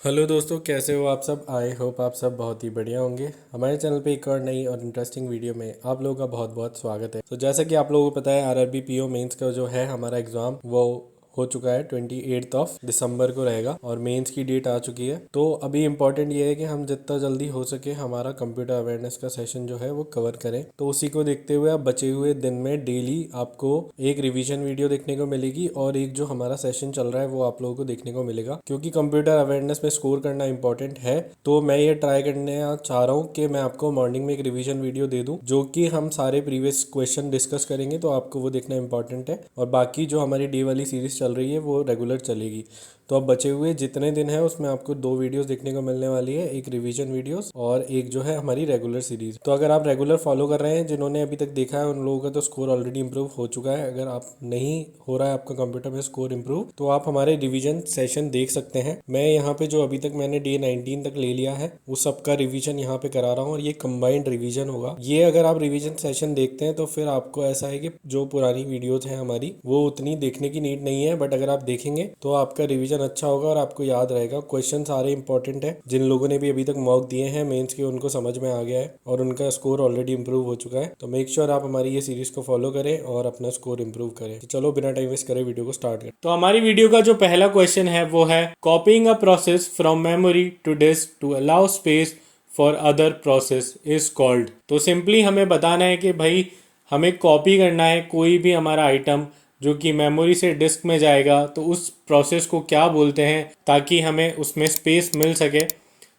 Hello दोस्तों, कैसे हो आप सब। आई होप आप सब बहुत ही बढ़िया होंगे। हमारे चैनल पे एक और नई और इंटरेस्टिंग वीडियो में आप लोगों का बहुत बहुत स्वागत है। तो जैसा कि आप लोगों को पता है, आरआरबी पीओ मेंस का जो है हमारा एग्ज़ाम वो हो चुका है। 28 दिसंबर को रहेगा और मेंस की डेट आ चुकी है। तो अभी इम्पोर्टेंट ये है कि हम जितना जल्दी हो सके हमारा कंप्यूटर अवेयरनेस का सेशन जो है वो कवर करें। तो उसी को देखते हुए अब बचे हुए दिन में डेली आपको एक रिवीजन वीडियो देखने को मिलेगी और एक जो हमारा सेशन चल रहा है वो आप लोगों को देखने को मिलेगा। क्योंकि कंप्यूटर अवेयरनेस में स्कोर करना इंपॉर्टेंट है, तो मैं ये ट्राई करने चाह रहा हूँ कि मैं आपको मॉर्निंग में एक रिवीजन वीडियो दे दूँ जो कि हम सारे प्रीवियस क्वेश्चन डिस्कस करेंगे। तो आपको वो देखना इंपॉर्टेंट है और बाकी जो हमारी डे वाली सीरीज चल रही है वो रेगुलर चलेगी। तो अब बचे हुए जितने दिन है उसमें आपको दो वीडियोस देखने को मिलने वाली है, एक रिवीजन वीडियोस और एक जो है हमारी रेगुलर सीरीज। तो अगर आप रेगुलर फॉलो कर रहे हैं, जिन्होंने अभी तक देखा है उन लोगों का तो स्कोर ऑलरेडी इंप्रूव हो चुका है। अगर आप नहीं हो रहा है आपका कंप्यूटर में स्कोर इंप्रूव, तो आप हमारे रिवीजन सेशन देख सकते हैं। मैं यहाँ पे जो अभी तक मैंने डे 19 तक ले लिया है वो सबका रिवीजन यहाँ पे करा रहा हूँ और ये कंबाइंड रिवीजन होगा। ये अगर आप रिवीजन सेशन देखते हैं तो फिर आपको ऐसा है कि जो पुरानी वीडियोज हैं हमारी वो उतनी देखने की नीड नहीं है, बट अगर आप देखेंगे तो आपका रिवीजन अच्छा होगा और आपको याद रहेगा। क्वेश्चन सारे इंपॉर्टेंट है। जिन लोगों ने भी अभी तक मॉक दिए हैं मेंस के उनको समझ में आ गया है और उनका स्कोर ऑलरेडी इंप्रूव हो चुका है। तो मेक श्योर आप हमारी ये सीरीज को फॉलो करें और अपना स्कोर इंप्रूव करें। तो चलो बिना टाइम वेस्ट करे वीडियो को स्टार्ट करें। तो हमारी वीडियो का जो पहला क्वेश्चन है वो है copying a process from memory to disk to allow space for other process is called. तो सिंपली हमें बताना है कि भाई हमें कॉपी करना है कोई भी हमारा आइटम जो कि मेमोरी से डिस्क में जाएगा, तो उस प्रोसेस को क्या बोलते हैं ताकि हमें उसमें स्पेस मिल सके,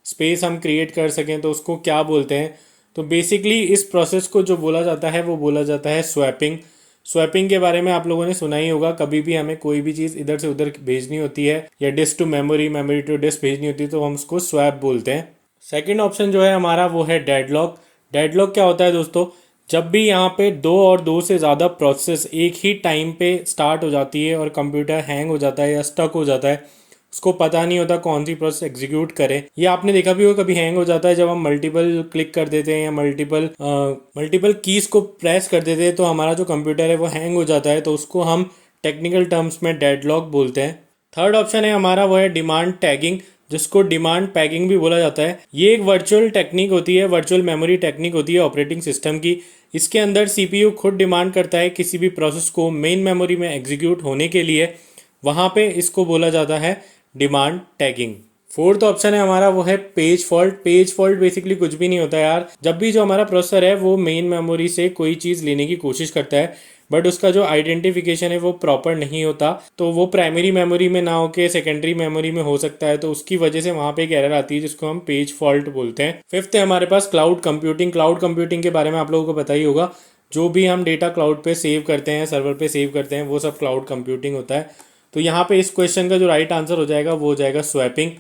स्पेस हम क्रिएट कर सकें, तो उसको क्या बोलते हैं। तो बेसिकली इस प्रोसेस को जो बोला जाता है वो बोला जाता है स्वैपिंग। स्वैपिंग के बारे में आप लोगों ने सुना ही होगा। कभी भी हमें कोई भी चीज़ इधर से उधर भेजनी होती है या disk to memory, memory to disk भेजनी होती है तो हम उसको स्वैप बोलते हैं। सेकंड ऑप्शन जो है हमारा वो है डेडलॉक। डेडलॉक क्या होता है दोस्तों? जब भी यहाँ पे दो और दो से ज़्यादा प्रोसेस एक ही टाइम पे स्टार्ट हो जाती है और कंप्यूटर हैंग हो जाता है या स्टक हो जाता है, उसको पता नहीं होता कौन सी प्रोसेस एग्जीक्यूट करे। ये आपने देखा भी होगा, कभी हैंग हो जाता है जब हम मल्टीपल क्लिक कर देते हैं या मल्टीपल कीज को प्रेस कर देते हैं तो हमारा जो कंप्यूटर है वो हैंग हो जाता है। तो उसको हम टेक्निकल टर्म्स में डेडलॉक बोलते हैं। थर्ड ऑप्शन है हमारा वो है डिमांड टैगिंग, जिसको डिमांड पैगिंग भी बोला जाता है। ये एक वर्चुअल टेक्निक होती है, वर्चुअल मेमोरी टेक्निक होती है ऑपरेटिंग सिस्टम की। इसके अंदर सीपीयू खुद डिमांड करता है किसी भी प्रोसेस को मेन मेमोरी में एग्जीक्यूट होने के लिए, वहाँ पे इसको बोला जाता है डिमांड टैगिंग। फोर्थ ऑप्शन है हमारा वो है page fault. Page fault basically कुछ भी नहीं होता यार। जब भी जो हमारा प्रोसेसर है वो मेन मेमोरी से कोई चीज़ लेने की कोशिश करता है बट उसका जो आइडेंटिफिकेशन है वो प्रॉपर नहीं होता, तो वो प्राइमरी मेमोरी में ना होके सेकेंडरी मेमोरी में हो सकता है, तो उसकी वजह से वहाँ पे एक एरर आती है जिसको हम पेज फॉल्ट बोलते हैं। फिफ्थ है हमारे पास क्लाउड कंप्यूटिंग। क्लाउड कंप्यूटिंग के बारे में आप लोगों को पता ही होगा। जो भी हम डेटा क्लाउड पे सेव करते हैं, सर्वर पे सेव करते हैं, वो सब क्लाउड कंप्यूटिंग होता है। तो यहाँ पे इस क्वेश्चन का जो राइट आंसर हो जाएगा वो हो जाएगा स्वैपिंग।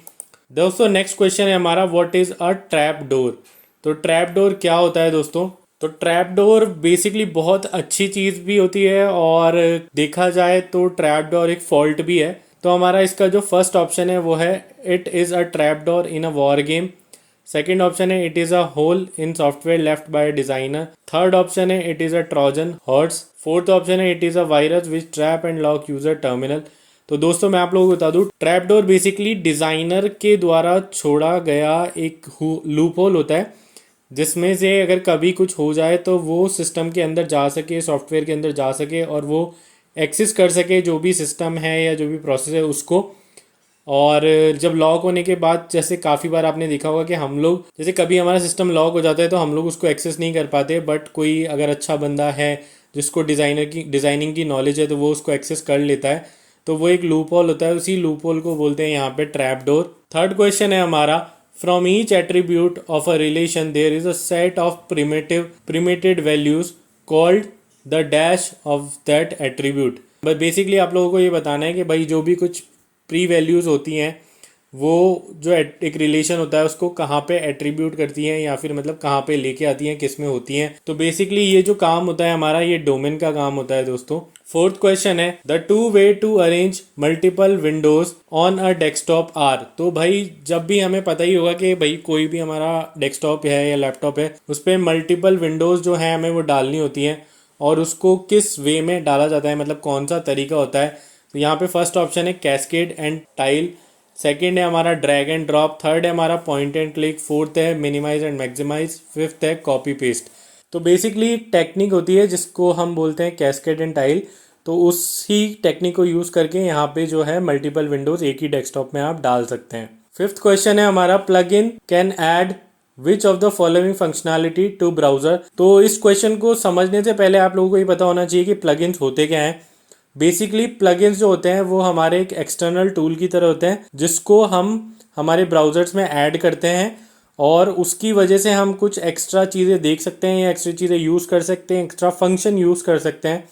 दोस्तों नेक्स्ट क्वेश्चन है हमारा what is a trap door. तो ट्रैप डोर क्या होता है दोस्तों? तो ट्रैप डोर बेसिकली बहुत अच्छी चीज़ भी होती है और देखा जाए तो ट्रैप डोर एक फॉल्ट भी है। तो हमारा इसका जो फर्स्ट ऑप्शन है वो है it is a trap door in a war game. Second option है it is a hole in software left by designer. Third option है it is a Trojan horse. Fourth option है it is a virus which trap and lock user terminal. तो दोस्तों मैं आप लोगों को बता दूं, ट्रैप डोर बेसिकली डिज़ाइनर के द्वारा छोड़ा गया एक लूप होल होता है जिसमें से अगर कभी कुछ हो जाए तो वो सिस्टम के अंदर जा सके, सॉफ्टवेयर के अंदर जा सके और वो एक्सेस कर सके जो भी सिस्टम है या जो भी प्रोसेस है उसको। और जब लॉक होने के बाद जैसे काफ़ी बार आपने देखा होगा कि हम लोग जैसे कभी हमारा सिस्टम लॉक हो जाता है तो हम लोग उसको एक्सेस नहीं कर पाते, बट कोई अगर अच्छा बंदा है जिसको डिज़ाइनिंग की नॉलेज है तो वो उसको एक्सेस कर लेता है। तो वो एक लूप होल होता है, उसी लूप होल को बोलते हैं यहाँ पे ट्रैप डोर। थर्ड क्वेश्चन है हमारा from each attribute of a relation there is a set of permitted values called the dash of that attribute. But basically आप लोगों को ये बताना है कि भाई जो भी कुछ प्री वैल्यूज़ होती हैं वो जो एक रिलेशन होता है उसको कहाँ पे एट्रीब्यूट करती हैं या फिर मतलब कहाँ पे लेके आती हैं, किस में होती हैं। तो बेसिकली ये जो काम होता है हमारा ये डोमेन का काम होता है दोस्तों। फोर्थ क्वेश्चन है the two way to arrange multiple windows on a desktop are. तो भाई जब भी हमें पता ही होगा कि भाई कोई भी हमारा डेस्कटॉप है या लैपटॉप है उस पर मल्टीपल विंडोज जो है हमें वो डालनी होती हैं और उसको किस वे में डाला जाता है, मतलब कौन सा तरीका होता है। तो यहाँ पे फर्स्ट ऑप्शन है कैस्केड एंड टाइल। सेकंड है हमारा ड्रैग एंड ड्रॉप, थर्ड है हमारा पॉइंट एंड क्लिक, फोर्थ है मिनिमाइज एंड मैक्सिमाइज, फिफ्थ है कॉपी पेस्ट। तो बेसिकली टेक्निक होती है जिसको हम बोलते हैं कैस्केड एंड टाइल। तो उसी टेक्निक को यूज़ करके यहाँ पे जो है मल्टीपल विंडोज एक ही डेस्कटॉप में आप डाल सकते हैं। फिफ्थ क्वेश्चन है हमारा, plug in can add which of the following functionality to browser. तो इस क्वेश्चन को समझने से पहले आप लोगों को ये पता होना चाहिए कि प्लगइन्स होते क्या हैं। बेसिकली प्लगइन्स जो होते हैं वो हमारे एक एक्सटर्नल टूल की तरह होते हैं जिसको हम हमारे ब्राउजर्स में ऐड करते हैं और उसकी वजह से हम कुछ एक्स्ट्रा चीज़ें देख सकते हैं या एक्स्ट्रा चीज़ें यूज़ कर सकते हैं, एक्स्ट्रा फंक्शन यूज़ कर सकते हैं।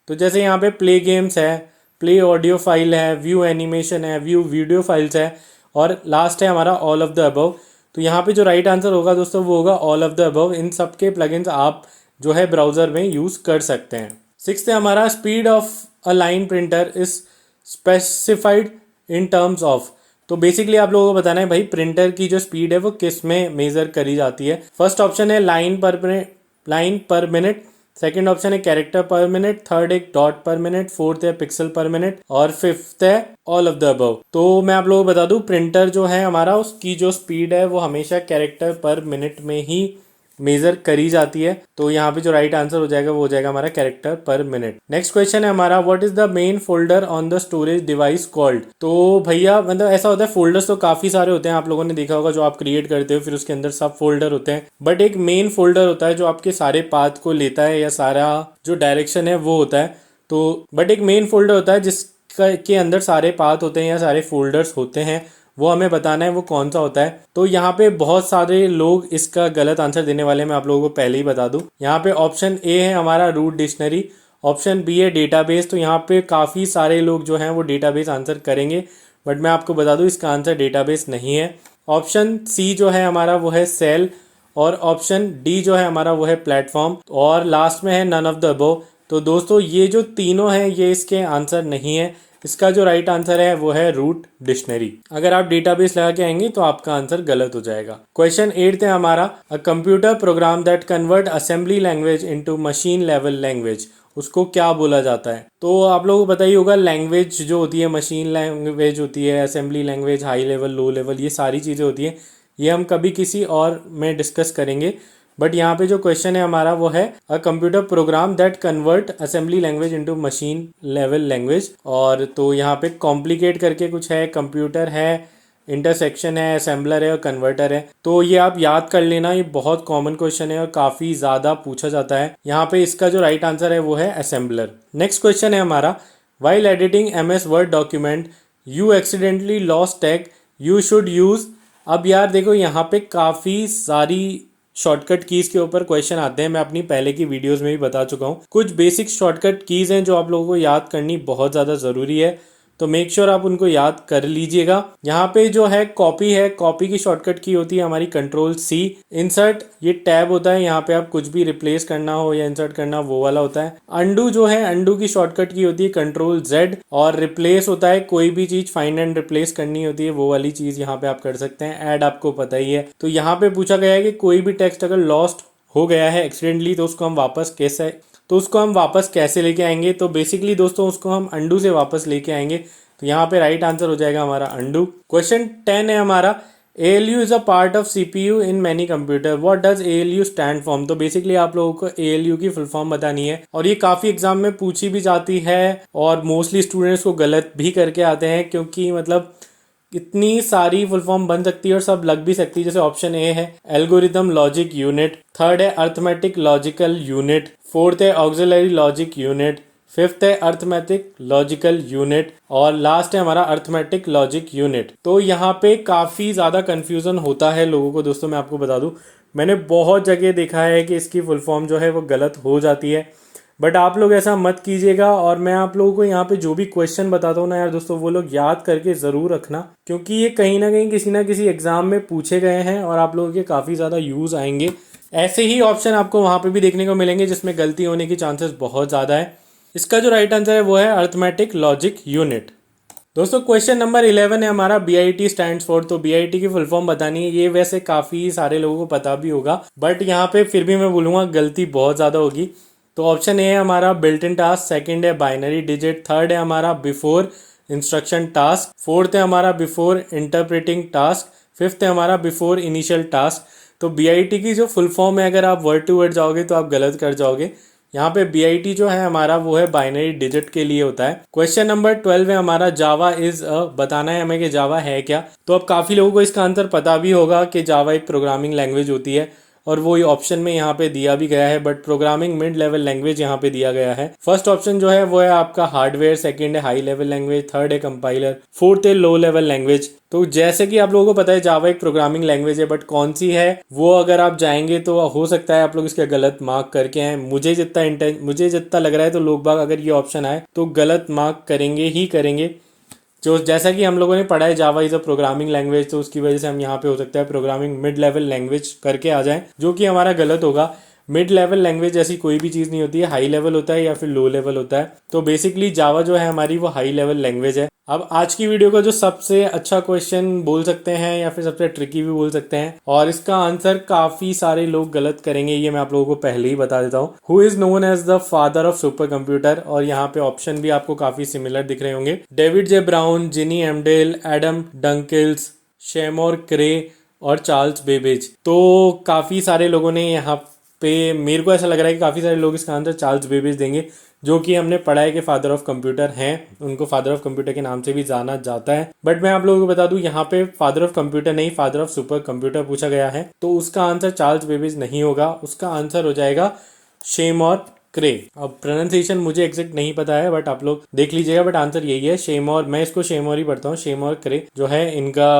तो जैसे यहाँ पे प्ले गेम्स है, प्ले ऑडियो फाइल है, व्यू एनिमेशन है, व्यू वीडियो फाइल्स है और लास्ट है हमारा ऑल ऑफ द अबव। तो यहाँ पे जो राइट आंसर होगा दोस्तों वो होगा ऑल ऑफ द अबव। इन सब के प्लगइन्स आप जो है ब्राउज़र में यूज़ कर सकते हैं। सिक्स्थ है हमारा, speed of a line printer is specified in terms of. तो बेसिकली आप लोगों को बताना है भाई प्रिंटर की जो स्पीड है वो किस में मेजर करी जाती है। फर्स्ट ऑप्शन है लाइन पर मिनट, सेकंड ऑप्शन है कैरेक्टर पर मिनट, थर्ड है डॉट पर मिनट, फोर्थ है पिक्सल पर मिनट और फिफ्थ है ऑल ऑफ द अबव। तो मैं आप लोगों को बता दूं प्रिंटर जो है हमारा उसकी जो स्पीड है वो हमेशा कैरेक्टर पर मिनट में ही मेजर करी जाती है। तो यहाँ पे जो राइट आंसर हो जाएगा वो हो जाएगा हमारा कैरेक्टर पर मिनट। नेक्स्ट क्वेश्चन है हमारा, what is the main folder on the storage device called. तो भैया मतलब ऐसा होता है, फोल्डर्स तो काफी सारे होते हैं, आप लोगों ने देखा होगा जो आप क्रिएट करते हो फिर उसके अंदर सब फोल्डर होते हैं, बट एक मेन फोल्डर होता है जो आपके सारे पाथ को लेता है या सारा जो डायरेक्शन है वो होता है। तो बट एक मेन फोल्डर होता है जिसके अंदर सारे पाथ होते हैं या सारे फोल्डर्स होते हैं, वो हमें बताना है वो कौन सा होता है। तो यहाँ पे बहुत सारे लोग इसका गलत आंसर देने वाले हैं, मैं आप लोगों को पहले ही बता दूं। यहाँ पे ऑप्शन ए है हमारा रूट डिक्शनरी, ऑप्शन बी है डेटाबेस। तो यहाँ पे काफ़ी सारे लोग जो हैं वो डेटाबेस आंसर करेंगे, बट मैं आपको बता दूं इसका आंसर डेटाबेस नहीं है। ऑप्शन सी जो है हमारा वो है सेल और ऑप्शन डी जो है हमारा वो है प्लेटफॉर्म और लास्ट में है नन ऑफ द अबव। तो दोस्तों ये जो तीनों हैं ये इसके आंसर नहीं है, इसका जो राइट आंसर है वो है रूट डिक्शनरी। अगर आप डेटाबेस लगा के आएंगे तो आपका आंसर गलत हो जाएगा। क्वेश्चन 8 है हमारा, a computer program that convert assembly language into machine level language, उसको क्या बोला जाता है। तो आप लोगों को पता ही होगा लैंग्वेज जो होती है, मशीन लैंग्वेज होती है, assembly language, high level, low level, ये सारी चीज़ें होती हैं। ये हम कभी किसी और में डिस्कस करेंगे, बट यहाँ पे जो क्वेश्चन है हमारा वो है a computer program that convert assembly language into machine level language. और तो यहाँ पे कॉम्प्लिकेट करके कुछ है, कंप्यूटर है, इंटरसेक्शन है, असेंबलर है और कन्वर्टर है। तो ये आप याद कर लेना, ये बहुत कॉमन क्वेश्चन है और काफ़ी ज़्यादा पूछा जाता है। यहाँ पे इसका जो राइट आंसर है वो है असेंबलर। नेक्स्ट क्वेश्चन है हमारा, while editing MS word document you accidentally lost tag you should use. अब यार देखो यहाँ पे काफ़ी सारी शॉर्टकट कीज़ के ऊपर क्वेश्चन आते हैं, मैं अपनी पहले की वीडियोस में भी बता चुका हूँ। कुछ बेसिक शॉर्टकट कीज़ हैं जो आप लोगों को याद करनी बहुत ज़्यादा ज़रूरी है, तो मेक श्योर आप उनको याद कर लीजिएगा। यहाँ पे जो है कॉपी की शॉर्टकट की होती है हमारी Ctrl+C। इंसर्ट ये टैब होता है, यहाँ पे आप कुछ भी रिप्लेस करना हो या इंसर्ट करना वो वाला होता है। अंडू जो है, अंडू की शॉर्टकट की होती है Ctrl+Z और रिप्लेस होता है, कोई भी चीज फाइंड एंड रिप्लेस करनी होती है वो वाली चीज यहाँ पे आप कर सकते हैं। ऐड आपको पता ही है। तो यहाँ पे पूछा गया है कि कोई भी टेक्स्ट अगर लॉस्ट हो गया है एक्सीडेंटली तो उसको हम वापस कैसे लेके आएंगे। तो बेसिकली दोस्तों उसको हम अंडू से वापस लेके आएंगे। तो यहाँ पे राइट आंसर हो जाएगा हमारा अंडू। क्वेश्चन 10 है हमारा, ALU is a part of CPU in many computer, what does ALU stand for. तो बेसिकली आप लोगों को ALU की फुल फॉर्म बतानी है और ये काफी एग्जाम में पूछी भी जाती है और मोस्टली स्टूडेंट्स को गलत भी करके आते हैं, क्योंकि मतलब इतनी सारी फुल फॉर्म बन सकती है और सब लग भी सकती है। जैसे ऑप्शन ए है एल्गोरिथम लॉजिक यूनिट, थर्ड है अर्थमेटिक लॉजिकल यूनिट, फोर्थ है ऑक्सिलरी लॉजिक यूनिट, फिफ्थ है अर्थमेटिक लॉजिकल यूनिट और लास्ट है हमारा अर्थमेटिक लॉजिक यूनिट। तो यहाँ पे काफ़ी ज़्यादा कन्फ्यूज़न होता है लोगों को। दोस्तों मैं आपको बता दूँ, मैंने बहुत जगह देखा है कि इसकी फुल फॉर्म जो है वो गलत हो जाती है, बट आप लोग ऐसा मत कीजिएगा। और मैं आप लोगों को यहाँ पे जो भी क्वेश्चन बताता हूँ ना यार दोस्तों, वो लोग याद करके ज़रूर रखना, क्योंकि ये कहीं ना किसी एग्जाम में पूछे गए हैं और आप लोगों के काफ़ी ज़्यादा यूज़ आएंगे। ऐसे ही ऑप्शन आपको वहाँ पे भी देखने को मिलेंगे जिसमें गलती होने की चांसेस बहुत ज़्यादा है। इसका जो राइट आंसर है वो है अर्थमेटिक लॉजिक यूनिट। दोस्तों क्वेश्चन नंबर 11 है हमारा, BIT स्टैंड्स फॉर। तो BIT की फुल फॉर्म बतानी है। ये वैसे काफ़ी सारे लोगों को पता भी होगा, बट यहाँ पे फिर भी मैं बोलूँगा गलती बहुत ज़्यादा होगी। तो ऑप्शन ए है हमारा बिल्ट इन टास्क, सेकंड है बाइनरी डिजिट, थर्ड है हमारा बिफोर इंस्ट्रक्शन टास्क, फोर्थ है हमारा बिफोर इंटरप्रेटिंग टास्क, फिफ्थ है हमारा बिफोर इनिशियल टास्क। तो BIT की जो फुल फॉर्म है, अगर आप वर्ड टू वर्ड जाओगे तो आप गलत कर जाओगे। यहाँ पे BIT जो है हमारा वो है बाइनरी डिजिट के लिए होता है। क्वेश्चन नंबर 12 है हमारा जावा इज अ, बताना है हमें कि जावा है क्या। तो अब काफ़ी लोगों को इसका आंसर पता भी होगा कि जावा एक प्रोग्रामिंग लैंग्वेज होती है और वो ये ऑप्शन में यहाँ पे दिया भी गया है, but programming mid level language यहाँ पे दिया गया है। फर्स्ट ऑप्शन जो है वो है आपका हार्डवेयर, सेकंड है हाई लेवल लैंग्वेज, थर्ड है कंपाइलर, फोर्थ है लो लेवल लैंग्वेज। तो जैसे कि आप लोगों को पता है जावा एक प्रोग्रामिंग लैंग्वेज है, बट कौन सी है वो अगर आप जाएंगे तो हो सकता है आप लोग इसका गलत मार्क करके आए। मुझे जितना लग रहा है तो लोग बाग अगर ये ऑप्शन आए तो गलत मार्क करेंगे ही करेंगे। जो जैसा कि हम लोगों ने पढ़ा है Java is a programming language, तो उसकी वजह से हम यहाँ पे हो सकता है प्रोग्रामिंग मिड लेवल लैंग्वेज करके आ जाएं, जो कि हमारा गलत होगा। मिड लेवल लैंग्वेज ऐसी कोई भी चीज़ नहीं होती है, हाई लेवल होता है या फिर लो लेवल होता है। तो बेसिकली जावा जो है हमारी वो हाई लेवल लैंग्वेज है। अब आज की वीडियो का जो सबसे अच्छा क्वेश्चन बोल सकते हैं या फिर सबसे ट्रिकी भी बोल सकते हैं, और इसका आंसर काफी सारे लोग गलत करेंगे, ये मैं आप लोगों को पहले ही बता देता हूँ। Who is known as the father of super computer, और यहाँ पे ऑप्शन भी आपको काफी सिमिलर दिख रहे होंगे। डेविड जे ब्राउन, जिनी एमडेल, एडम डंकिल्स, शेमोर क्रे और चार्ल्स बेबेज। तो काफी सारे लोगों ने यहाँ पे, मेरे को ऐसा लग रहा है कि काफी सारे लोग इसका आंसर चार्ल्स बेबेज देंगे, जो कि हमने पढ़ा है कि फादर ऑफ कंप्यूटर हैं, उनको फादर ऑफ कंप्यूटर के नाम से भी जाना जाता है। बट मैं आप लोगों को बता दूं यहाँ पे फादर ऑफ कंप्यूटर नहीं, फादर ऑफ सुपर कंप्यूटर पूछा गया है, तो उसका आंसर चार्ल्स बेबेज नहीं होगा, उसका आंसर हो जाएगा शेमोर क्रे। अब प्रोनाउंसिएशन मुझे एग्जैक्ट नहीं पता है, बट आप लोग देख लीजिएगा, बट आंसर यही है शेमोर। मैं इसको शेमोर ही पढ़ता हूँ, शेमोर क्रे जो है इनका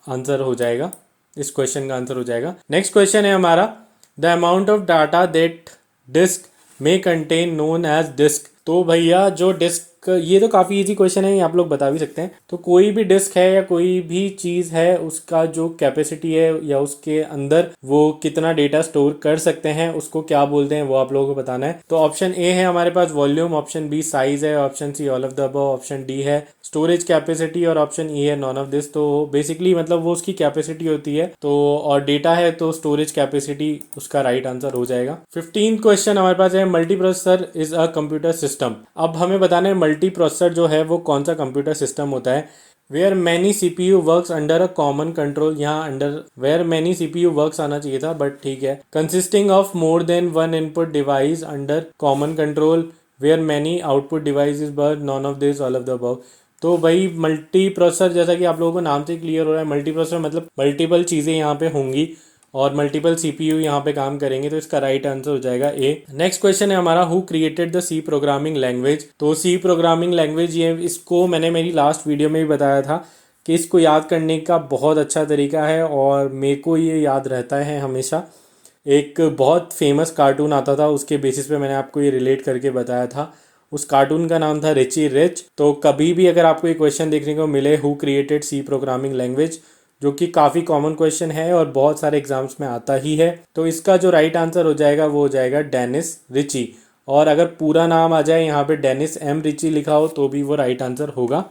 आंसर हो जाएगा, इस क्वेश्चन का आंसर हो जाएगा। नेक्स्ट क्वेश्चन है हमारा the amount of data that disk में कंटेन नोन एज डिस्क। तो भैया जो डिस्क, ये तो काफ़ी इजी क्वेश्चन है, ये आप लोग बता भी सकते हैं। तो कोई भी डिस्क है या कोई भी चीज़ है, उसका जो कैपेसिटी है या उसके अंदर वो कितना डेटा स्टोर कर सकते हैं, उसको क्या बोलते हैं, वो आप लोगों को बताना है। तो ऑप्शन ए है हमारे पास वॉल्यूम, ऑप्शन बी साइज है, option C all of the above, option D है स्टोरेज कैपेसिटी और ऑप्शन ई है नॉन ऑफ दिस। तो बेसिकली मतलब वो उसकी कैपेसिटी होती है, तो और डेटा है तो स्टोरेज कैपेसिटी उसका राइट आंसर हो जाएगा। 15th क्वेश्चन हमारे पास है multi processor is a computer system. अब हमें बताना है मल्टी प्रोसेसर जो है वो कौन सा कंप्यूटर सिस्टम होता है। Where many CPU works under a common control, यहाँ under where many CPU works आना चाहिए था, बट ठीक है। Consisting of more than one input device under common control, where many output device is but none of this all of the above. तो भाई multi processor, जैसा कि आप लोगों को नाम से क्लियर हो रहा है, मल्टी प्रोसेसर मतलब मल्टीपल चीज़ें यहाँ पे होंगी और मल्टीपल CPU यहाँ पे काम करेंगे, तो इसका राइट आंसर हो जाएगा ए। नेक्स्ट क्वेश्चन है हमारा who created the C programming language. तो सी प्रोग्रामिंग लैंग्वेज, ये इसको मैंने मेरी लास्ट वीडियो में भी बताया था कि इसको याद करने का बहुत अच्छा तरीका है, और मेरे को ये याद रहता है हमेशा। एक बहुत फेमस कार्टून आता था, उसके बेसिस पे मैंने आपको ये रिलेट करके बताया था। उस कार्टून का नाम था रिची रिच। तो कभी भी अगर आपको ये क्वेश्चन देखने को मिले who created C programming language, जो कि काफ़ी कॉमन क्वेश्चन है और बहुत सारे एग्जाम्स में आता ही है, तो इसका जो राइट आंसर हो जाएगा वो हो जाएगा डेनिस रिची। और अगर पूरा नाम आ जाए यहाँ पे डेनिस एम रिची लिखा हो तो भी वो राइट आंसर होगा।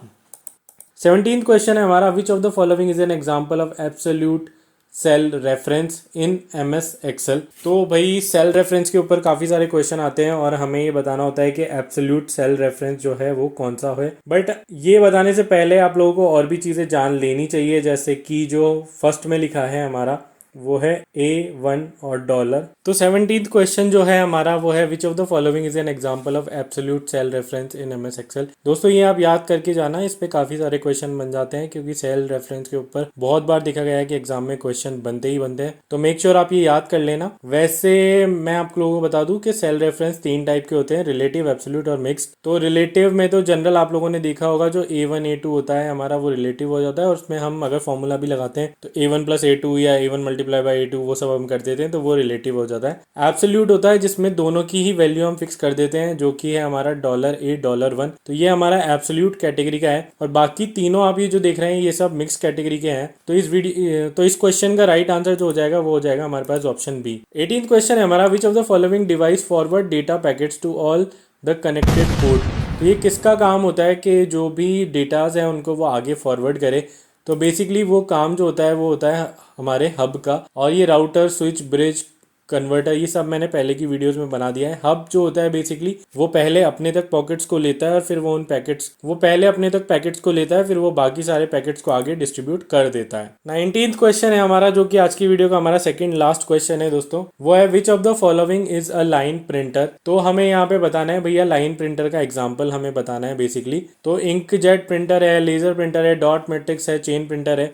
17th क्वेश्चन है हमारा which of the following is an example of absolute cell reference in MS Excel. तो भाई सेल रेफरेंस के ऊपर काफ़ी सारे क्वेश्चन आते हैं और हमें ये बताना होता है कि एब्सोल्यूट सेल रेफरेंस जो है वो कौन सा है। बट ये बताने से पहले आप लोगों को और भी चीज़ें जान लेनी चाहिए, जैसे कि जो फर्स्ट में लिखा है हमारा वो है A1 और डॉलर। तो 17th क्वेश्चन जो है हमारा वो है which of the following is an example of absolute cell reference in MS Excel. दोस्तों ये आप याद करके जाना, इस पे काफ़ी सारे क्वेश्चन बन जाते हैं, क्योंकि सेल रेफरेंस के ऊपर बहुत बार देखा गया है कि एग्जाम में क्वेश्चन बनते ही बनते हैं। तो मेक श्योर आप ये याद कर लेना। वैसे मैं आप लोगों को बता दूं कि सेल रेफरेंस 3 टाइप के होते हैं, रिलेटिव, एब्सोल्यूट और मिक्स्ड। तो रिलेटिव में तो जनरल आप लोगों ने देखा होगा, जो A1 A2 होता है हमारा वो रिलेटिव हो जाता है, और उसमें हम अगर फॉर्मूला भी लगाते हैं तो A1 + A2 या A1 × A2 वो सब हम कर देते हैं, तो वो रिलेटिव हो जाता है। एब्सोल्यूट होता है जिसमें दोनों की ही वैल्यू हम फिक्स कर देते हैं, जो कि है हमारा $A $1। तो ये हमारा एब्सोल्यूट कैटेगरी का है, और बाकी तीनों आप ये जो देख रहे हैं ये सब मिक्स कैटेगरी के हैं। तो इस क्वेश्चन का राइट आंसर जो हो जाएगा वो हो जाएगा हमारे पास ऑप्शन बी। 18th क्वेश्चन है हमारा which of the following device forward data packets to all the connected port. तो ये किसका काम होता है कि जो भी डेटाज हैं उनको वो आगे फॉरवर्ड करे। तो बेसिकली वो काम जो होता है वो होता है हमारे हब का, और ये राउटर, स्विच, ब्रिज, कन्वर्टर, ये सब मैंने पहले की वीडियोस में बना दिया है। हब जो होता है बेसिकली वो पहले अपने तक पॉकेट्स को लेता है और फिर वो पहले अपने तक पैकेट्स को लेता है, फिर वो बाकी सारे पैकेट्स को आगे डिस्ट्रीब्यूट कर देता है। 19th क्वेश्चन है हमारा, जो कि आज की वीडियो का हमारा सेकंड लास्ट क्वेश्चन है दोस्तों। वो है which of the following is a line printer. तो हमें यहाँ पे बताना है भैया, लाइन प्रिंटर का एग्जाम्पल हमें बताना है बेसिकली। तो इंकजेट प्रिंटर है, लेजर प्रिंटर है, डॉट मैट्रिक्स है, चेन प्रिंटर है।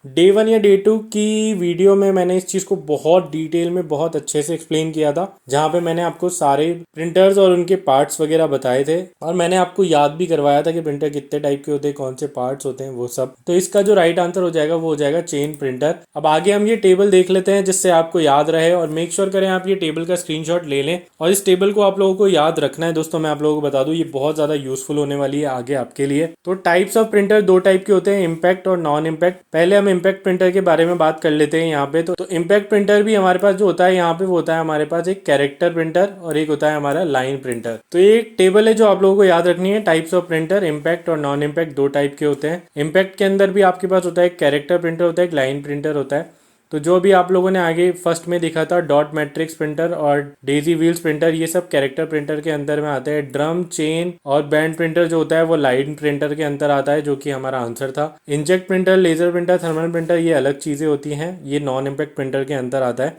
डे 1 या डे 2 की वीडियो में मैंने इस चीज़ को बहुत डिटेल में बहुत अच्छे से एक्सप्लेन किया था, जहाँ पे मैंने आपको सारे प्रिंटर्स और उनके पार्ट्स वगैरह बताए थे, और मैंने आपको याद भी करवाया था कि प्रिंटर कितने टाइप के होते हैं, कौन से पार्ट्स होते हैं, वो सब। तो इसका जो राइट आंसर हो जाएगा वो हो जाएगा चेन प्रिंटर। अब आगे हम ये टेबल देख लेते हैं जिससे आपको याद रहे, और मेक श्योर करें आप ये टेबल का स्क्रीनशॉट ले लें, और इस टेबल को आप लोगों को याद रखना है दोस्तों। मैं आप लोगों को बता दूं, ये बहुत ज़्यादा यूजफुल होने वाली है आगे आपके लिए। तो टाइप्स ऑफ प्रिंटर दो टाइप के होते हैं, इम्पैक्ट और नॉन इम्पैक्ट। पहले हम इम्पैक्ट प्रिंटर के बारे में बात कर लेते हैं यहाँ पे। तो इम्पैक्ट प्रिंटर भी हमारे पास जो होता है यहाँ पे, वो होता है हमारे पास एक कैरेक्टर प्रिंटर और एक होता है हमारा लाइन प्रिंटर। तो ये एक टेबल है जो आप लोगों को याद रखनी है। टाइप्स ऑफ प्रिंटर इम्पैक्ट और नॉन इम्पैक्ट दो टाइप के होते हैं। इम्पैक्ट के अंदर भी आपके पास होता है एक कैरेक्टर प्रिंटर होता है, एक लाइन प्रिंटर होता है। तो जो भी आप लोगों ने आगे फर्स्ट में देखा था, डॉट मैट्रिक्स प्रिंटर और डेजी व्हील्स प्रिंटर, ये सब कैरेक्टर प्रिंटर के अंदर में आते हैं। ड्रम, चेन और बैंड प्रिंटर जो होता है वो लाइन प्रिंटर के अंदर आता है, जो कि हमारा आंसर था। Inkjet printer, laser printer, thermal printer, ये अलग चीज़ें होती हैं, ये नॉन इम्पैक्ट प्रिंटर के अंदर आता है।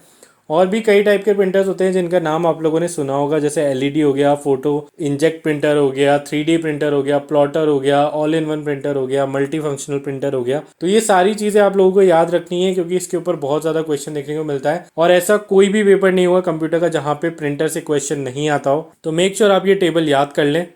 और भी कई टाइप के प्रिंटर्स होते हैं जिनका नाम आप लोगों ने सुना होगा, जैसे एलईडी हो गया, फोटो इंजेक्ट प्रिंटर हो गया, 3D प्रिंटर हो गया, प्लॉटर हो गया, ऑल इन वन प्रिंटर हो गया, मल्टी फंक्शनल प्रिंटर हो गया। तो ये सारी चीजें आप लोगों को याद रखनी है, क्योंकि इसके ऊपर बहुत ज्यादा क्वेश्चन देखने को मिलता है, और ऐसा कोई भी पेपर नहीं हुआ कंप्यूटर का जहाँ पे प्रिंटर से क्वेश्चन नहीं आता हो। तो मेक श्योर आप ये टेबल याद कर लें।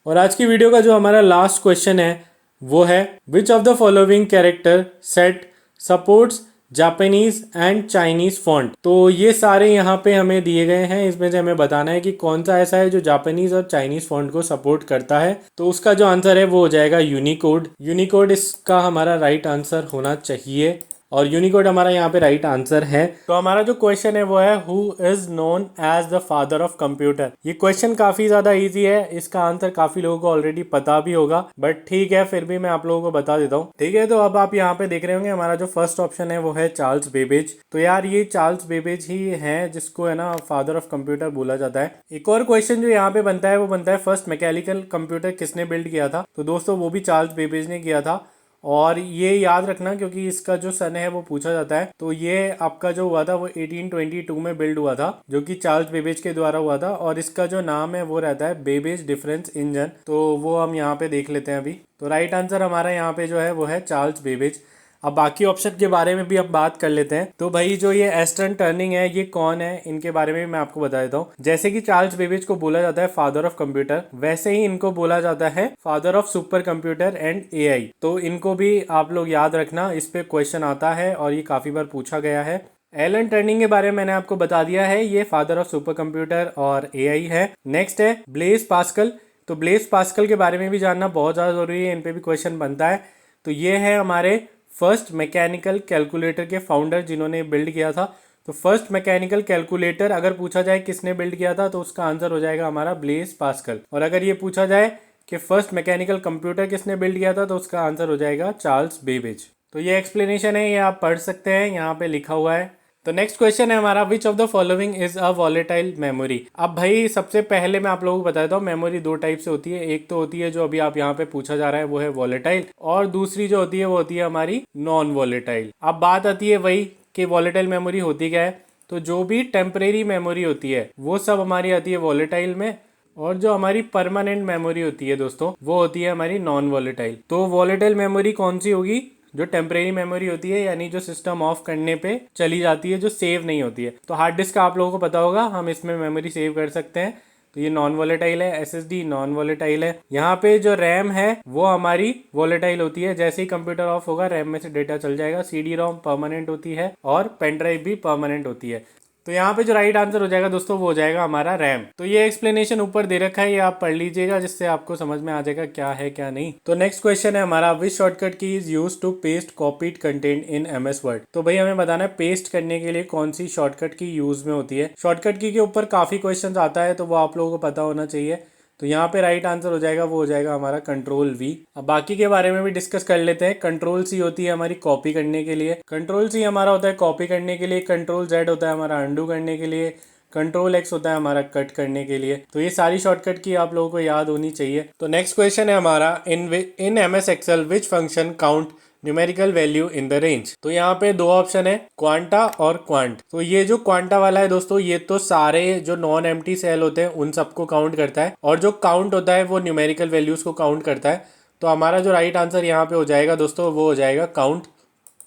और आज की वीडियो का जो हमारा लास्ट क्वेश्चन है वो है which of the following character set supports Japanese and Chinese font. तो ये सारे यहाँ पे हमें दिए गए हैं, इसमें से हमें बताना है कि कौन सा ऐसा है जो जापानीज और चाइनीज फॉन्ट को सपोर्ट करता है। तो उसका जो आंसर है वो हो जाएगा यूनिकोड। यूनिकोड इसका हमारा राइट आंसर होना चाहिए, और यूनिकोड हमारा यहाँ पे राइट आंसर है। तो हमारा जो क्वेश्चन है वो है who is known as the father of computer. ये क्वेश्चन काफी ज्यादा इजी है, इसका आंसर काफी लोगों को ऑलरेडी पता भी होगा, बट ठीक है फिर भी मैं आप लोगों को बता देता हूँ। ठीक है, तो अब आप यहाँ पे देख रहे होंगे हमारा जो फर्स्ट ऑप्शन है वो है चार्ल्स बेबेज। तो यार ये चार्ल्स बेबेज ही है जिसको है ना फादर ऑफ कंप्यूटर बोला जाता है। एक और क्वेश्चन जो यहाँ पे बनता है वो बनता है फर्स्ट मैकेनिकल कंप्यूटर किसने बिल्ड किया था। तो दोस्तों वो भी चार्ल्स बेबेज ने किया था, और ये याद रखना क्योंकि इसका जो सन है वो पूछा जाता है। तो ये आपका जो हुआ था वो 1822 में बिल्ड हुआ था, जो कि चार्ल्स बेबेज के द्वारा हुआ था, और इसका जो नाम है वो रहता है बेबेज डिफरेंस इंजन। तो वो हम यहाँ पे देख लेते हैं अभी। तो राइट आंसर हमारा यहाँ पे जो है वो है चार्ल्स बेबेज। अब बाकी ऑप्शन के बारे में भी अब बात कर लेते हैं। तो भाई जो ये एस्टर्न टर्निंग है ये कौन है, इनके बारे में मैं आपको बता देता हूँ। जैसे कि चार्ल्स बेबेज को बोला जाता है फादर ऑफ कंप्यूटर, वैसे ही इनको बोला जाता है father of super computer and AI. तो इनको भी आप लोग याद रखना, इस पे क्वेश्चन आता है और ये काफी बार पूछा गया है। एलन टर्निंग के बारे में मैंने आपको बता दिया है, ये फादर ऑफ सुपर कंप्यूटर और एआई है। नेक्स्ट है ब्लेज पास्कल। तो ब्लेज पास्कल के बारे में भी जानना बहुत ज़्यादा जरूरी है, इन पे भी क्वेश्चन बनता है। तो ये है हमारे फर्स्ट मैकेनिकल कैलकुलेटर के फाउंडर जिन्होंने बिल्ड किया था। तो फर्स्ट मैकेनिकल कैलकुलेटर अगर पूछा जाए किसने बिल्ड किया था तो उसका आंसर हो जाएगा हमारा ब्लेज पास्कल। और अगर ये पूछा जाए कि फर्स्ट मैकेनिकल कंप्यूटर किसने बिल्ड किया था तो उसका आंसर हो जाएगा चार्ल्स बेबेज। तो ये एक्सप्लेनेशन है, ये आप पढ़ सकते हैं, यहाँ पे लिखा हुआ है। तो नेक्स्ट क्वेश्चन है हमारा which of the following is a volatile memory. अब भाई सबसे पहले मैं आप लोगों को बता देता हूँ, मेमोरी दो टाइप से होती है। एक तो होती है जो अभी आप यहाँ पे पूछा जा रहा है वो है वॉलेटाइल, और दूसरी जो होती है वो होती है हमारी नॉन वॉलेटाइल। अब बात आती है वही कि वॉलेटाइल मेमोरी होती क्या है। तो जो भी टेम्परेरी मेमोरी होती है वो सब हमारी आती है वॉलेटाइल में, और जो हमारी परमानेंट मेमोरी होती है दोस्तों वो होती है हमारी नॉन वॉलेटाइल। तो वॉलेटाइल मेमोरी कौन सी होगी, जो टेम्परेरी मेमोरी होती है, यानी जो सिस्टम ऑफ करने पे चली जाती है, जो सेव नहीं होती है। तो हार्ड डिस्क आप लोगों को पता होगा, हम इसमें मेमोरी सेव कर सकते हैं। तो ये नॉन वॉलेटाइल है। एसएसडी नॉन वॉलेटाइल है। यहाँ पे जो रैम है वो हमारी वॉलेटाइल होती है, जैसे ही कंप्यूटर ऑफ होगा रैम में से डेटा चल जाएगा। सीडी रोम परमानेंट होती है और पेन ड्राइव भी परमानेंट होती है। तो यहाँ पे जो राइट आंसर हो जाएगा दोस्तों वो हो जाएगा हमारा रैम। तो ये एक्सप्लेनेशन ऊपर दे रखा है, ये आप पढ़ लीजिएगा जिससे आपको समझ में आ जाएगा क्या है क्या नहीं। तो नेक्स्ट क्वेश्चन है हमारा which shortcut key is use to paste copied content in MS Word. तो भाई हमें बताना है पेस्ट करने के लिए कौन सी शॉर्टकट की यूज में होती है। शॉर्टकट की के ऊपर काफी क्वेश्चन आता है तो वो आप लोगों को पता होना चाहिए। तो यहाँ पे राइट आंसर हो जाएगा, वो हो जाएगा हमारा कंट्रोल वी। अब बाकी के बारे में भी डिस्कस कर लेते हैं। कंट्रोल सी होती है हमारी कॉपी करने के लिए, कंट्रोल सी हमारा होता है कॉपी करने के लिए, कंट्रोल जेड होता है हमारा अंडू करने के लिए, कंट्रोल एक्स होता है हमारा कट करने के लिए। तो ये सारी शॉर्टकट की आप लोगों को याद होनी चाहिए। तो नेक्स्ट क्वेश्चन है हमारा, in MS Excel which function count numerical value in the range. तो यहाँ पे दो ऑप्शन है, क्वांटा और क्वांट। तो ये जो क्वांटा वाला है दोस्तों, ये तो सारे जो नॉन एम्प्टी सेल होते हैं उन सबको काउंट करता है, और जो काउंट होता है वो न्यूमेरिकल वैल्यूज को काउंट करता है। तो हमारा जो राइट आंसर यहाँ पे हो जाएगा दोस्तों, वो हो जाएगा काउंट,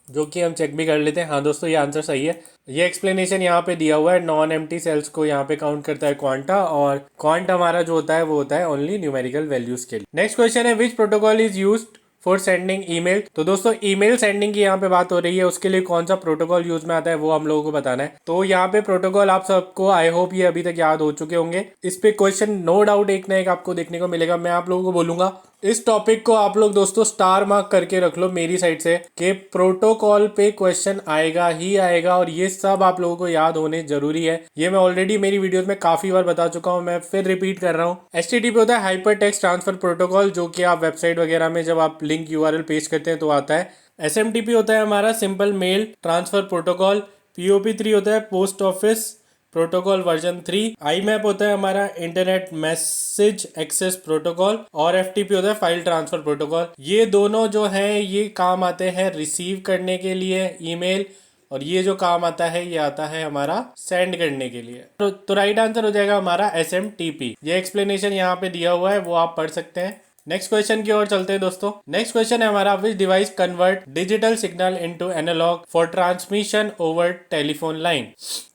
जो कि हम चेक भी कर लेते हैं। हाँ दोस्तों, ये आंसर सही है। ये एक्सप्लेनेशन यहाँ पे दिया हुआ है, नॉन एम्प्टी सेल्स को यहाँ पे काउंट करता है क्वांटा, और क्वांट हमारा जो होता है वो होता है ओनली न्यूमेरिकल वैल्यूज के लिए। नेक्स्ट क्वेश्चन है, विच protocol is used for sending email. तो दोस्तों ईमेल सेंडिंग की यहाँ पे बात हो रही है, उसके लिए कौन सा प्रोटोकॉल यूज में आता है वो हम लोगों को बताना है। तो यहाँ पे प्रोटोकॉल आप सबको आई होप ये अभी तक याद हो चुके होंगे। इस पे क्वेश्चन नो डाउट एक ना एक आपको देखने को मिलेगा। मैं आप लोगों को बोलूंगा इस टॉपिक को आप लोग दोस्तों स्टार मार्क करके रख लो मेरी साइड से, कि प्रोटोकॉल पे क्वेश्चन आएगा ही आएगा, और ये सब आप लोगों को याद होने जरूरी है। ये मैं ऑलरेडी मेरी वीडियोस में काफी बार बता चुका हूँ, मैं फिर रिपीट कर रहा हूँ। HTTP होता है हाइपर टेक्स्ट ट्रांसफर प्रोटोकॉल, जो कि आप वेबसाइट वगैरह में जब आप लिंक URL पेस्ट करते हैं तो आता है। SMTP होता है हमारा simple mail transfer protocol, POP3 होता है post office protocol version 3, IMAP होता है हमारा इंटरनेट मैसेज एक्सेस प्रोटोकॉल, और FTP होता है फाइल ट्रांसफर प्रोटोकॉल। ये दोनों जो हैं ये काम आते हैं रिसीव करने के लिए ईमेल, और ये जो काम आता है ये आता है हमारा सेंड करने के लिए। तो राइट आंसर हो जाएगा हमारा SMTP। ये एक्सप्लेनेशन यहाँ पे दिया हुआ है, वो आप पढ़ सकते हैं। नेक्स्ट क्वेश्चन की ओर चलते हैं दोस्तों। नेक्स्ट क्वेश्चन है हमारा, which device convert digital signal into analog for transmission over telephone line.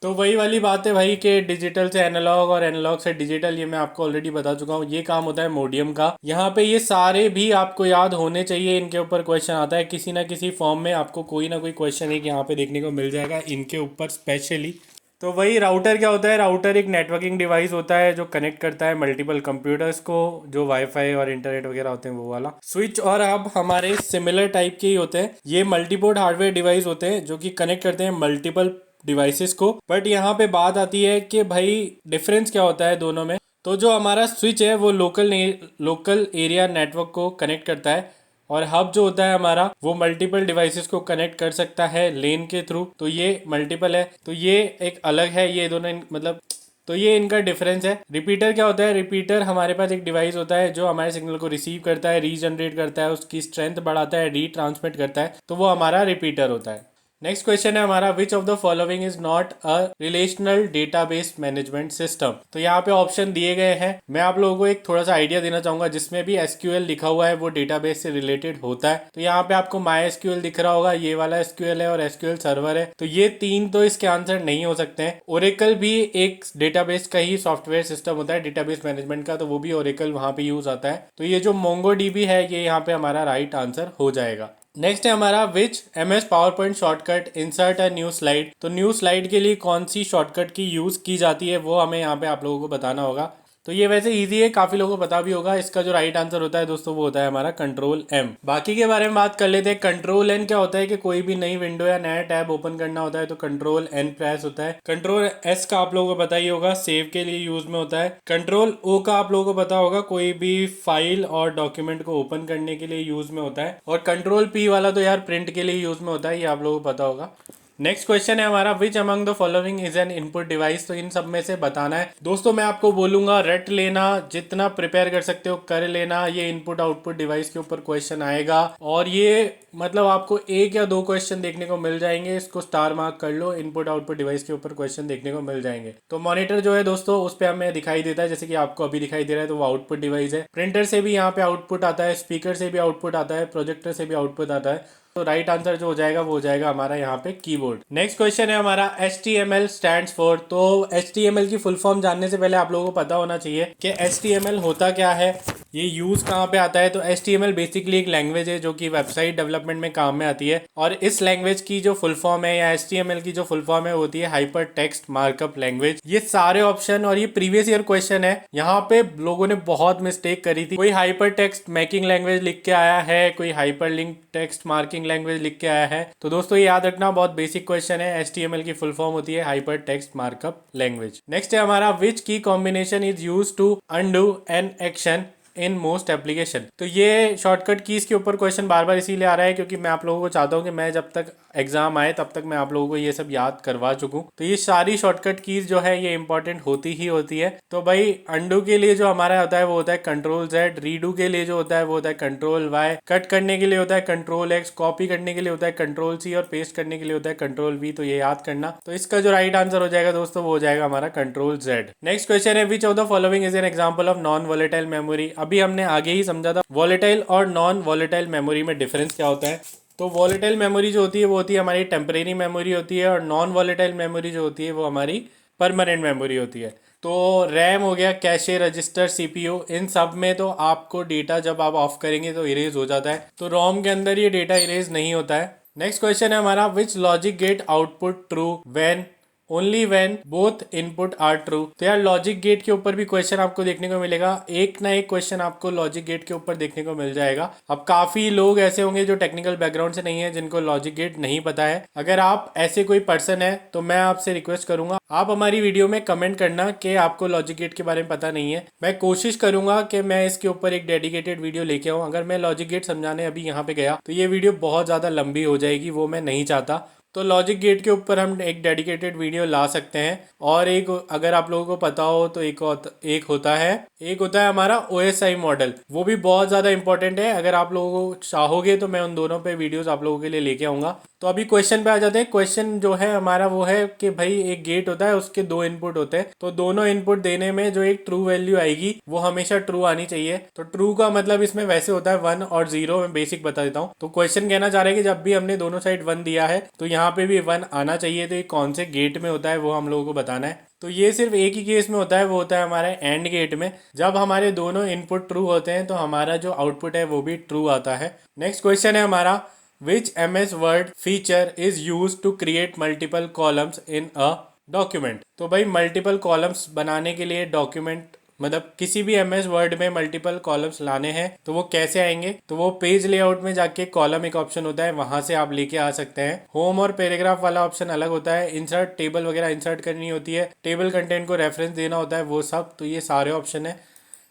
तो वही वाली बात है भाई कि डिजिटल से एनालॉग और एनालॉग से डिजिटल, ये मैं आपको ऑलरेडी बता चुका हूँ। ये काम होता है मोडियम का। यहाँ पे ये सारे भी आपको याद होने चाहिए, इनके ऊपर क्वेश्चन आता है किसी ना किसी फॉर्म में, आपको कोई ना कोई क्वेश्चन एक यहाँ पे देखने को मिल जाएगा इनके ऊपर स्पेशली। तो वही राउटर क्या होता है, राउटर एक नेटवर्किंग डिवाइस होता है जो कनेक्ट करता है मल्टीपल कंप्यूटर्स को, जो वाईफाई और इंटरनेट वगैरह होते हैं वो वाला। स्विच और हब हमारे सिमिलर टाइप के ही होते हैं। ये मल्टीपोर्ट हार्डवेयर डिवाइस होते हैं जो कि कनेक्ट करते हैं मल्टीपल डिवाइसेस को। बट यहाँ पे बात आती है कि भाई डिफरेंस क्या होता है दोनों में। तो जो हमारा स्विच है वो लोकल एरिया नेटवर्क को कनेक्ट करता है, और हब जो होता है हमारा वो मल्टीपल डिवाइसेस को कनेक्ट कर सकता है लेन के थ्रू। तो ये मल्टीपल है, तो ये एक अलग है, ये दोनों मतलब तो ये इनका डिफरेंस है। रिपीटर क्या होता है, रिपीटर हमारे पास एक डिवाइस होता है जो हमारे सिग्नल को रिसीव करता है, रीजनरेट करता है, उसकी स्ट्रेंथ बढ़ाता है, रीट्रांसमिट करता है, तो वो हमारा रिपीटर होता है। नेक्स्ट क्वेश्चन है हमारा, which of the following is not a relational database management system. तो यहाँ पे ऑप्शन दिए गए हैं। मैं आप लोगों को एक थोड़ा सा आइडिया देना चाहूंगा, जिसमें भी SQL लिखा हुआ है वो डेटाबेस से रिलेटेड होता है। तो यहाँ पे आपको MySQL दिख रहा होगा, ये वाला SQL है, और SQL सर्वर है। तो ये तीन तो इसके आंसर नहीं हो सकते हैं। ओरेकल भी एक डेटाबेस का ही सॉफ्टवेयर सिस्टम होता है डेटाबेस मैनेजमेंट का, तो वो भी ओरेकल वहां पे यूज आता है। तो ये जो MongoDB है ये यहाँ पे हमारा राइट आंसर हो जाएगा। नेक्स्ट है हमारा, which MS PowerPoint shortcut insert a new slide. तो न्यू स्लाइड के लिए कौन सी शॉर्टकट की यूज की जाती है वो हमें यहाँ पे आप लोगों को बताना होगा। तो ये वैसे इजी है, काफी लोगों को पता भी होगा। इसका जो राइट आंसर होता है दोस्तों वो होता है हमारा कंट्रोल M। बाकी के बारे में बात कर लेते हैं। कंट्रोल N क्या होता है कि कोई भी नई विंडो या नया टैब ओपन करना होता है तो कंट्रोल N प्रेस होता है। कंट्रोल S का आप लोगों को पता ही होगा, सेव के लिए यूज में होता है। कंट्रोल O का आप लोगों को पता होगा, कोई भी फाइल और डॉक्यूमेंट को ओपन करने के लिए यूज में होता है। और कंट्रोल P वाला तो यार प्रिंट के लिए यूज में होता है, ये आप लोगों को पता होगा। नेक्स्ट क्वेश्चन है हमारा, which among the following is N input device. तो इन सब में से बताना है दोस्तों। मैं आपको बोलूंगा रट लेना, जितना प्रिपेयर कर सकते हो कर लेना। ये इनपुट आउटपुट डिवाइस के ऊपर क्वेश्चन आएगा, और ये मतलब आपको एक या दो क्वेश्चन देखने को मिल जाएंगे। इसको स्टार मार्क कर लो, इनपुट आउटपुट डिवाइस के ऊपर क्वेश्चन देखने को मिल जाएंगे। तो मॉनिटर जो है दोस्तों उस पर हमें दिखाई देता है, जैसे कि आपको अभी दिखाई दे रहा है, तो वो आउटपुट डिवाइस है। प्रिंटर से भी यहाँ पे आउटपुट आता है, स्पीकर से भी आउटपुट आता है, प्रोजेक्टर से भी आउटपुट आता है। तो राइट आंसर जो हो जाएगा वो हो जाएगा हमारा यहाँ पे कीबोर्ड। नेक्स्ट क्वेश्चन है हमारा, HTML स्टैंड्स फॉर। तो HTML की फुल फॉर्म जानने से पहले आप लोगों को पता होना चाहिए कि HTML होता क्या है, ये यूज कहाँ पे आता है। तो HTML बेसिकली एक लैंग्वेज है जो कि वेबसाइट डेवलपमेंट में काम में आती है, और इस लैंग्वेज की जो फुल फॉर्म है या HTML की जो फुल फॉर्म है होती है हाइपर टेक्स्ट मार्कअप लैंग्वेज। ये सारे ऑप्शन, और ये प्रीवियस ईयर क्वेश्चन है, यहाँ पे लोगों ने बहुत मिस्टेक करी थी। कोई हाइपर टेक्स्ट मैकिंग लैंग्वेज लिख के आया है, कोई hyper link text marking programming language लिख के आया है। तो दोस्तों ये याद रखना, बहुत बेसिक क्वेश्चन है। HTML की फुल फॉर्म होती है hypertext markup language. Next है हमारा which key combination is use to undo an action in most application. तो ये शॉर्टकट कीज के ऊपर क्वेश्चन बार बार इसीलिए आ रहा है क्योंकि मैं आप लोगों को चाहता हूँ कि मैं जब तक एग्जाम आए तब तक मैं आप लोगों को ये सब याद करवा चुकूं। तो ये सारी शॉर्टकट कीज जो है ये इंपॉर्टेंट होती ही होती है। तो भाई अंडू के लिए जो हमारा होता है वो होता है Ctrl+Z, रीडू के लिए जो होता है वो होता है Ctrl+Y, कट करने के लिए होता है Ctrl+X, कॉपी करने के लिए होता है Ctrl+C और पेस्ट करने के लिए होता है Ctrl+V। तो ये याद करना। तो इसका जो राइट आंसर हो जाएगा दोस्तों वो हो जाएगा हमारा Ctrl+Z। नेक्स्ट क्वेश्चन है which of the following is an example of non volatile memory. अभी हमने आगे ही समझा था वॉलेटाइल और नॉन वॉलेटाइल मेमोरी में डिफरेंस क्या होता है। तो वॉलेटाइल मेमोरी जो होती है वो होती है हमारी टेम्परेरी मेमोरी होती है, और नॉन वॉलेटाइल मेमोरी जो होती है वो हमारी परमानेंट मेमोरी होती है। तो रैम हो गया, कैशे रजिस्टर, CPU, इन सब में तो आपको डेटा जब आप ऑफ करेंगे तो इरेज हो जाता है। तो रोम के अंदर ये डेटा इरेज नहीं होता है। नेक्स्ट क्वेश्चन है हमारा which logic gate output true when only when both input are true. तो यार लॉजिक गेट के ऊपर भी क्वेश्चन आपको देखने को मिलेगा, एक ना एक क्वेश्चन आपको लॉजिक गेट के ऊपर देखने को मिल जाएगा। अब काफी लोग ऐसे होंगे जो टेक्निकल बैकग्राउंड से नहीं है, जिनको लॉजिक गेट नहीं पता है। अगर आप ऐसे कोई पर्सन है तो मैं आपसे रिक्वेस्ट करूंगा आप हमारी वीडियो में कमेंट करना कि आपको लॉजिक गेट के बारे में पता नहीं है। मैं कोशिश करूंगा कि मैं इसके ऊपर एक डेडिकेटेड वीडियो लेके आऊँ। अगर मैं लॉजिक गेट समझाने अभी यहाँ पे गया तो ये वीडियो बहुत ज्यादा लंबी हो जाएगी, वो मैं नहीं चाहता। तो लॉजिक गेट के ऊपर हम एक डेडिकेटेड वीडियो ला सकते हैं। और एक अगर आप लोगों को पता हो तो एक होता है हमारा OSI मॉडल, वो भी बहुत ज़्यादा इंपॉर्टेंट है। अगर आप लोगों को चाहोगे तो मैं उन दोनों पे वीडियोस आप लोगों के लिए लेके आऊँगा। तो अभी क्वेश्चन पे आ जाते हैं। क्वेश्चन जो है हमारा वो है कि भाई एक गेट होता है, उसके 2 इनपुट होते हैं। तो दोनों इनपुट देने में जो एक ट्रू वैल्यू आएगी वो हमेशा ट्रू आनी चाहिए। तो ट्रू का मतलब इसमें वैसे होता है 1 और 0। मैं बेसिक बता देता हूँ। तो क्वेश्चन कहना चाह रहे हैं कि जब भी हमने दोनों साइड 1 दिया है तो यहाँ पे भी 1 आना चाहिए। तो ये कौन से गेट में होता है वो हम लोगों को बताना है। तो ये सिर्फ एक ही केस में होता है, वो होता है हमारे एंड गेट में। जब हमारे दोनों इनपुट ट्रू होते हैं तो हमारा जो आउटपुट है वो भी ट्रू आता है। नेक्स्ट क्वेश्चन है हमारा which MS Word feature is use to create multiple columns in a document. तो भाई मल्टीपल कॉलम्स बनाने के लिए डॉक्यूमेंट मतलब किसी भी MS वर्ड में मल्टीपल कॉलम्स लाने हैं तो वो कैसे आएंगे। तो वो पेज लेआउट में जाके कॉलम एक ऑप्शन होता है, वहां से आप लेके आ सकते हैं। होम और पैराग्राफ वाला ऑप्शन अलग होता है। इंसर्ट टेबल वगैरह इंसर्ट करनी होती है, टेबल कंटेंट को रेफरेंस देना होता है, वो सब। तो ये सारे ऑप्शन है।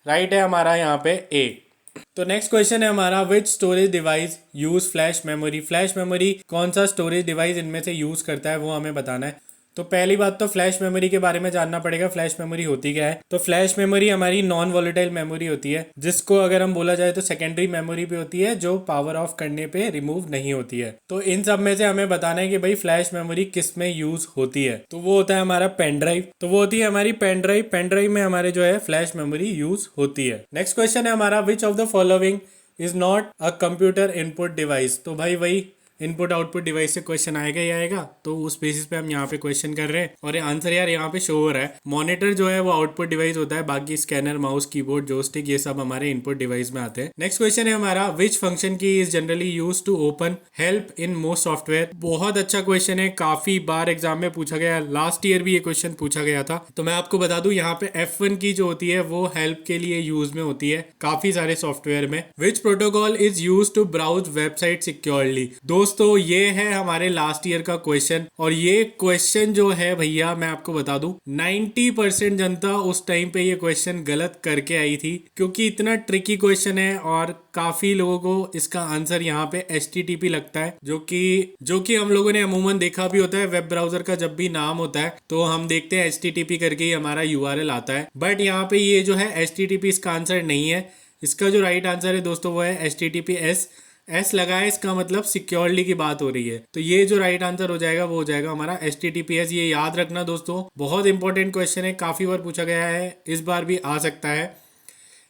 राइट है हमारा यहाँ पे A। तो नेक्स्ट क्वेश्चन है हमारा which storage device use flash memory. Flash memory कौन सा स्टोरेज डिवाइस इनमें से यूज करता है वो हमें बताना है। तो पहली बात तो फ्लैश मेमोरी के बारे में जानना पड़ेगा। फ्लैश मेमोरी होती क्या है। तो फ्लैश मेमोरी हमारी नॉन वॉलेटाइल मेमोरी होती है, जिसको अगर हम बोला जाए तो सेकेंडरी मेमोरी भी होती है, जो पावर ऑफ करने पे रिमूव नहीं होती है। तो इन सब में से हमें बताना है कि भाई फ्लैश मेमोरी किस में यूज होती है। तो वो होता है हमारा पेन ड्राइव। तो वो होती है हमारी पेन ड्राइव। पेन ड्राइव में हमारे जो है फ्लैश मेमोरी यूज होती है। नेक्स्ट क्वेश्चन है हमारा which of the following is not a computer input device. तो भाई वही इनपुट आउटपुट डिवाइस से क्वेश्चन आएगा ही आएगा। तो उस बेसिस पे हम यहाँ पे क्वेश्चन कर रहे हैं और आंसर यार यहाँ पे शो हो रहा है। मॉनिटर जो है वो आउटपुट डिवाइस होता है, बाकी स्कैनर, माउस, कीबोर्ड, जोस्टिक ये सब हमारे इनपुट डिवाइस में आते हैं। नेक्स्ट क्वेश्चन है हमारा which function key is generally use to open help in most software. बहुत अच्छा क्वेश्चन है, काफी बार एग्जाम में पूछा गया। लास्ट ईयर भी ये क्वेश्चन पूछा गया था। तो मैं आपको बता दूं यहाँ पे F1 की जो होती है वो हेल्प के लिए यूज में होती है काफी सारे सॉफ्टवेयर में। Which protocol is use to browse website securely. दोस्तों ये है हमारे लास्ट ईयर का क्वेश्चन, और ये क्वेश्चन जो है भैया मैं आपको बता दूं 90% जनता उस टाइम पे ये क्वेश्चन गलत करके आई थी, क्योंकि इतना ट्रिकी क्वेश्चन है और काफी लोगों को इसका आंसर यहाँ पे HTTP लगता है, जो कि हम लोगों ने अमूमन देखा भी होता है। वेब ब्राउजर का जब भी नाम होता है तो हम देखते हैं HTTP करके ही हमारा URL आता है। बट यहाँ पे ये जो है HTTP इसका आंसर नहीं है। इसका जो राइट आंसर है दोस्तों वो है HTTPS। एस लगाए इसका मतलब सिक्योरली की बात हो रही है। तो ये जो राइट आंसर हो जाएगा वो हो जाएगा हमारा HTTPS। ये याद रखना दोस्तों, बहुत इंपॉर्टेंट क्वेश्चन है, काफी बार पूछा गया है, इस बार भी आ सकता है।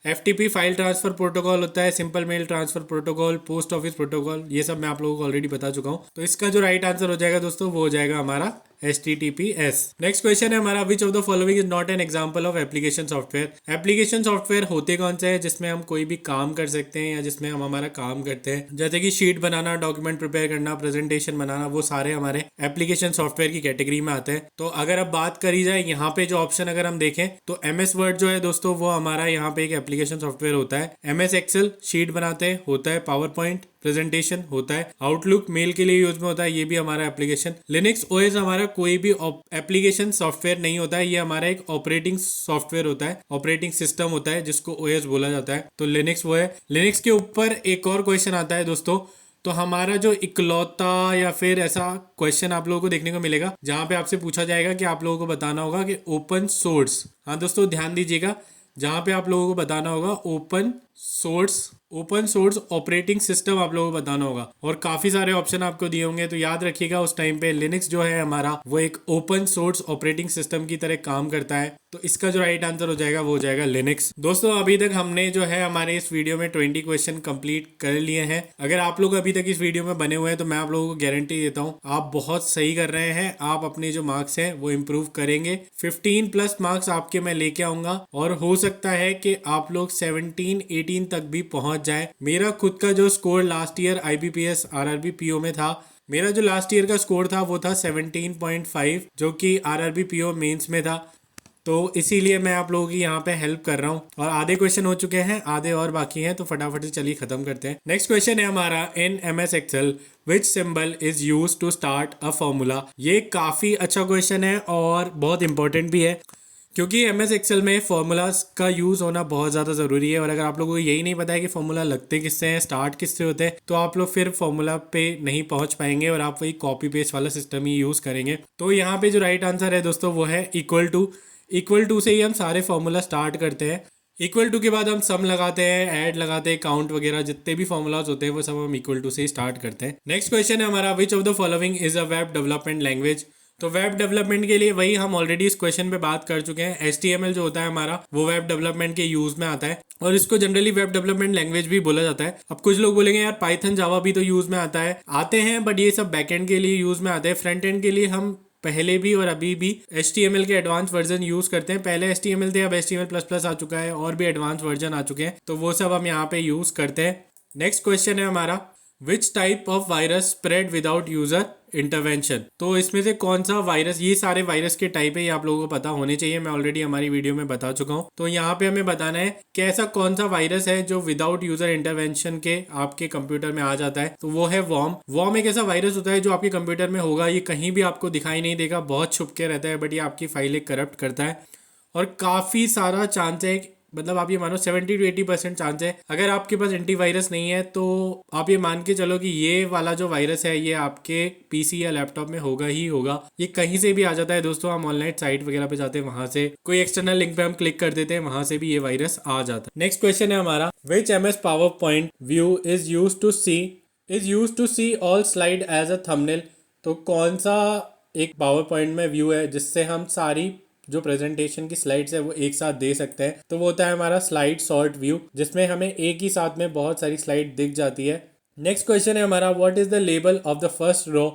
FTP फाइल ट्रांसफर प्रोटोकॉल होता है, simple mail transfer protocol, post office protocol, ये सब मैं आप लोगों को ऑलरेडी बता चुका हूँ। तो इसका जो राइट आंसर हो जाएगा दोस्तों वो हो जाएगा हमारा HTTPS। नेक्स्ट क्वेश्चन है हमारा which of the following is not an example of application software. Application software होते कौन से हैं जिसमें हम कोई भी काम कर सकते हैं या जिसमें हम हमारा काम करते हैं, जैसे कि शीट बनाना, डॉक्यूमेंट प्रिपेयर करना, प्रेजेंटेशन बनाना, वो सारे हमारे एप्लीकेशन सॉफ्टवेयर की कैटेगरी में आते हैं। तो अगर अब बात करी जाए यहाँ पे जो ऑप्शन अगर हम देखें तो MS वर्ड जो है दोस्तों वो हमारा यहाँ पे एक एप्लीकेशन सॉफ्टवेयर होता है। MS एक्सेल शीट बनाते हैं, होता है पावर पॉइंट, प्रेजेंटेशन होता है। आउटलुक मेल के लिए यूज में होता है, ये भी हमारा एप्लीकेशन। लिनक्स ओएस हमारा कोई भी एप्लीकेशन सॉफ्टवेयर नहीं होता है, ये हमारा एक ऑपरेटिंग सॉफ्टवेयर होता है, ऑपरेटिंग सिस्टम होता है जिसको ओएस बोला जाता है। तो लिनक्स वो है। लिनक्स के ऊपर एक और क्वेश्चन आता है दोस्तों, तो हमारा जो इकलौता या फिर ऐसा क्वेश्चन आप लोगों को देखने को मिलेगा जहां पे आपसे पूछा जाएगा कि आप लोगों को बताना होगा कि ओपन सोर्स, हाँ दोस्तों ध्यान दीजिएगा, जहां पे आप लोगों को बताना होगा ओपन सोर्स ऑपरेटिंग सिस्टम आप लोगों को बताना होगा, और काफी सारे ऑप्शन आपको दिए होंगे। तो याद रखिएगा उस टाइम पे लिनक्स जो है हमारा वो एक ओपन सोर्स ऑपरेटिंग सिस्टम की तरह काम करता है। तो इसका जो राइट आंसर हो जाएगा वो हो जाएगा लिनक्स। दोस्तों अभी तक हमने जो है हमारे इस वीडियो में 20 क्वेश्चन कंप्लीट कर लिए हैं। अगर आप लोग अभी तक इस वीडियो में बने हुए हैं तो मैं आप लोगों को गारंटी देता हूँ आप बहुत सही कर रहे हैं, आप अपने जो मार्क्स हैं वो इम्प्रूव करेंगे। 15+ मार्क्स आपके मैं लेके आऊंगा, और हो सकता है कि आप लोग 17-18 तक भी पहुंच जाए। मेरा खुद का जो score last year IBPS RRB PO में था, मेरा जो लास्ट ईयर का स्कोर था वो था 17.5, जो कि RRB PO मेंस में था। तो इसीलिए मैं आप लोगों की यहाँ पे हेल्प कर रहा हूँ, और आधे क्वेश्चन हो चुके हैं, आधे और बाकी हैं, तो फटाफट से चलिए खत्म करते हैं। नेक्स्ट क्वेश्चन है हमारा, in MS Excel which symbol is use to start a formula. ये काफी अच्छा क्वेश्चन है और बहुत इंपॉर्टेंट भी है, क्योंकि MS Excel में फॉर्मूलाज का यूज होना बहुत ज़्यादा ज़रूरी है। और अगर आप लोगों को यही नहीं पता है कि फॉर्मूला लगते किससे हैं, स्टार्ट किससे होते हैं, तो आप लोग फिर फॉर्मूला पे नहीं पहुंच पाएंगे और आप वही कॉपी पेस्ट वाला सिस्टम ही यूज़ करेंगे। तो यहाँ पे जो राइट आंसर है दोस्तों वो है इक्वल टू से ही हम सारे फॉर्मूला स्टार्ट करते हैं। इक्वल टू के बाद हम सम लगाते हैं, ऐड लगाते हैं, काउंट वगैरह जितने भी फॉर्मूलाज होते हैं वो सब हम इक्वल टू से ही स्टार्ट करते हैं। नेक्स्ट क्वेश्चन है हमारा, which of the following is a web development language. तो वेब डेवलपमेंट के लिए वही हम ऑलरेडी इस क्वेश्चन पे बात कर चुके हैं। HTML जो होता है हमारा वो वेब डेवलपमेंट के यूज में आता है, और इसको जनरली वेब डेवलपमेंट लैंग्वेज भी बोला जाता है। अब कुछ लोग बोलेंगे यार पाइथन जावा भी तो यूज में आते हैं, बट ये सब बैकएंड के लिए यूज में आते हैं। फ्रंट एंड के लिए हम पहले भी और अभी भी HTML के एडवांस वर्जन यूज करते हैं। पहले HTML थे, अब HTML++ आ चुका है, और भी एडवांस वर्जन आ चुके हैं, तो वो सब हम यहाँ पे यूज करते हैं। नेक्स्ट क्वेश्चन है हमारा, विच type of virus spread without user intervention. तो इसमें से कौन सा वायरस, ये सारे वायरस के टाइप है, ये आप लोगों को पता होने चाहिए, मैं ऑलरेडी हमारी वीडियो में बता चुका हूँ। तो यहाँ पे हमें बताना है कि ऐसा कौन सा वायरस है जो विदाउट यूजर इंटरवेंशन के आपके कंप्यूटर में आ जाता है। तो वो है वॉर्म एक ऐसा वायरस होता है जो आपके कंप्यूटर में होगा, ये कहीं भी आपको दिखाई नहीं देगा, बहुत छुप के रहता है, बट ये आपकी फाइलें करप्ट करता है, और काफी सारा चांस है, मतलब आप ये मानो 70 to 80% चांस है। अगर आपके पास एंटीवायरस नहीं है तो आप ये मान के चलो कि ये वाला जो वायरस है ये आपके PC या लैपटॉप में होगा ही होगा। ये कहीं से भी आ जाता है दोस्तों, हम ऑनलाइन साइट वगैरह पे जाते हैं, वहां से कोई एक्सटर्नल लिंक पे हम क्लिक कर देते हैं, वहां से भी ये वायरस आ जाता है। नेक्स्ट क्वेश्चन है हमारा, which MS PowerPoint view is use to see all slide as a thumbnail. तो कौन सा एक पावर पॉइंट में व्यू है जिससे हम सारी जो प्रेजेंटेशन की स्लाइड्स है वो एक साथ दे सकते हैं। तो वो होता है हमारा स्लाइड सॉर्ट व्यू, जिसमें हमें एक ही साथ में बहुत सारी स्लाइड दिख जाती है। नेक्स्ट क्वेश्चन है हमारा, what is the label of the first row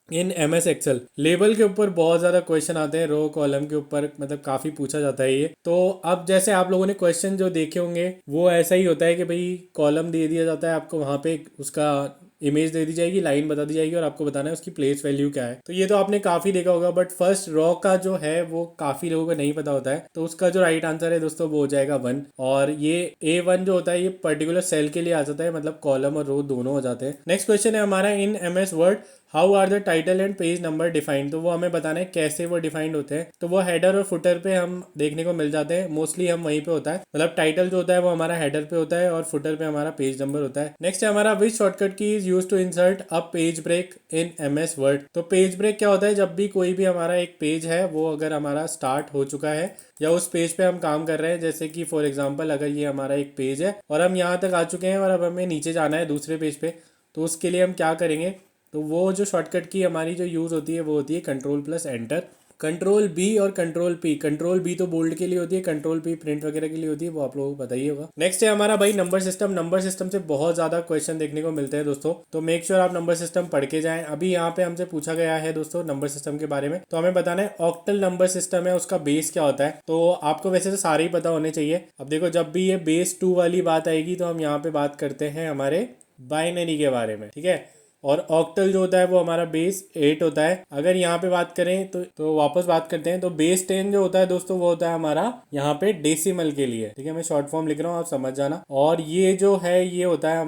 in MS Excel। Label के ऊपर बहुत ज्यादा क्वेश्चन आते हैं, रो कॉलम के ऊपर मतलब काफी पूछा जाता है ये। तो अब जैसे आप लोगों ने क्वेश्चन जो देखे होंगे वो ऐसा ही होता है कि भाई कॉलम दे दिया जाता है आपको, वहां पे उसका इमेज दे दी जाएगी, लाइन बता दी जाएगी, और आपको बताना है उसकी प्लेस वैल्यू क्या है। तो ये तो आपने काफी देखा होगा, बट फर्स्ट रॉ का जो है वो काफी लोगों को नहीं पता होता है। तो उसका जो राइट आंसर है दोस्तों वो हो जाएगा 1, और ये A1 जो होता है ये पर्टिकुलर सेल के लिए आ जाता है, मतलब कॉलम और रो दोनों हो जाते हैं। नेक्स्ट क्वेश्चन है हमारा, in MS Word how are the title and page number defined. तो वो हमें बताना है कैसे वो डिफाइंड होते हैं। तो वो हेडर और फुटर पे हम देखने को मिल जाते हैं, मोस्टली हम वहीं पे होता है, मतलब टाइटल जो होता है वो हमारा हेडर पे होता है और फुटर पे हमारा पेज नंबर होता है। नेक्स्ट है हमारा, which shortcut key is use to insert a page break in MS word. तो पेज ब्रेक क्या होता है, जब भी कोई भी हमारा एक पेज है वो अगर हमारा स्टार्ट हो चुका है या उस पेज पे हम काम कर रहे हैं, जैसे कि फॉर एग्जांपल अगर ये हमारा एक पेज है और हम यहाँ तक आ चुके हैं और अब हमें नीचे जाना है दूसरे पेज पे, तो उसके लिए हम क्या करेंगे, तो वो जो शॉर्टकट की हमारी जो यूज़ होती है वो होती है Ctrl+Enter, Ctrl+B और Ctrl+P। Ctrl+B तो बोल्ड के लिए होती है, Ctrl+P प्रिंट वगैरह के लिए होती है, वो आप लोगों को पता ही होगा। नेक्स्ट है हमारा भाई नंबर सिस्टम। नंबर सिस्टम से बहुत ज़्यादा क्वेश्चन देखने को मिलते हैं दोस्तों, तो मेक श्योर आप नंबर सिस्टम पढ़ के जाएं। अभी यहाँ पे हमसे पूछा गया है दोस्तों नंबर सिस्टम के बारे में, तो हमें बताना है ऑक्टल नंबर सिस्टम है, उसका बेस क्या होता है। तो आपको वैसे तो सारे ही पता होने चाहिए। अब देखो जब भी ये बेस 2 वाली बात आएगी तो हम यहाँ पे बात करते हैं हमारे बाइनरी के बारे में, ठीक है। और ऑक्टल जो होता है वो हमारा बेस 8 होता है। अगर यहाँ पे बात करें तो वापस बात करते हैं, तो बेस 10 जो होता है दोस्तों वो होता है हमारा यहाँ पे डेसिमल के लिए, ठीक है। मैं शॉर्ट फॉर्म लिख रहा हूँ, आप समझ जाना। और ये जो है ये होता है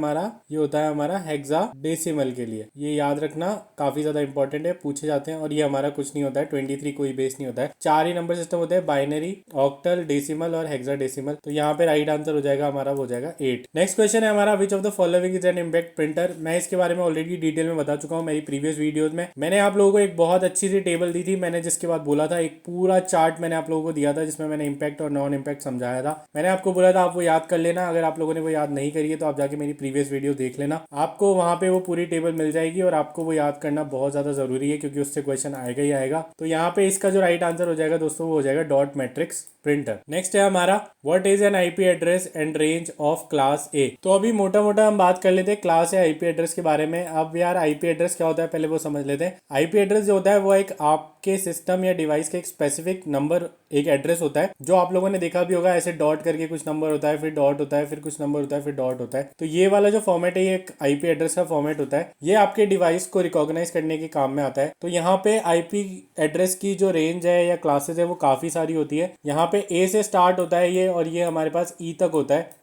हमारा हेक्सा डेसिमल के लिए। ये याद रखना, काफी ज्यादा इंपॉर्टेंट है, पूछे जाते हैं। और ये हमारा कुछ नहीं होता है, 23 कोई बेस नहीं होता है। 4 ही नंबर सिस्टम होते हैं, बाइनरी, ऑक्टल, डेसिमल और हेक्साडेसिमल। तो यहाँ पे राइट आंसर हो जाएगा हमारा, वो हो जाएगा 8। नेक्स्ट क्वेश्चन है हमारा, which of the following is an impact printer. मैं इसके बारे में ऑलरेडी डिटेल में बता चुका हूँ मेरी प्रीवियस वीडियोज में। मैंने आप लोगों को एक बहुत अच्छी सी टेबल दी थी, मैंने जिसके बाद बोला था, एक पूरा चार्ट मैंने आप लोगों को दिया था जिसमें मैंने इम्पैक्ट और नॉन इम्पैक्ट समझाया था। मैंने आपको बोला था आप वो याद कर लेना। अगर आप लोगों ने वो याद नहीं करी है तो आप जाके मेरी प्रीवियस वीडियो देख लेना, आपको वहां पे वो पूरी टेबल मिल जाएगी। और आपको वो याद करना बहुत ज्यादा जरूरी है क्योंकि उससे क्वेश्चन आएगा ही आएगा। तो यहाँ पे इसका जो राइट आंसर हो जाएगा दोस्तों वो हो जाएगा डॉट मैट्रिक्स प्रिंटर। नेक्स्ट है हमारा, what is an IP address and range of class ए। तो अभी मोटा मोटा हम बात कर लेते हैं क्लास या आईपी एड्रेस के बारे में। अब यार आईपी एड्रेस क्या होता है पहले वो समझ लेते हैं। आईपी एड्रेस जो होता है वो एक आपके सिस्टम या डिवाइस का एक स्पेसिफिक नंबर, एक एड्रेस होता है, जो आप लोगों ने देखा भी होगा, ऐसे डॉट करके कुछ नंबर होता है, फिर डॉट होता है, फिर कुछ नंबर होता है, फिर डॉट होता है। तो ये वाला जो फॉर्मेट है ये एक आईपी एड्रेस का फॉर्मेट होता है। ये आपके डिवाइस को रिकॉग्नाइज करने के काम में आता है। तो यहाँ पे आईपी एड्रेस की जो रेंज है या क्लासेस है वो काफी सारी होती है। यहाँ पे ए से स्टार्ट होता है ये, और ये हमारे पास ई तक होता है।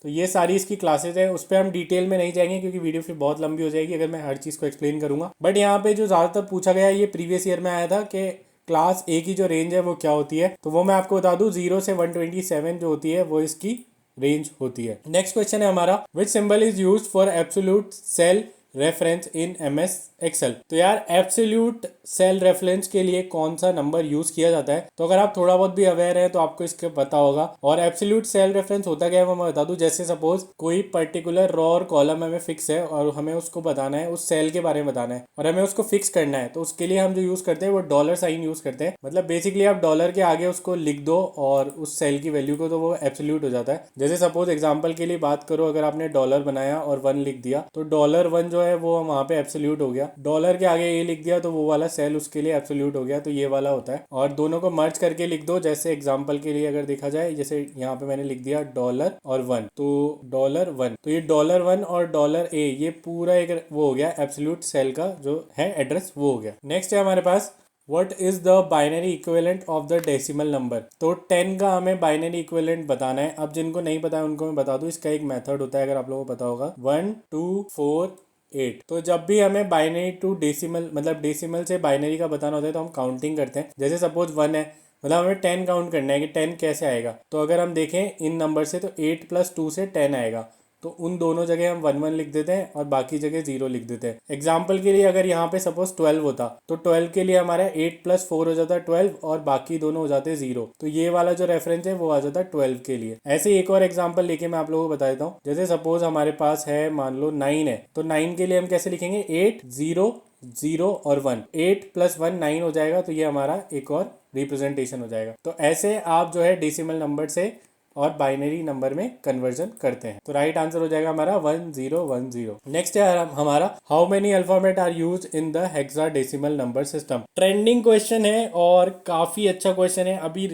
तो ये सारी इसकी क्लासेस है, उस पर हम डिटेल में नहीं जाएंगे क्योंकि वीडियो फिर बहुत लंबी हो जाएगी अगर मैं हर चीज़ को एक्सप्लेन करूंगा। बट यहाँ पे जो ज़्यादातर पूछा गया है ये प्रीवियस ईयर में आया था कि क्लास ए की जो रेंज है वो क्या होती है। तो वो मैं आपको बता दूं, 0 से 127 जो होती है वो इसकी रेंज होती है। नेक्स्ट क्वेश्चन है हमारा, which symbol is used for absolute cell reference in MS Excel. तो यार एब्सोल्यूट सेल रेफरेंस के लिए कौन सा नंबर यूज किया जाता है, तो अगर आप थोड़ा बहुत भी अवेयर है तो आपको इसके पता होगा। और एब्सोल्यूट सेल रेफरेंस होता क्या है वो मैं बता दूं। जैसे सपोज कोई पर्टिकुलर रो और कॉलम हमें फिक्स है और हमें उसको बताना है, उस सेल के बारे में बताना है और हमें उसको फिक्स करना है, तो उसके लिए हम जो यूज करते हैं वो डॉलर साइन यूज करते हैं। मतलब बेसिकली आप डॉलर के आगे उसको लिख दो और उस सेल की वैल्यू को, तो वो एब्सोल्यूट हो जाता है। जैसे सपोज एग्जाम्पल के लिए बात करो, अगर आपने डॉलर बनाया और 1 लिख दिया तो $1 जो है वो वहां पे एब्सोल्यूट हो गया। डॉलर के आगे ये लिख दिया तो वो वाला सेल उसके लिए एब्सोल्यूट हो गया। तो ये वाला होता है। और दोनों को मर्ज करके लिख दो। जैसे एग्जांपल के लिए अगर देखा जाए, जैसे यहाँ पे मैंने लिख दिया डॉलर और 1, तो $1, तो ये $1 और $A ये पूरा एक वो हो गया एब्सोल्यूट सेल का जो है एड्रेस, वो हो गया। नेक्स्ट है हमारे पास, What is the binary equivalent of the decimal number। तो 10 का हमें बाइनरी इक्विवेलेंट बताना है। अब जिनको नहीं पता है उनको मैं बता दूं, इसका एक मेथड होता है, अगर आप लोगों को पता होगा, 1 2 4 8। तो जब भी हमें बाइनरी टू डेसिमल, मतलब डेसिमल से बाइनरी का बताना होता है, तो हम काउंटिंग करते हैं। जैसे सपोज 1 है, मतलब हमें 10 काउंट करना है कि 10 कैसे आएगा। तो अगर हम देखें इन नंबर से, तो 8 + 2 से 10 आएगा। तो उन दोनों जगह हम 1 1 लिख देते हैं और बाकी जगह 0 लिख देते हैं। एग्जाम्पल के लिए अगर यहाँ पे सपोज 12 होता तो 12 के लिए हमारा 8 + 4 हो जाता 12 और बाकी दोनों हो जाते 0। तो ये वाला जो रेफरेंस है वो आ जाता 12 के लिए। ऐसे एक और एग्जाम्पल लेके मैं आप लोगों को बता देता हूँ। जैसे सपोज हमारे पास है, मान लो 9 है, तो 9 के लिए हम कैसे लिखेंगे, 8 0 0 और 1, 8 + 1 9 हो जाएगा। तो ये हमारा एक और रिप्रेजेंटेशन हो जाएगा। तो ऐसे आप जो है डेसिमल नंबर से और बाइनरी नंबर में कन्वर्जन करते हैं। तो राइट आंसर हो जाएगा हमारा 1010। नेक्स्ट है हमारा, how many alphabet are use in the hexadecimal number system. Trending question है और काफी अच्छा क्वेश्चन है। अभी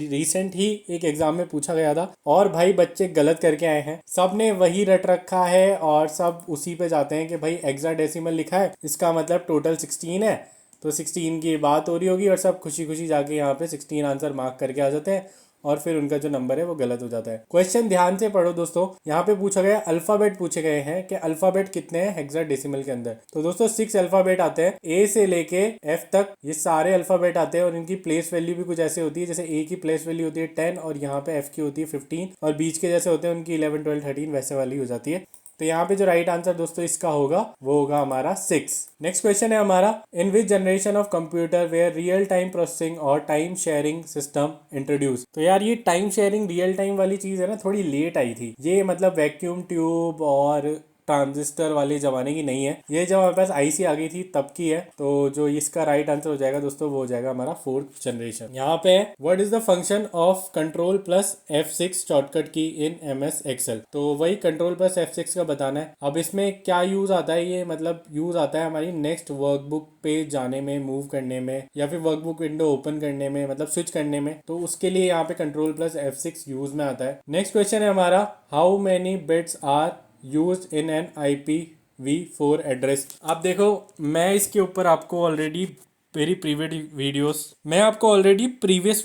रिसेंट ही एक एग्जाम में पूछा गया था और भाई बच्चे गलत करके आए हैं। सब ने वही रट रखा है और सब उसी पे जाते हैं कि भाई हेक्साडेसिमल लिखा है, इसका मतलब टोटल 16 है, तो 16 की बात हो रही होगी। और सब खुशी खुशी जाके यहाँ पे 16 आंसर मार्क करके आ जाते हैं और फिर उनका जो नंबर है वो गलत हो जाता है। क्वेश्चन ध्यान से पढ़ो दोस्तों। यहाँ पे पूछा गया, अल्फाबेट पूछे गए हैं कि अल्फाबेट कितने हैं हेक्साडेसिमल के अंदर। तो दोस्तों 6 अल्फाबेट आते हैं, ए से लेके एफ तक ये सारे अल्फाबेट आते हैं। और इनकी प्लेस वैल्यू भी कुछ ऐसे होती है, जैसे ए की प्लेस वैल्यू होती है 10 और यहाँ पे एफ की होती है 15 और बीच के जैसे होते हैं उनकी 11 12 13 वैसे वाली हो जाती है। तो यहाँ पे जो राइट आंसर दोस्तों इसका होगा वो होगा हमारा 6। नेक्स्ट क्वेश्चन है हमारा, in which generation of computer were real time processing और टाइम शेयरिंग सिस्टम इंट्रोड्यूस। तो यार ये टाइम शेयरिंग रियल टाइम वाली चीज है ना, थोड़ी लेट आई थी। ये मतलब वैक्यूम ट्यूब और ट्रांजिस्टर वाले जमाने की नहीं है, ये जब हमारे पास आईसी आ गई थी तब की है। तो जो इसका राइट आंसर हो जाएगा दोस्तों वो हो जाएगा हमारा 4th जनरेशन। यहाँ पे what is the function of control plus F6 shortcut की इन MS एक्सेल। तो वही कंट्रोल प्लस F6 का बताना है। अब इसमें क्या यूज आता है, ये मतलब यूज आता है हमारी नेक्स्ट वर्कबुक पे जाने में, मूव करने में, या फिर वर्कबुक विंडो ओपन करने में, मतलब स्विच करने में। तो उसके लिए यहाँ पे कंट्रोल प्लस F6 यूज में आता है। नेक्स्ट क्वेश्चन है हमारा, how many bits are used in an IP IPv4 address. आप देखो, मैं इसके ऊपर आपको ऑलरेडी प्रीवियस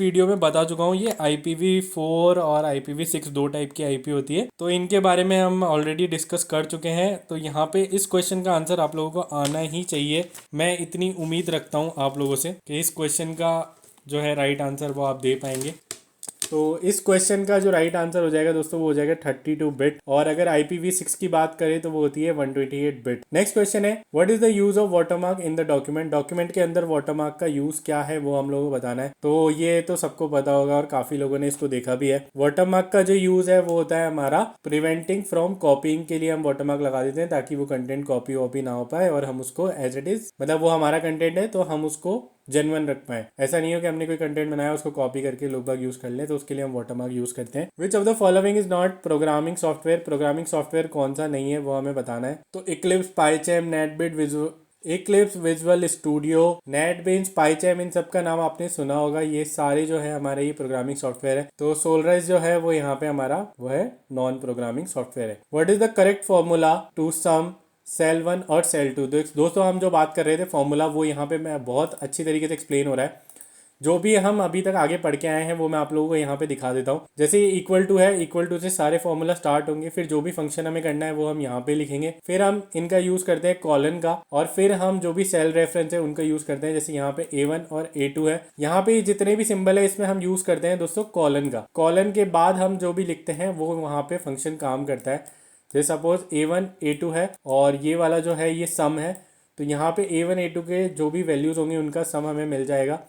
वीडियो में बता चुका हूँ। ये IPv4 और IPv6 दो टाइप की आईपी होती है, तो इनके बारे में हम ऑलरेडी डिस्कस कर चुके हैं। तो यहाँ पे इस क्वेश्चन का आंसर आप लोगों को आना ही चाहिए। मैं इतनी उम्मीद रखता हूँ आप लोगों से कि इस क्वेश्चन का जो है राइट आंसर वो आप दे पाएंगे। तो इस क्वेश्चन का जो राइट आंसर हो जाएगा दोस्तों वो हो जाएगा 32 बिट, और अगर IPv6 की बात करें तो वो होती है 128 बिट। नेक्स्ट क्वेश्चन है, what is the use of watermark in the document. Document के अंदर वाटरमार्क का यूज क्या है वो हम लोगों को बताना है। तो ये तो सबको पता होगा और काफी लोगों ने इसको देखा भी है। वाटरमार्क का जो यूज है वो होता है हमारा प्रिवेंटिंग फ्रॉम कॉपीइंग के लिए हम वाटरमार्क लगा देते हैं, ताकि वो कंटेंट कॉपी वॉपी ना हो पाए और हम उसको एज इट इज, मतलब वो हमारा कंटेंट है तो हम उसको जेन्युइन रख पाए। ऐसा नहीं हो कि हमने कोई कंटेंट बनाया उसको कॉपी करके लोग बाग यूज कर ले, तो उसके लिए हम वाटरमार्क यूज करते हैं। विच of the following is not programming software. Programming software कौन सा नहीं है वो हमें बताना है। तो इक्लिप्स, पाइचैम, नेटबिट, विजुअल स्टूडियो, नेटबीन्स, पाइचैम, इन सब का नाम आपने सुना होगा। ये सारे जो है हमारे ये प्रोग्रामिंग सॉफ्टवेयर है। तो सोलराइज जो है वो यहाँ पे हमारा वो है नॉन प्रोग्रामिंग सॉफ्टवेयर है। What is the correct formula to sum cell 1 और सेल 2। दोस्तों हम जो बात कर रहे थे फॉर्मूला, वो यहाँ पे मैं बहुत अच्छी तरीके से एक्सप्लेन हो रहा है। जो भी हम अभी तक आगे पढ़ के आए हैं वो मैं आप लोगों को यहाँ पे दिखा देता हूँ। जैसे इक्वल टू है, इक्वल टू से सारे फॉर्मूला स्टार्ट होंगे, फिर जो भी फंक्शन हमें करना है वो हम यहाँ पे लिखेंगे। फिर हम इनका यूज करते हैं कॉलन का, और फिर हम जो भी सेल रेफरेंस है उनका यूज करते हैं। जैसे यहाँ पे A1 और A2 है, यहाँ पे जितने भी सिंबल है इसमें हम यूज करते हैं दोस्तों कॉलन का। कॉलन के बाद हम जो भी लिखते हैं वो वहाँ पे फंक्शन काम करता है। जैसे सपोज A1 A2 है और ये वाला जो है ये सम है, तो यहाँ पे A1 A2 के जो भी वैल्यूज होंगे उनका सम हमें मिल जाएगा।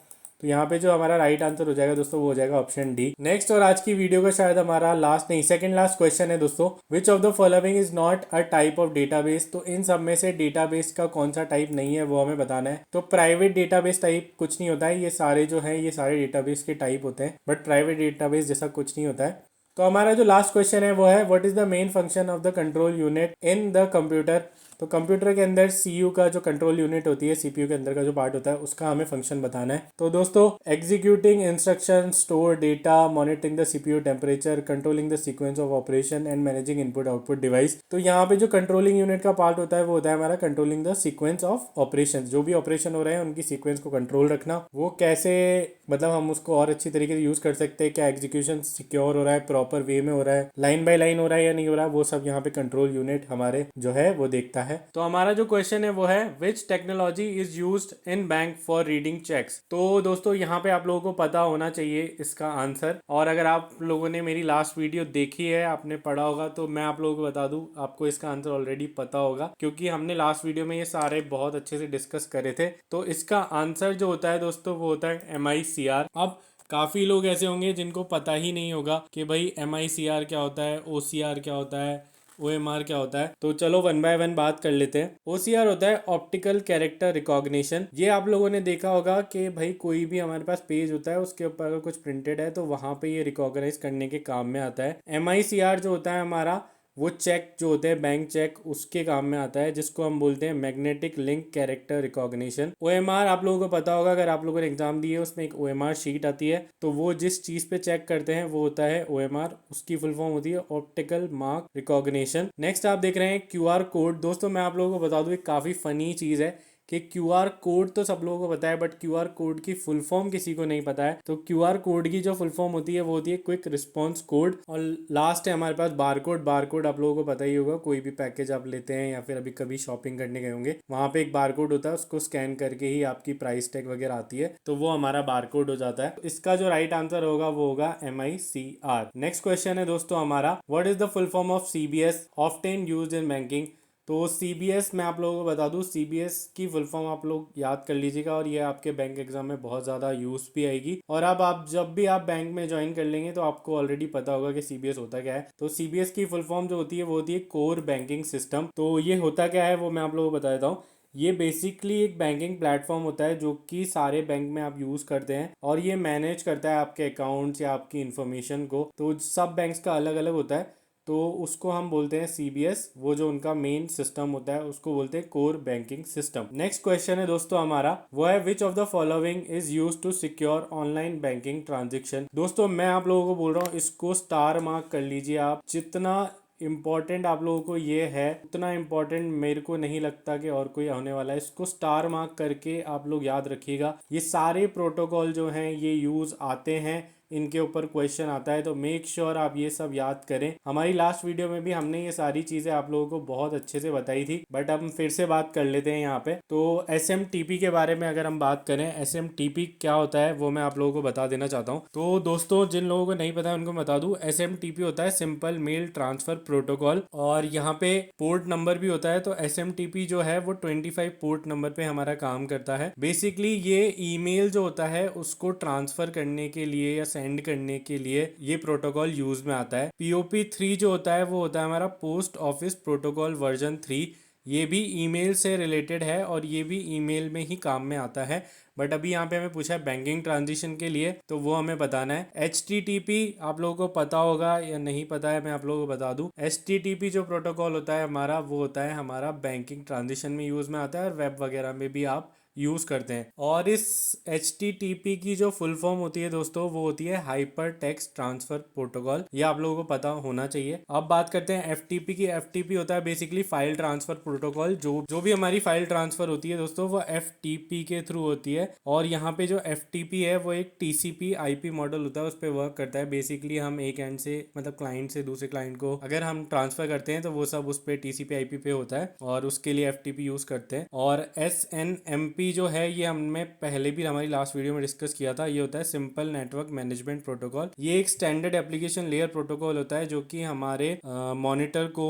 तो यहाँ पे जो हमारा राइट आंसर हो जाएगा दोस्तों वो हो जाएगा ऑप्शन डी। नेक्स्ट और आज की वीडियो का शायद हमारा लास्ट नहीं, सेकंड लास्ट क्वेश्चन है दोस्तों, which of the following is not a type of database. तो इन सब में से डेटाबेस का कौन सा टाइप नहीं है वो हमें बताना है। तो प्राइवेट डेटाबेस टाइप कुछ नहीं होता है, ये सारे जो है ये सारे डेटाबेस के टाइप होते हैं, बट प्राइवेट डेटाबेस जैसा कुछ नहीं होता है। तो हमारा जो लास्ट क्वेश्चन है वो है, what is the main function of the control unit in the computer. तो कंप्यूटर के अंदर सीयू का जो कंट्रोल यूनिट होती है, सीपीयू के अंदर का जो पार्ट होता है, उसका हमें फंक्शन बताना है। तो दोस्तों, executing instruction, store data, monitoring the CPU temperature, controlling the sequence of operation and managing input output device. तो यहाँ पे जो कंट्रोलिंग यूनिट का पार्ट होता है वो होता है हमारा controlling the sequence of operation. जो भी ऑपरेशन हो रहे हैं उनकी सीक्वेंस को कंट्रोल रखना, वो कैसे, मतलब हम उसको और अच्छी तरीके से यूज कर सकते हैं, क्या एग्जीक्यूशन सिक्योर हो रहा है, प्रॉपर वे में हो रहा है, लाइन बाय लाइन हो रहा है या नहीं हो रहा है, वो सब यहाँ पे कंट्रोल यूनिट हमारे जो है वो देखता है। तो हमारा जो क्वेश्चन है वो है, which technology is used in bank for reading cheques. तो दोस्तों यहाँ पे आप लोगों को पता होना चाहिए इसका आंसर, और अगर आप लोगों ने मेरी लास्ट वीडियो देखी है, आपने पढ़ा होगा, तो मैं आप लोगों को बता दूं, आपको इसका आंसर ऑलरेडी पता होगा, क्योंकि हमने लास्ट वीडियो में ये सारे बहुत अच्छे से डिस्कस करे थे। तो इसका आंसर जो होता है दोस्तों वो होता है MICR। अब काफ़ी लोग ऐसे होंगे जिनको पता ही नहीं होगा कि भाई MICR क्या होता है, OCR क्या होता है, OMR क्या होता है। तो चलो वन बाय वन बात कर लेते हैं। OCR होता है ऑप्टिकल कैरेक्टर रिकॉग्निशन। ये आप लोगों ने देखा होगा कि भाई कोई भी हमारे पास पेज होता है, उसके ऊपर अगर कुछ प्रिंटेड है तो वहाँ पे ये रिकॉग्नाइज करने के काम में आता है। MICR जो होता है हमारा, वो चेक जो होते हैं, बैंक चेक, उसके काम में आता है, जिसको हम बोलते हैं magnetic link character recognition. OMR आप लोगों को पता होगा, अगर आप लोगों ने एग्जाम दिए उसमें एक OMR शीट आती है, तो वो जिस चीज पे चेक करते हैं वो होता है OMR, उसकी फुल फॉर्म होती है ऑप्टिकल मार्क रिकॉग्निशन। नेक्स्ट आप देख रहे हैं QR कोड। दोस्तों मैं आप लोगों को बता दूं, एक काफी फनी चीज है कि QR कोड तो सब लोगों को पता है, बट QR कोड की फुल फॉर्म किसी को नहीं पता है। तो QR कोड की जो फुल फॉर्म होती है वो होती है क्विक रिस्पॉन्स कोड। और लास्ट है हमारे पास बारकोड। बारकोड आप लोगों को पता ही होगा, कोई भी पैकेज आप लेते हैं या फिर अभी कभी शॉपिंग करने गए होंगे, वहां पे एक बारकोड होता है, उसको स्कैन करके ही आपकी प्राइस टैग वगैरह आती है, तो वो हमारा बारकोड हो जाता है। इसका जो राइट आंसर होगा वो होगा MICR। नेक्स्ट क्वेश्चन है दोस्तों हमारा, what is the full form of CBS often used in banking. तो CBS मैं आप लोगों को बता दूं, CBS की फुल फॉर्म आप लोग याद कर लीजिएगा, और ये आपके बैंक एग्जाम में बहुत ज़्यादा यूज़ भी आएगी। और अब आप जब भी आप बैंक में ज्वाइन कर लेंगे तो आपको ऑलरेडी पता होगा कि CBS होता क्या है। तो CBS की फुल फॉर्म जो होती है वो होती है कोर बैंकिंग सिस्टम। तो ये होता क्या है वो मैं आप लोगों को बता देता हूँ। ये बेसिकली एक बैंकिंग प्लेटफॉर्म होता है जो कि सारे बैंक में आप यूज़ करते हैं, और ये मैनेज करता है आपके अकाउंट्स या आपकी इन्फॉर्मेशन को। तो सब बैंक्स का अलग अलग होता है, तो उसको हम बोलते हैं CBS। वो जो उनका मेन सिस्टम होता है उसको बोलते हैं core banking system. Next question है दोस्तों हमारा, वो है, which of the following is used to secure online banking transaction. दोस्तों मैं आप लोगों को बोल रहा हूँ, इसको स्टार मार्क कर लीजिए आप। जितना इम्पॉर्टेंट आप लोगों को ये है, उतना इम्पॉर्टेंट मेरे को नहीं लगता कि और कोई होने वाला है। इसको स्टार मार्क करके आप लोग याद रखिएगा। ये सारे प्रोटोकॉल जो हैं ये यूज आते हैं, इनके ऊपर क्वेश्चन आता है, तो मेक श्योर आप ये सब याद करें। हमारी लास्ट वीडियो में भी हमने ये सारी चीजें आप लोगों को बहुत अच्छे से बताई थी, बट हम फिर से बात कर लेते हैं यहाँ पे। तो SMTP के बारे में अगर हम बात करें, SMTP क्या होता है वो मैं आप लोगों को बता देना चाहता हूँ। तो दोस्तों जिन लोगों को नहीं पता है उनको बता दूं, SMTP होता है सिंपल मेल ट्रांसफर प्रोटोकॉल, और यहाँ पे पोर्ट नंबर भी होता है। तो SMTP जो है वो 25 पोर्ट नंबर पे हमारा काम करता है। बेसिकली ये ईमेल जो होता है उसको ट्रांसफर करने के लिए या सेंड करने के लिए ये प्रोटोकॉल यूज में आता है। POP3 जो होता है वो होता है हमारा पोस्ट ऑफिस प्रोटोकॉल वर्जन 3। ये भी ईमेल से रिलेटेड है और ये भी ईमेल में ही काम में आता है। बट अभी यहाँ पे हमें पूछा है बैंकिंग ट्रांजिशन के लिए, तो वो हमें बताना है। HTTP आप लोगों को पता होगा या नहीं पता है, मैं आप लोगों को बता दूं। HTTP जो प्रोटोकॉल होता है हमारा, वो होता है हमारा बैंकिंग ट्रांजिशन में यूज में आता है और वेब वगैरह में भी आप यूज करते हैं। और इस HTTP की जो फुल फॉर्म होती है दोस्तों, वो होती है हाइपर टेक्स्ट ट्रांसफर प्रोटोकॉल। ये आप लोगों को पता होना चाहिए। अब बात करते हैं FTP की। FTP होता है बेसिकली फाइल ट्रांसफर प्रोटोकॉल। जो भी हमारी फाइल ट्रांसफर होती है दोस्तों, वो FTP के थ्रू होती है। और यहाँ पे जो FTP है वो एक TCP IP मॉडल होता है, उस पर वर्क करता है। बेसिकली हम एक एंड से, मतलब क्लाइंट से दूसरे क्लाइंट को अगर हम ट्रांसफर करते हैं तो वो सब उस पर TCP IP पे होता है, और उसके लिए FTP यूज करते हैं। और SNMP जो है ये हमने पहले भी हमारी लास्ट वीडियो में डिस्कस किया था। ये होता है सिंपल नेटवर्क मैनेजमेंट प्रोटोकॉल। ये एक स्टैंडर्ड एप्लीकेशन लेयर प्रोटोकॉल होता है जो कि हमारे मॉनिटर को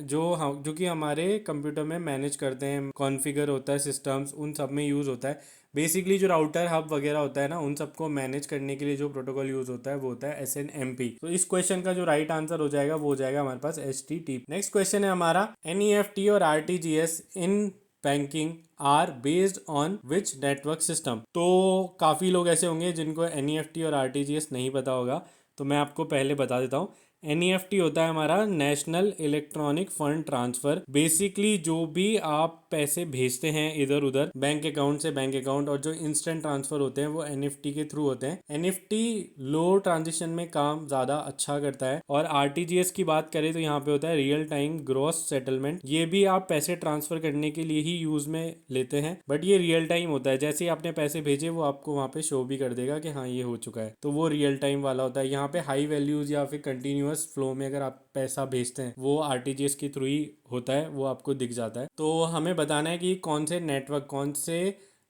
जो कि हमारे कंप्यूटर में मैनेज करते हैं, कॉन्फ़िगर होता है सिस्टम्स, उन सब में यूज होता है। बेसिकली जो राउटर हब वगैरह होता है ना, उन सबको मैनेज करने के लिए जो प्रोटोकॉल यूज होता है वो होता है SNMP। तो इस क्वेश्चन का जो राइट आंसर हो जाएगा वो हो जाएगा हमारे पास HTTP। नेक्स्ट क्वेश्चन है हमारा, NEFT और RTGS in banking are based on which network system. तो काफ़ी लोग ऐसे होंगे जिनको NEFT और RTGS नहीं पता होगा, तो मैं आपको पहले बता देता हूँ। NEFT होता है हमारा national electronic fund transfer. Basically जो भी आप पैसे भेजते हैं इधर उधर बैंक अकाउंट से बैंक अकाउंट, और जो इंस्टेंट ट्रांसफर होते हैं वो NEFT के थ्रू होते हैं। NEFT लो ट्रांजिशन में काम ज़्यादा अच्छा करता है। और RTGS की बात करें तो यहाँ पे होता है रियल टाइम ग्रॉस सेटलमेंट। ये भी आप पैसे ट्रांसफर करने के लिए ही यूज में लेते हैं, बट ये रियल टाइम होता है। जैसे ही आपने पैसे भेजे वो आपको वहाँ पे शो भी कर देगा कि हाँ ये हो चुका है, तो वो रियल टाइम वाला होता है। यहाँ पे हाई वैल्यूज या फिर कंटिन्यूअस फ्लो में अगर आप पैसा भेजते हैं वो RTGS के थ्रू ही होता है, वो आपको दिख जाता है। तो हमें बताना है कि कौन से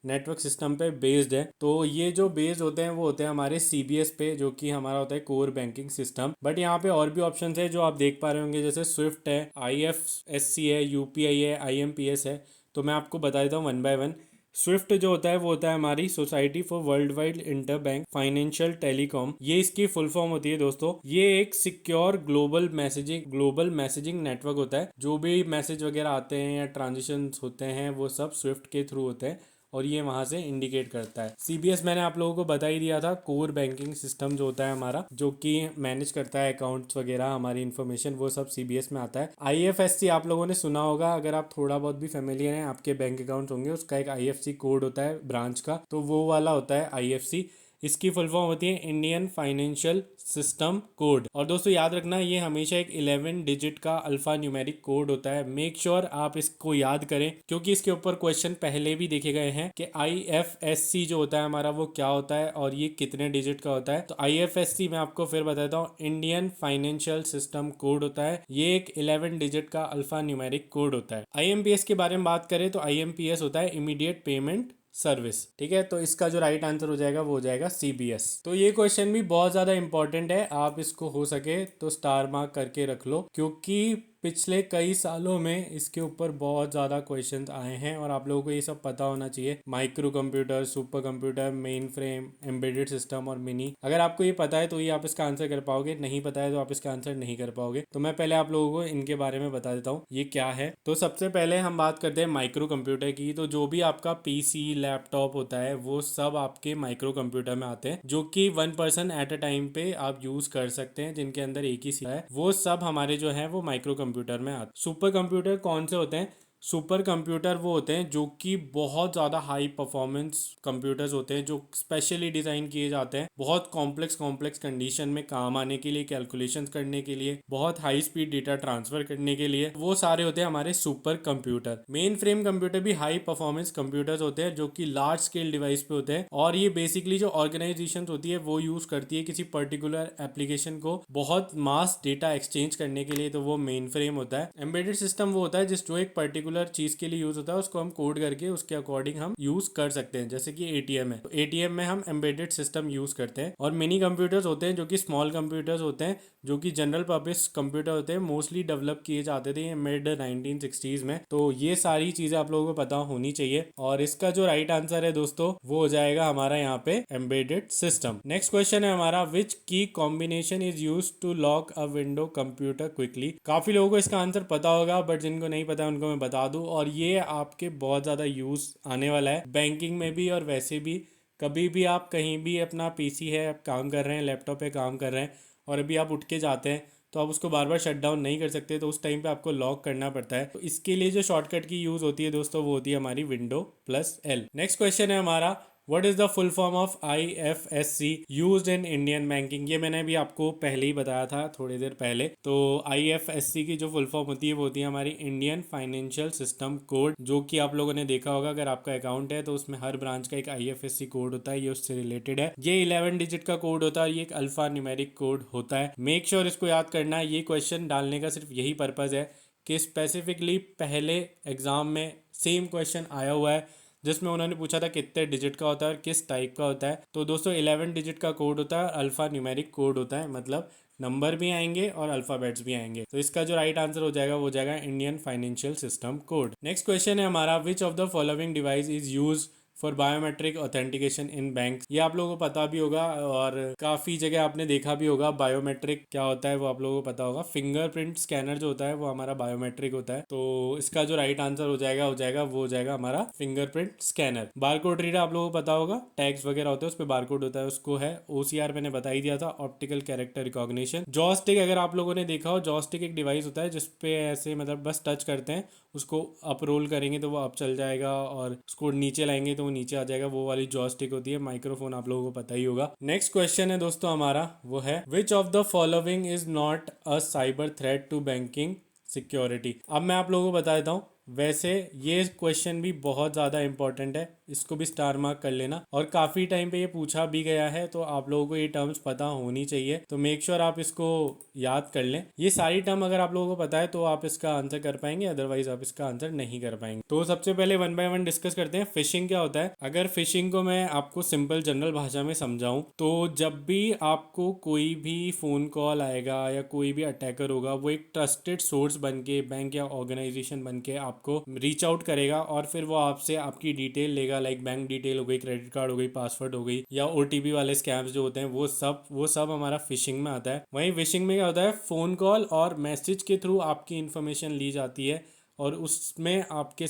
नेटवर्क सिस्टम पे बेस्ड है। तो ये जो बेस्ड होते हैं वो होते हैं हमारे CBS पे, जो कि हमारा होता है कोर बैंकिंग सिस्टम। बट यहाँ पे और भी ऑप्शंस है जो आप देख पा रहे होंगे, जैसे स्विफ्ट है, IFSC है, UPI है, IMPS है। तो मैं आपको बता देता हूँ वन बाय वन। स्विफ्ट जो होता है वो होता है हमारी society for world wide inter bank financial telecom. ये इसकी फुल फॉर्म होती है दोस्तों। ये एक सिक्योर ग्लोबल मैसेजिंग नेटवर्क होता है। जो भी मैसेज वगैरह आते हैं या ट्रांजिशन होते हैं वो सब स्विफ्ट के थ्रू होते हैं, और ये वहां से इंडिकेट करता है। CBS मैंने आप लोगों को बता ही दिया था, कोर बैंकिंग सिस्टम जो होता है हमारा, जो कि मैनेज करता है अकाउंट्स वगैरह, हमारी इन्फॉर्मेशन, वो सब CBS में आता है। IFSC आप लोगों ने सुना होगा, अगर आप थोड़ा बहुत भी फेमिलियर हैं, आपके बैंक अकाउंट होंगे, उसका एक IFSC कोड होता है ब्रांच का, तो वो वाला होता है IFC। इसकी फुल फॉर्म होती है इंडियन फाइनेंशियल सिस्टम कोड। और दोस्तों याद रखना, ये हमेशा एक 11 डिजिट का अल्फा न्यूमेरिक कोड होता है। मेक श्योर आप इसको याद करें, क्योंकि इसके ऊपर क्वेश्चन पहले भी देखे गए हैं कि IFSC जो होता है हमारा वो क्या होता है और ये कितने डिजिट का होता है। तो IFSC मैं आपको फिर बताता हूँ, इंडियन फाइनेंशियल सिस्टम कोड होता है। ये एक 11 डिजिट का अल्फा न्यूमेरिक कोड होता है। IMPS के बारे में बात करें तो IMPS होता है इमीडिएट पेमेंट सर्विस। ठीक है, तो इसका जो राइट आंसर हो जाएगा वो हो जाएगा CBS। तो ये क्वेश्चन भी बहुत ज्यादा इंपॉर्टेंट है, आप इसको हो सके तो स्टार मार्क करके रख लो, क्योंकि पिछले कई सालों में इसके ऊपर बहुत ज़्यादा क्वेश्चंस आए हैं और आप लोगों को ये सब पता होना चाहिए। Micro computer, super computer, main frame, embedded system और मिनी। अगर आपको ये पता है तो ये आप इसका आंसर कर पाओगे, नहीं पता है तो आप इसका आंसर नहीं कर पाओगे। तो मैं पहले आप लोगों को इनके बारे में बता देता हूँ ये क्या है। तो सबसे पहले हम बात करते हैं माइक्रो कंप्यूटर की। तो जो भी आपका PC लैपटॉप होता है वो सब आपके माइक्रो कंप्यूटर में आते हैं, जो कि 1 पर्सन एट अ टाइम पे आप यूज कर सकते हैं, जिनके अंदर एक ही है। वो सब हमारे जो है वो माइक्रो कंप्यूटर में आते हैं। सुपर कंप्यूटर कौन से होते हैं? सुपर कंप्यूटर वो होते हैं जो कि बहुत ज़्यादा हाई परफॉर्मेंस कंप्यूटर्स होते हैं, जो स्पेशली डिज़ाइन किए जाते हैं बहुत कॉम्प्लेक्स कंडीशन में काम आने के लिए, कैलकुलेशंस करने के लिए, बहुत हाई स्पीड डेटा ट्रांसफर करने के लिए। वो सारे होते हैं हमारे super computer. Main frame computer भी हाई परफॉर्मेंस कंप्यूटर्स होते हैं जो कि लार्ज स्केल डिवाइस पे होते हैं, और ये बेसिकली जो ऑर्गेनाइजेशन होती है वो यूज करती है किसी पर्टिकुलर एप्लीकेशन को बहुत मास डेटा एक्सचेंज करने के लिए, तो वो मेन फ्रेम होता है। एम्बेडेड सिस्टम वो होता है जो एक पर्टिकुलर चीज के लिए यूज होता है, उसको हम कोड करके उसके अकॉर्डिंग हम यूज कर सकते हैं, जैसे कि एटीएम है, तो एटीएम में हम एम्बेडेड सिस्टम यूज करते हैं। और मिनी कंप्यूटर्स होते हैं जो कि स्मॉल कंप्यूटर्स होते हैं, जो कि जनरल पर्पस कंप्यूटर होते हैं, मोस्टली डेवलप किए जाते थे मिड 1960s में। तो ये सारी चीजें आप लोगों को पता होनी चाहिए, और इसका जो राइट आंसर है दोस्तों वो हो जाएगा हमारा यहाँ पे एम्बेडेड सिस्टम। नेक्स्ट क्वेश्चन है हमारा, which key combination is use to lock a window computer quickly. काफी लोगों को इसका आंसर पता होगा, बट जिनको नहीं पता उनको मैं बता दूं, और ये आपके बहुत ज्यादा यूज आने वाला है बैंकिंग में भी और वैसे भी। कभी भी आप कहीं भी अपना पीसी है, आप काम कर रहे हैं, लैपटॉप पे काम कर रहे हैं, और अभी आप उठ के जाते हैं तो आप उसको बार बार शट डाउन नहीं कर सकते, तो उस टाइम पे आपको लॉक करना पड़ता है। तो इसके लिए जो शॉर्टकट की यूज होती है दोस्तों वो होती है हमारी Windows+L। नेक्स्ट क्वेश्चन है हमारा, what is the full form of IFSC used in Indian banking. ये मैंने भी आपको पहले ही बताया था थोड़ी देर पहले। तो IFSC की जो फुल फॉर्म होती है वो होती है हमारी इंडियन फाइनेंशियल सिस्टम कोड, जो कि आप लोगों ने देखा होगा अगर आपका अकाउंट है तो उसमें हर ब्रांच का एक IFSC कोड होता है, ये उससे रिलेटेड है। ये 11 डिजिट का कोड होता है, ये एक अल्फा न्यूमेरिक कोड होता है। मेक श्योर इसको याद करना है। ये क्वेश्चन डालने का सिर्फ यही पर्पज है कि स्पेसिफिकली पहले एग्जाम में सेम क्वेश्चन आया हुआ है जिसमें उन्होंने पूछा था कितने डिजिट का होता है और किस टाइप का होता है। तो दोस्तों 11 डिजिट का कोड होता है, अल्फा न्यूमेरिक कोड होता है, मतलब नंबर भी आएंगे और अल्फाबेट्स भी आएंगे। तो इसका जो राइट आंसर हो जाएगा वो हो जाएगा Indian financial system code. Next question है हमारा, which of the following device is use for biometric authentication in bank. ये आप लोगों को पता भी होगा और काफी जगह आपने देखा भी होगा। बायोमेट्रिक क्या होता है वो आप लोगों को पता होगा। फिंगरप्रिंट स्कैनर जो होता है वो हमारा बायोमेट्रिक होता है। तो इसका जो राइट आंसर हो जाएगा वो हो जाएगा हमारा फिंगरप्रिंट स्कैनर। बारकोड रीडर आप लोगों को पता होगा, टैग्स वगैरह होते हैं उस पर बारकोड होता है, उसको है OCR मैंने बता ही दिया था, ऑप्टिकल कैरेक्टर रिकॉग्निशन। जॉयस्टिक अगर आप लोगों ने देखा हो, जॉयस्टिक एक डिवाइस होता है जिसपे ऐसे मतलब बस टच करते हैं, उसको अप रोल करेंगे तो वो अप चल जाएगा, और उसको नीचे लाएंगे तो वो नीचे आ जाएगा, वो वाली जॉयस्टिक होती है। माइक्रोफोन आप लोगों को पता ही होगा। नेक्स्ट क्वेश्चन है दोस्तों हमारा, वो है which of the following is not a cyber threat to banking security. अब मैं आप लोगों को बता देता हूँ, वैसे ये क्वेश्चन भी बहुत ज़्यादा इंपॉर्टेंट है, इसको भी स्टार मार्क कर लेना, और काफ़ी टाइम पे ये पूछा भी गया है, तो आप लोगों को ये टर्म्स पता होनी चाहिए। तो मेक श्योर आप इसको याद कर लें। ये सारी टर्म अगर आप लोगों को पता है तो आप इसका आंसर कर पाएंगे, अदरवाइज आप इसका आंसर नहीं कर पाएंगे। तो सबसे पहले वन बाय वन डिस्कस करते हैं फिशिंग क्या होता है। अगर फिशिंग को मैं आपको सिंपल जनरल भाषा में समझाऊं, तो जब भी आपको कोई भी फोन कॉल आएगा या कोई भी अटैकर होगा, वो एक ट्रस्टेड सोर्स बन के, बैंक या ऑर्गेनाइजेशन बन के आपको रीच आउट करेगा, और फिर वो आपसे आपकी डिटेल लेगा, लाइक बैंक डिटेल हो गई, क्रेडिट कार्ड हो गई, पासवर्ड हो गई, या OTP वाले स्कैम्स जो होते हैं वो सब हमारा फिशिंग में आता है। वहीं फिशिंग में क्या होता है, फोन कॉल और मैसेज के थ्रू आपकी इंफॉर्मेशन ली जाती है और उसमें आपके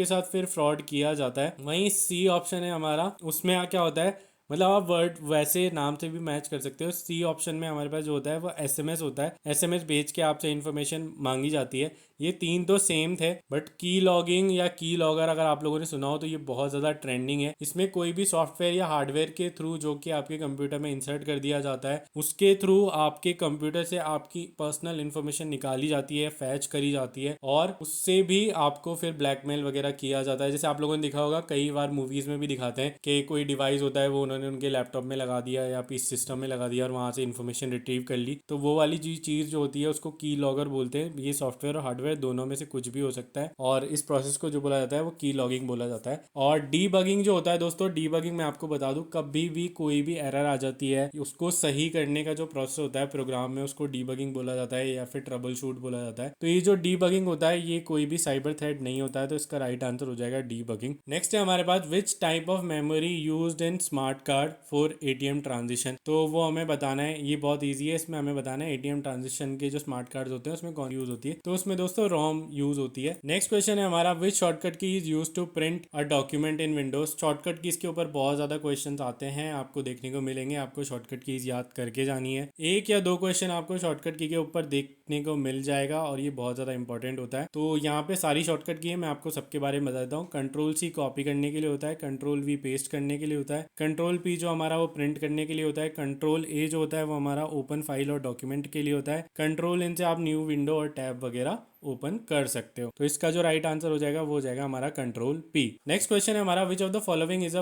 साथ फिर फ्रॉड किया जाता है। वहीं C ऑप्शन है हमारा, उसमें क्या होता है, मतलब आप वर्ड वैसे नाम से भी मैच कर सकते हो। C ऑप्शन में हमारे पास जो होता है वो SMS होता है, SMS भेज के आपसे इन्फॉर्मेशन मांगी जाती है। ये तीन तो सेम थे, बट की लॉगिंग या की लॉगर अगर आप लोगों ने सुना हो तो ये बहुत ज़्यादा ट्रेंडिंग है। इसमें कोई भी सॉफ्टवेयर या हार्डवेयर के थ्रू जो कि आपके कंप्यूटर में इंसर्ट कर दिया जाता है, उसके थ्रू आपके कंप्यूटर से आपकी पर्सनल इन्फॉर्मेशन निकाली जाती है, फैच करी जाती है, और उससे भी आपको फिर ब्लैकमेल वगैरह किया जाता है। जैसे आप लोगों ने देखा होगा, कई बार मूवीज में भी दिखाते हैं कि कोई डिवाइस होता है वो उन्होंने उनके लैपटॉप में लगा दिया या पीसी सिस्टम में लगा दिया और वहां से इन्फॉर्मेशन रिट्रीव कर ली, तो वो वाली चीज जो होती है उसको की लॉगर बोलते हैं। ये सॉफ्टवेयर और हार्डवेयर दोनों में से कुछ भी हो सकता है, और इस प्रोसेस को जो बोला जाता है वो की लॉगिंग बोला जाता है। और डीबगिंग जो होता है दोस्तों, डीबगिंग मैं आपको बता दूं, कभी भी कोई भी एरर आ जाती है, उसको सही करने का जो प्रोसेस होता है प्रोग्राम में, उसको डीबगिंग बोला जाता है या फिर ट्रबल शूट बोला जाता है। तो ये जो डीबगिंग होता है ये कोई भी साइबर थ्रेट नहीं होता है, तो इसका राइट आंसर हो जाएगा डीबगिंग। नेक्स्ट है हमारे पास, which type of memory used in smart card for ATM transition. तो वो हमें बताना है, ये बहुत ईजी है। इसमें हमें बताना है ATM ट्रांजिशन के जो स्मार्ट कार्ड होते हैं उसमें कौन यूज होती है। तो उसमें दोस्तों दोस्तों रोम यूज होती है। नेक्स्ट क्वेश्चन है हमारा, which shortcut key is use to print a document in Windows. Shortcut keys के ऊपर बहुत ज्यादा क्वेश्चंस आते हैं, आपको देखने को मिलेंगे, आपको शॉर्टकट कीज याद करके जानी है। एक या दो क्वेश्चन आपको शॉर्टकट की के ऊपर देखने को मिल जाएगा और ये बहुत ज्यादा इंपॉर्टेंट होता है। तो यहाँ पे सारी शॉर्टकट की है, मैं आपको सबके बारे में बता देता हूँ। कंट्रोल सी कॉपी करने के लिए होता है, कंट्रोल वी पेस्ट करने के लिए होता है, कंट्रोल पी जो हमारा वो प्रिंट करने के लिए होता है, कंट्रोल ए जो होता है वो हमारा ओपन फाइल और डॉक्यूमेंट के लिए होता है, कंट्रोल इन से आप न्यू विंडो और टैब वगैरह ओपन कर सकते हो। तो इसका जो राइट आंसर हो जाएगा वो हो जाएगा हमारा कंट्रोल पी। नेक्स्ट क्वेश्चन है हमारा, which of the following is a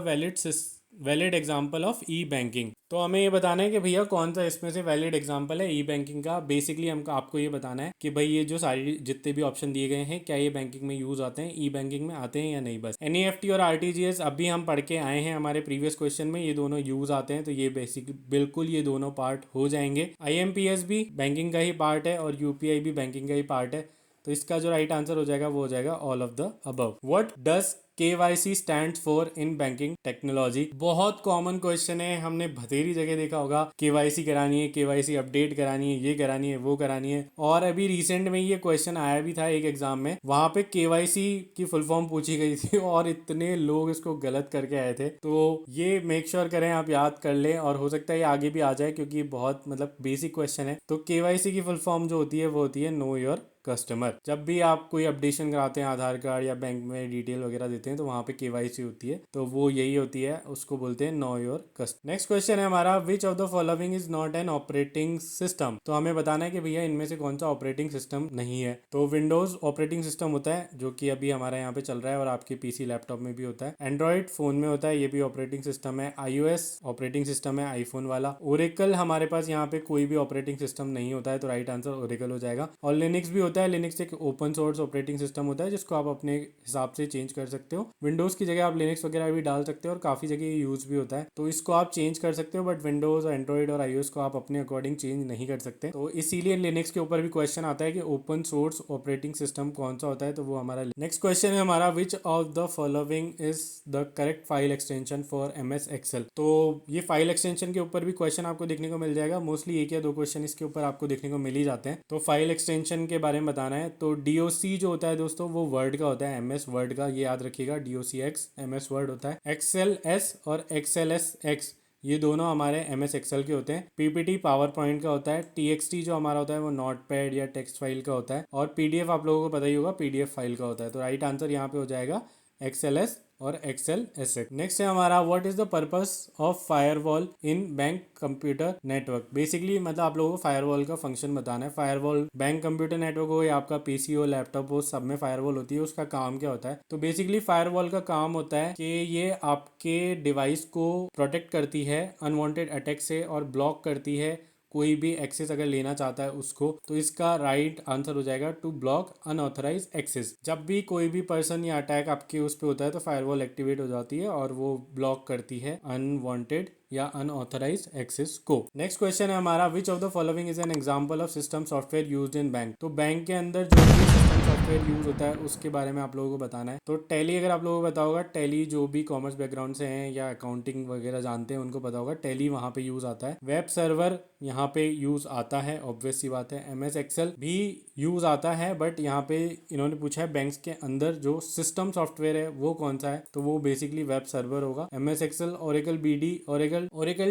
valid example of E banking. तो हमें ये बताना है कि भैया कौन सा इसमें से वैलिड एग्जाम्पल है ई बैंकिंग का। बेसिकली हमको आपको ये बताना है कि भाई ये जो सारी जितने भी ऑप्शन दिए गए हैं क्या ये बैंकिंग में यूज आते हैं, ई बैंकिंग में आते हैं या नहीं। बस एनईएफटी और आरटीजीएस अभी हम पढ़ के आए हैं हमारे प्रीवियस क्वेश्चन में, ये दोनों यूज आते हैं, तो ये बेसिक बिल्कुल ये दोनों पार्ट हो जाएंगे। आईएमपीएस भी बैंकिंग का ही पार्ट है और यूपीआई भी बैंकिंग का ही पार्ट है। तो इसका जो राइट आंसर हो जाएगा वो हो जाएगा all of the above. What does KYC stand for in banking technology. बहुत कॉमन क्वेश्चन है, हमने बथेरी जगह देखा होगा KYC करानी है, KYC अपडेट करानी है, ये करानी है, वो करानी है। और अभी रिसेंट में ये क्वेश्चन आया भी था एक एग्जाम में, वहां पे KYC की फुल फॉर्म पूछी गई थी और इतने लोग इसको गलत करके आए थे। तो ये मेक श्योर करें आप याद कर लें, और हो सकता है ये आगे भी आ जाए क्योंकि बहुत मतलब बेसिक क्वेश्चन है। तो KYC की फुल फॉर्म जो होती है वो होती है नो योर कस्टमर। जब भी आप कोई अपडेशन कराते हैं आधार कार्ड या बैंक में डिटेल वगैरह देते हैं तो वहां पे KYC होती है, तो वो यही होती है, उसको बोलते हैं know your customer. Next question है हमारा, which of the following is not an operating system. तो हमें बताना है कि भैया इनमें से कौन सा ऑपरेटिंग सिस्टम नहीं है। तो विंडोज ऑपरेटिंग सिस्टम होता है जो कि अभी हमारे यहाँ पे चल रहा है और आपके पीसी लैपटॉप में भी होता है। एंड्रॉइड फोन में होता है, ये भी ऑपरेटिंग सिस्टम है। iOS ऑपरेटिंग सिस्टम है आईफोन वाला। ओरेकल हमारे पास यहाँ पे कोई भी ऑपरेटिंग सिस्टम नहीं होता है, तो राइट आंसर ओरेकल हो जाएगा। और लिनक्स भी होता है, लिनक्स एक ओपन सोर्स ऑपरेटिंग सिस्टम होता है जिसको आप अपने हिसाब से चेंज कर सकते हो। विंडोज की जगह आप लिनक्स वगैरह भी डाल सकते हो और काफी जगह यूज भी होता है, तो इसको आप चेंज कर सकते हो। बट विंडोज और एंड्रॉइड और iOS को आप अपने अकॉर्डिंग चेंज नहीं कर सकते। तो इसीलिए लिनक्स के ऊपर भी क्वेश्चन आता है कि ओपन सोर्स ऑपरेटिंग सिस्टम कौन सा होता है, तो वो हमारा नेक्स्ट क्वेश्चन है हमारा, which of the following is the correct file extension for MS Excel। तो ये फाइल एक्सटेंशन के ऊपर भी क्वेश्चन आपको देखने को मिल जाएगा, मोस्टली एक या दो क्वेश्चन इसके ऊपर आपको देखने को मिल ही जाते हैं। तो फाइल एक्सटेंशन के बारे में बताना है, तो DOC जो होता है दोस्तों वो वर्ड का होता है, MS वर्ड का, ये याद रखिएगा। DOCX MS वर्ड होता है। XLS और XLSX ये दोनों हमारे MS Excel के होते हैं। PPT पावर पॉइंट का होता है। TXT जो हमारा होता है वो नोटपैड या टेक्स्ट फाइल का होता है। और PDF आप लोगों को पता ही होगा PDF फाइल का होता है। तो राइट आंसर यहाँ पे हो जाएगा XLS और XLSX। नेक्स्ट है हमारा, what is the purpose of firewall in bank computer network. Basically मतलब आप लोगों को फायरवॉल का फंक्शन बताना है। फायरवॉल बैंक कंप्यूटर नेटवर्क हो या आपका PC हो, लैपटॉप हो, सब में फायरवॉल होती है। उसका काम क्या होता है, तो बेसिकली फायरवॉल का काम होता है कि ये आपके डिवाइस को प्रोटेक्ट करती है अनवांटेड अटैक से और ब्लॉक करती है कोई भी एक्सेस अगर लेना चाहता है उसको। तो इसका राइट आंसर हो जाएगा टू ब्लॉक अनऑथराइज एक्सेस। जब भी कोई भी पर्सन या अटैक आपके उस पर होता है तो फायरवॉल एक्टिवेट हो जाती है और वो ब्लॉक करती है अनवांटेड या अनऑथराइज एक्सेस को। नेक्स्ट क्वेश्चन है हमारा, which of the following is an example of system software used in bank. तो बैंक के अंदर जो भी सिस्टम सॉफ्टवेयर यूज होता है उसके बारे में आप लोगों को बताना है। तो टैली अगर आप लोगों को पता होगा, टैली जो भी कॉमर्स बैकग्राउंड से हैं या अकाउंटिंग वगैरह जानते हैं उनको पता होगा, टैली वहां पे यूज आता है। वेब सर्वर यहाँ पे यूज आता है, ऑब्वियस सी बात है। MS Excel भी यूज आता है, बट यहाँ पे इन्होंने पूछा है बैंक्स के अंदर जो सिस्टम सॉफ्टवेयर है वो कौन सा है, तो वो बेसिकली वेब सर्वर होगा। MS Excel, Oracle BD, Oracle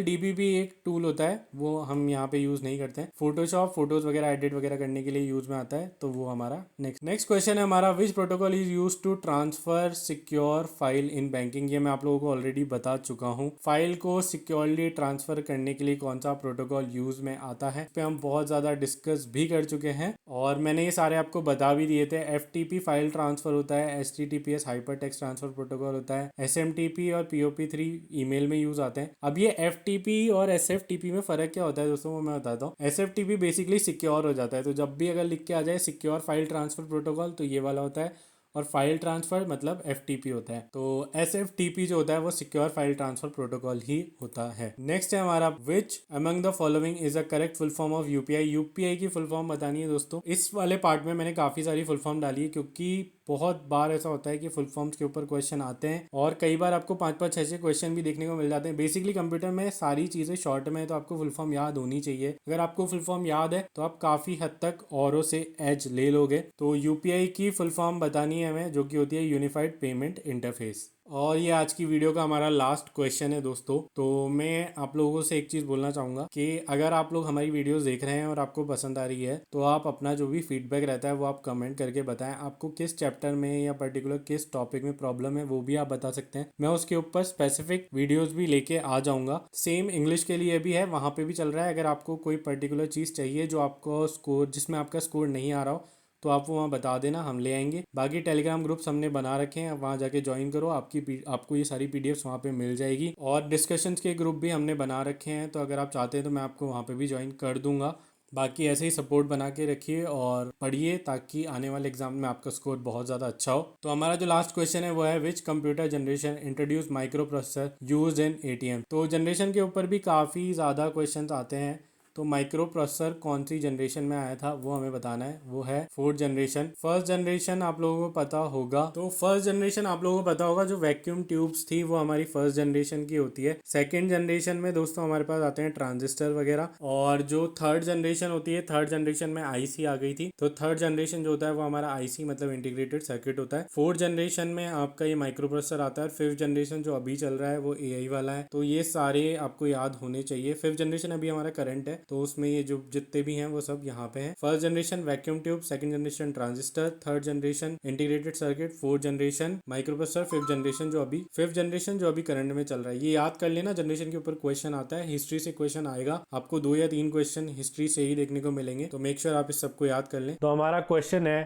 DB भी एक टूल होता है, वो हम यहाँ पे यूज नहीं करते हैं। फोटोशॉप फोटोज वगैरह एडिट वगैरह करने के लिए यूज में आता है, तो वो हमारा नेक्स्ट क्वेश्चन है हमारा, which protocol is use to transfer secure file in banking. ये मैं आप लोगों को ऑलरेडी बता चुका हूँ। फाइल को सिक्योरली ट्रांसफर करने के लिए कौन सा प्रोटोकॉल यूज में आता है, इस पे हम बहुत ज्यादा डिस्कस भी कर चुके हैं और मैंने ये सारे आपको बता भी दिए थे। FTP फाइल ट्रांसफर होता है, HTTPS hyper text transfer protocol होता है, SMTP और POP3 ईमेल में यूज आते हैं। अब ये FTP और SFTP में फर्क क्या होता है दोस्तों, वो मैं बताता हूँ। SFTP बेसिकली सिक्योर हो जाता है, तो जब भी अगर लिख के आ जाए सिक्योर फाइल ट्रांसफर प्रोटोकॉल तो ये वाला होता है, और फाइल ट्रांसफर मतलब FTP होता है। तो SFTP जो होता है वो सिक्योर फाइल ट्रांसफर प्रोटोकॉल ही होता है। नेक्स्ट है हमारा, which among the following is a correct full form of UPI। UPI की फुल फॉर्म बतानी है दोस्तों। इस वाले पार्ट में मैंने काफी सारी फुल फॉर्म डाली है क्योंकि बहुत बार ऐसा होता है कि फुल फॉर्म्स के ऊपर क्वेश्चन आते हैं और कई बार आपको 5-5 6-6 क्वेश्चन भी देखने को मिल जाते हैं। बेसिकली कंप्यूटर में सारी चीज़ें शॉर्ट में है, तो आपको फुल फॉर्म याद होनी चाहिए। अगर आपको फुल फॉर्म याद है तो आप काफ़ी हद तक औरों से एज ले लोगे। तो यूपीआई की फुल फॉर्म बतानी है हमें, जो कि होती है यूनिफाइड पेमेंट इंटरफेस। और ये आज की वीडियो का हमारा लास्ट क्वेश्चन है दोस्तों। तो मैं आप लोगों से एक चीज़ बोलना चाहूँगा कि अगर आप लोग हमारी वीडियोस देख रहे हैं और आपको पसंद आ रही है तो आप अपना जो भी फीडबैक रहता है वो आप कमेंट करके बताएं। आपको किस चैप्टर में या पर्टिकुलर किस टॉपिक में प्रॉब्लम है वो भी आप बता सकते हैं। मैं उसके ऊपर स्पेसिफिक वीडियोज भी लेके आ जाऊँगा। सेम इंग्लिश के लिए भी है, वहाँ पे भी चल रहा है। अगर आपको कोई पर्टिकुलर चीज़ चाहिए जो आपको स्कोर, जिसमें आपका स्कोर नहीं आ रहा हो, तो आप वो वहाँ बता देना, हम ले आएंगे। बाकी टेलीग्राम ग्रुप्स हमने बना रखे हैं, वहाँ जाके ज्वाइन करो, आपको ये सारी पीडीएफ्स वहाँ पे मिल जाएगी। और डिस्कशंस के ग्रुप भी हमने बना रखे हैं, तो अगर आप चाहते हैं तो मैं आपको वहाँ पे भी ज्वाइन कर दूंगा। बाकी ऐसे ही सपोर्ट बना के रखिए और पढ़िए, ताकि आने वाले एग्जाम में आपका स्कोर बहुत ज़्यादा अच्छा हो। तो हमारा जो लास्ट क्वेश्चन है वो है, which computer generation introduce microprocessor use in ATM. तो जनरेशन के ऊपर भी काफ़ी ज़्यादा क्वेश्चन आते हैं। तो माइक्रो प्रोसेसर कौन सी जनरेशन में आया था वो हमें बताना है। वो है 4th जनरेशन। फर्स्ट जनरेशन आप लोगों को पता होगा, तो फर्स्ट जनरेशन आप लोगों को पता होगा जो वैक्यूम ट्यूब्स थी वो हमारी फर्स्ट जनरेशन की होती है। सेकंड जनरेशन में दोस्तों हमारे पास आते हैं ट्रांजिस्टर वगैरह। और जो थर्ड जनरेशन होती है, थर्ड जनरेशन में आईसी आ गई थी। तो थर्ड जनरेशन जो होता है वो हमारा आईसी मतलब इंटीग्रेटेड सर्किट होता है। फोर्थ जनरेशन में आपका ये माइक्रो प्रोसेसर आता है। फिफ्थ जनरेशन जो अभी चल रहा है वो एआई वाला है। तो ये सारे आपको याद होने चाहिए। फिफ्थ जनरेशन अभी हमारा करंट है, तो उसमें ये जो जितने भी हैं वो सब यहाँ पे हैं। First generation vacuum tube, second generation transistor, third generation integrated circuit, fourth generation micro processor, fifth generation जो अभी करंट में चल रहा है। ये याद कर लेना, जनरेशन के ऊपर क्वेश्चन आता है, हिस्ट्री से क्वेश्चन आएगा। आपको 2 या 3 क्वेश्चन हिस्ट्री से ही देखने को मिलेंगे, तो मेक श्योर आप इस सबको याद कर लें। तो हमारा क्वेश्चन है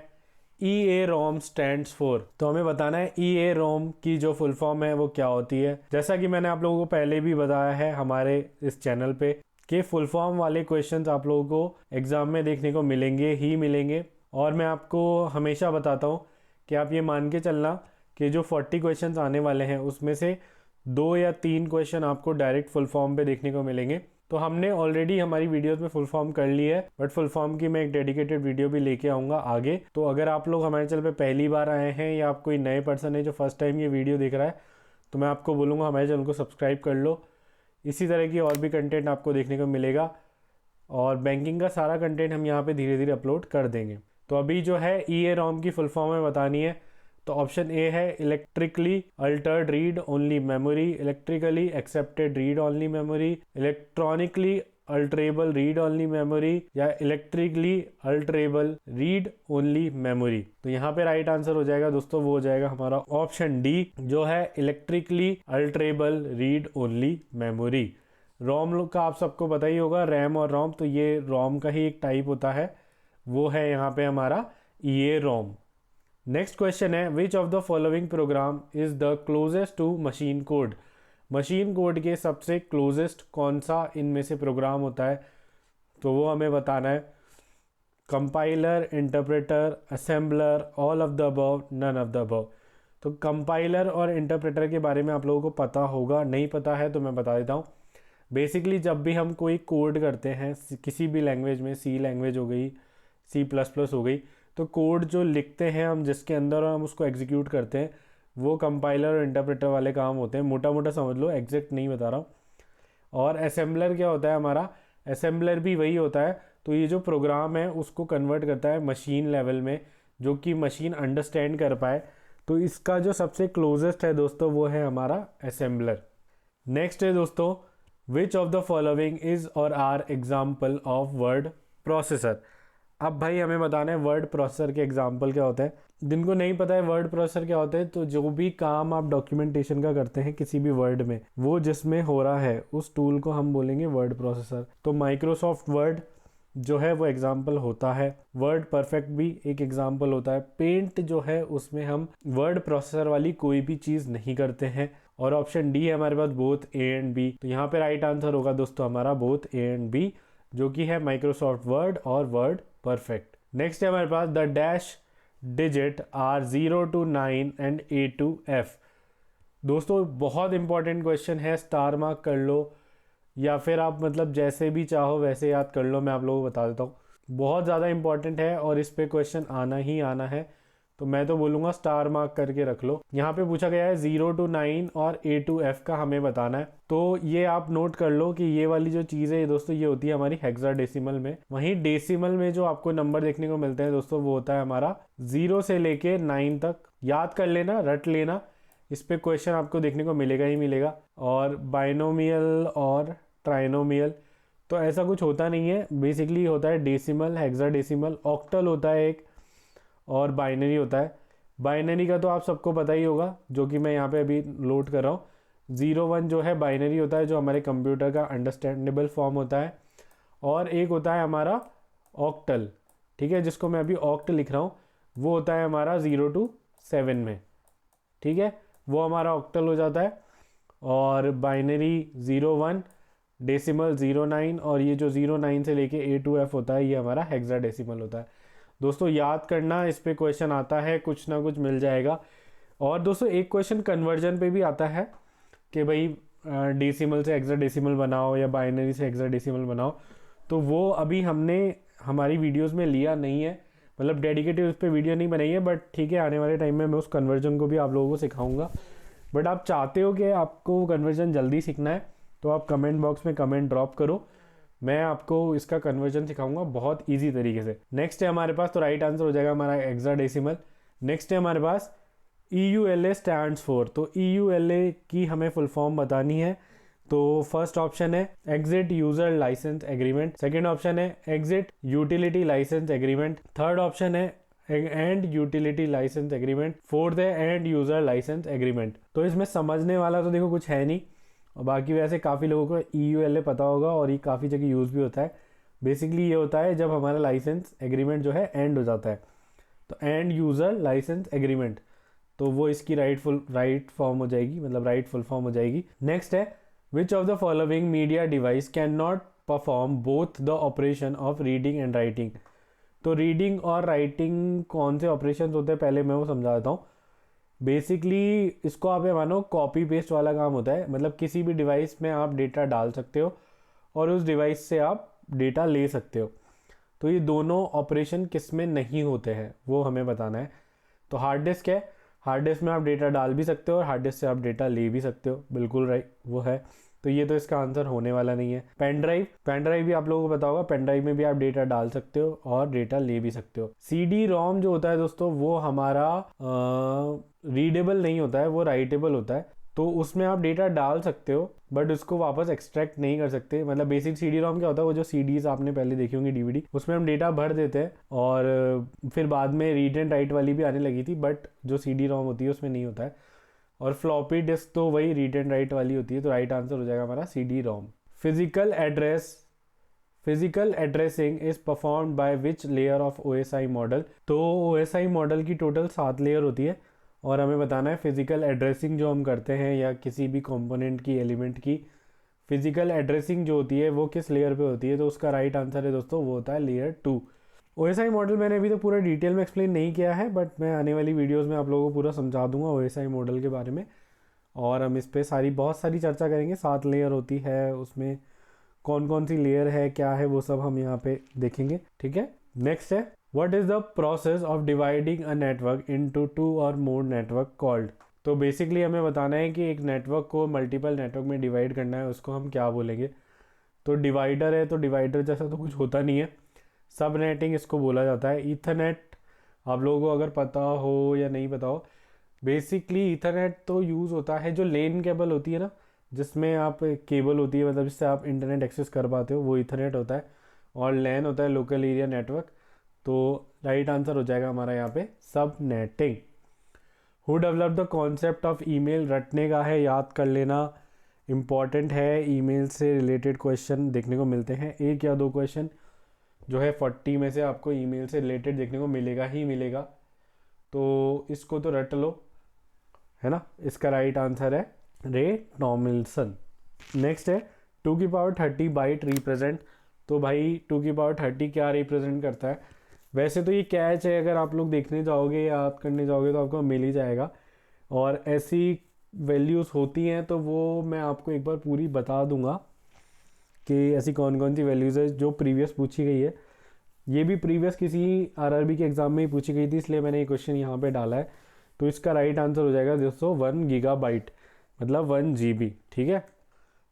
EAROM स्टैंड्स फॉर। तो हमें बताना है EAROM की जो फुल फॉर्म है वो क्या होती है। जैसा कि मैंने आप लोगों को पहले भी बताया है हमारे इस चैनल पे कि फुल फॉर्म वाले क्वेश्चंस आप लोगों को एग्जाम में देखने को मिलेंगे ही मिलेंगे। और मैं आपको हमेशा बताता हूँ कि आप ये मान के चलना कि जो 40 क्वेश्चंस आने वाले हैं उसमें से 2 या 3 क्वेश्चन आपको डायरेक्ट फुल फॉर्म पे देखने को मिलेंगे। तो हमने ऑलरेडी हमारी वीडियोस में फुल फॉर्म कर ली है, बट फुल फॉर्म की मैं एक डेडिकेटेड वीडियो भी लेके आऊँगा आगे। तो अगर आप लोग हमारे चैनल पे पहली बार आए हैं या आप कोई नए पर्सन है जो फर्स्ट टाइम ये वीडियो देख रहा है, तो मैं आपको बोलूँगा हमारे चैनल को सब्सक्राइब कर लो। इसी तरह की और भी कंटेंट आपको देखने को मिलेगा और बैंकिंग का सारा कंटेंट हम यहाँ पे धीरे धीरे अपलोड कर देंगे। तो अभी जो है EAROM की फुल फॉर्म में बतानी है। तो ऑप्शन ए है electrically altered read only memory, electrically accepted read only memory, electronically alterable read only memory, या electrically alterable read only memory. तो यहाँ पे राइट आंसर हो जाएगा दोस्तों, वो हो जाएगा हमारा ऑप्शन डी, जो है electrically alterable read only memory. ROM का आप सबको पता ही होगा, रैम और रोम, तो ये रोम का ही एक टाइप होता है, वो है यहाँ पे हमारा EAROM। नेक्स्ट क्वेश्चन है, which of the following program is the closest to machine code. Machine code के सबसे क्लोजेस्ट कौन सा इनमें से प्रोग्राम होता है, तो वो हमें बताना है। Compiler, interpreter, assembler, all of the above, none of the above. तो कंपाइलर और इंटरप्रेटर के बारे में आप लोगों को पता होगा, नहीं पता है तो मैं बता देता हूँ। बेसिकली जब भी हम कोई कोड करते हैं किसी भी लैंग्वेज में, सी लैंग्वेज हो गई, C++ हो गई, तो कोड जो लिखते हैं हम जिसके अंदर हम उसको एग्जीक्यूट करते हैं वो कंपाइलर और इंटरप्रेटर वाले काम होते हैं। मोटा मोटा समझ लो, एग्जैक्ट नहीं बता रहा हूँ। और असेंबलर क्या होता है हमारा, असेंबलर भी वही होता है। तो ये जो प्रोग्राम है उसको कन्वर्ट करता है मशीन लेवल में, जो कि मशीन अंडरस्टैंड कर पाए। तो इसका जो सबसे क्लोजेस्ट है दोस्तों वो है हमारा असेंबलर। नेक्स्ट है दोस्तों, which of the following is और are example of word processor. अब भाई हमें बताना है वर्ड प्रोसेसर के एग्जाम्पल क्या होते हैं। जिनको नहीं पता है वर्ड प्रोसेसर क्या होता है, तो जो भी काम आप डॉक्यूमेंटेशन का करते हैं किसी भी वर्ड में, वो जिसमें हो रहा है उस टूल को हम बोलेंगे वर्ड प्रोसेसर। तो माइक्रोसॉफ्ट वर्ड जो है वो एग्जाम्पल होता है, वर्ड परफेक्ट भी एक एग्जाम्पल होता है। पेंट जो है उसमें हम वर्ड प्रोसेसर वाली कोई भी चीज़ नहीं करते हैं। और ऑप्शन डी है हमारे पास बोथ A एंड B। तो यहाँ पे राइट आंसर होगा दोस्तों हमारा बोथ A एंड B, जो कि है माइक्रोसॉफ्ट वर्ड और वर्ड परफेक्ट। नेक्स्ट है हमारे पास the dash digit are 0 to 9 and A to F। दोस्तों बहुत इंपॉर्टेंट क्वेश्चन है, स्टार मार्क कर लो या फिर आप मतलब जैसे भी चाहो वैसे याद कर लो, मैं आप लोगों को बता देता हूँ। बहुत ज़्यादा इंपॉर्टेंट है और इस पे क्वेश्चन आना ही आना है। तो मैं तो बोलूँगा स्टार मार्क करके रख लो। यहाँ पे पूछा गया है 0 to 9 और A to F का हमें बताना है। तो ये आप नोट कर लो कि ये वाली जो चीज़ है दोस्तों, ये होती है हमारी हेक्साडेसिमल में। वहीं डेसिमल में जो आपको नंबर देखने को मिलते हैं दोस्तों, वो होता है हमारा 0 से लेके 9 तक। याद कर लेना, रट लेना, इस पे क्वेश्चन आपको देखने को मिलेगा ही मिलेगा। और बाइनोमियल और ट्राइनोमियल तो ऐसा कुछ होता नहीं है, बेसिकली होता है डेसिमल, हेक्साडेसिमल, ऑक्टल होता है एक, और बाइनरी होता है। बाइनरी का तो आप सबको पता ही होगा, जो कि मैं यहाँ पे अभी लोड कर रहा हूँ। 0-1 जो है बाइनरी होता है, जो हमारे कंप्यूटर का अंडरस्टैंडेबल फॉर्म होता है। और एक होता है हमारा ऑक्टल, ठीक है, जिसको मैं अभी ऑक्ट लिख रहा हूँ, वो होता है हमारा 0 to 7 में, ठीक है, वो हमारा ऑक्टल हो जाता है। और बाइनरी 0-1, डेसिमल 0-9, और ये जो 0-9 से लेके A to F होता है, ये हमारा हेक्साडेसिमल होता है। दोस्तों याद करना, इस पे क्वेश्चन आता है, कुछ ना कुछ मिल जाएगा। और दोस्तों एक क्वेश्चन कन्वर्जन पे भी आता है कि भाई डेसिमल से हेक्साडेसिमल बनाओ या बाइनरी से हेक्साडेसिमल बनाओ। तो वो अभी हमने हमारी वीडियोस में लिया नहीं है, मतलब डेडिकेटेड उस पर वीडियो नहीं बनाई है, बट ठीक है, आने वाले टाइम में मैं उस कन्वर्जन को भी आप लोगों को सिखाऊंगा। बट आप चाहते हो कि आपको कन्वर्जन जल्दी सीखना है, तो आप कमेंट बॉक्स में कमेंट ड्रॉप करो, मैं आपको इसका कन्वर्जन सिखाऊंगा बहुत इजी तरीके से। नेक्स्ट है हमारे पास, तो राइट आंसर हो जाएगा हमारा हेक्साडेसिमल। नेक्स्ट है हमारे पास EULA स्टैंड्स फॉर। तो EULA की हमें फुल फॉर्म बतानी है। तो फर्स्ट ऑप्शन है exit user license agreement, second option है exit utility license agreement, third option है end utility license agreement, fourth है एंड यूजर लाइसेंस एग्रीमेंट। तो इसमें समझने वाला तो देखो कुछ है नहीं, और बाकी वैसे काफ़ी लोगों को EULA पता होगा और ये काफ़ी जगह यूज़ भी होता है। बेसिकली ये होता है जब हमारा लाइसेंस एग्रीमेंट जो है एंड हो जाता है, तो एंड यूज़र लाइसेंस एग्रीमेंट, तो वो इसकी राइट फॉर्म हो जाएगी, मतलब राइट फुल फॉर्म हो जाएगी। नेक्स्ट है which of the following media device can not perform both the operation of reading and writing. तो रीडिंग और राइटिंग कौन से ऑपरेशन होते हैं, पहले मैं वो समझा देता हूँ। बेसिकली इसको आप ये मानो कॉपी पेस्ट वाला काम होता है, मतलब किसी भी डिवाइस में आप डेटा डाल सकते हो और उस डिवाइस से आप डेटा ले सकते हो। तो ये दोनों ऑपरेशन किस में नहीं होते हैं वो हमें बताना है। तो हार्ड डिस्क है, हार्ड डिस्क में आप डेटा डाल भी सकते हो और हार्ड डिस्क से आप डेटा ले भी सकते हो, बिल्कुल राइट वो है। तो ये तो इसका आंसर होने वाला नहीं है। पेन ड्राइव भी आप लोगों को पता होगा, पेन ड्राइव में भी आप डेटा डाल सकते हो और डेटा ले भी सकते हो। CD-ROM जो होता है दोस्तों, वो हमारा रीडेबल नहीं होता है, वो राइटेबल होता है। तो उसमें आप डेटा डाल सकते हो बट उसको वापस एक्सट्रैक्ट नहीं कर सकते। मतलब बेसिक CD-ROM क्या होता है, वो जो CDs आपने पहले देखी होंगी DVD, उसमें हम डेटा भर देते हैं और फिर बाद में रीड एंड राइट वाली भी आने लगी थी, बट जो CD-ROM होती है उसमें नहीं होता है। और फ्लॉपी डिस्क तो वही रीड एंड राइट वाली होती है। तो राइट आंसर हो जाएगा हमारा CD-ROM। Physical addressing is performed by which layer of OSI model. तो OSI मॉडल की टोटल 7 लेयर होती है और हमें बताना है फिजिकल एड्रेसिंग जो हम करते हैं या किसी भी कंपोनेंट की, एलिमेंट की फिजिकल एड्रेसिंग जो होती है वो किस लेयर पे होती है। तो उसका राइट आंसर है दोस्तों, वो होता है लेयर 2। OSI मॉडल मैंने अभी तो पूरा डिटेल में एक्सप्लेन नहीं किया है, बट मैं आने वाली वीडियोस में आप लोगों को पूरा समझा दूंगा OSI मॉडल के बारे में, और हम इस पर बहुत सारी चर्चा करेंगे। 7 लेयर होती है, उसमें कौन कौन सी लेयर है, क्या है, वो सब हम यहाँ पे देखेंगे, ठीक है। नेक्स्ट है what is the process of dividing a network into 2 और मोर नेटवर्क कॉल्ड। तो बेसिकली हमें बताना है कि एक नेटवर्क को मल्टीपल नेटवर्क में डिवाइड करना है, उसको हम क्या बोलेंगे। तो डिवाइडर है, तो डिवाइडर जैसा तो कुछ होता नहीं है, सब नेटिंग इसको बोला जाता है। ईथरनेट आप लोगों को अगर पता हो या नहीं पता हो, बेसिकली ईथरनेट तो यूज़ होता है जो लेन केबल होती है ना, जिसमें आप केबल होती है, मतलब जिससे आप इंटरनेट एक्सेस कर पाते हो, वो ईथरनेट होता है। और लैन होता है लोकल एरिया नेटवर्क। तो राइट आंसर हो जाएगा हमारा यहाँ पे सब netting. Who develop the concept of email, रटने का है, याद कर लेना, इम्पॉर्टेंट है। ईमेल से रिलेटेड क्वेश्चन देखने को मिलते हैं, 1 या 2 क्वेश्चन जो है 40 में से आपको ईमेल से रिलेटेड देखने को मिलेगा ही मिलेगा। तो इसको तो रट लो, है ना। इसका राइट आंसर है रे टॉमिल्सन। नेक्स्ट है 2 की पावर 30 बाइट रिप्रेजेंट। तो भाई 2 की पावर 30 क्या रिप्रेजेंट करता है। वैसे तो ये कैच है, अगर आप लोग देखने जाओगे, याद करने जाओगे तो आपको मिल ही जाएगा। और ऐसी वैल्यूज़ होती हैं तो वो मैं आपको एक बार पूरी बता दूंगा कि ऐसी कौन कौन सी वैल्यूज़ है जो प्रीवियस पूछी गई है। ये भी प्रीवियस किसी आरआरबी के एग्जाम में ही पूछी गई थी, इसलिए मैंने ये क्वेश्चन यहाँ पे डाला है। तो इसका राइट आंसर हो जाएगा दोस्तों 1 गीगाबाइट, मतलब 1 GB। ठीक है,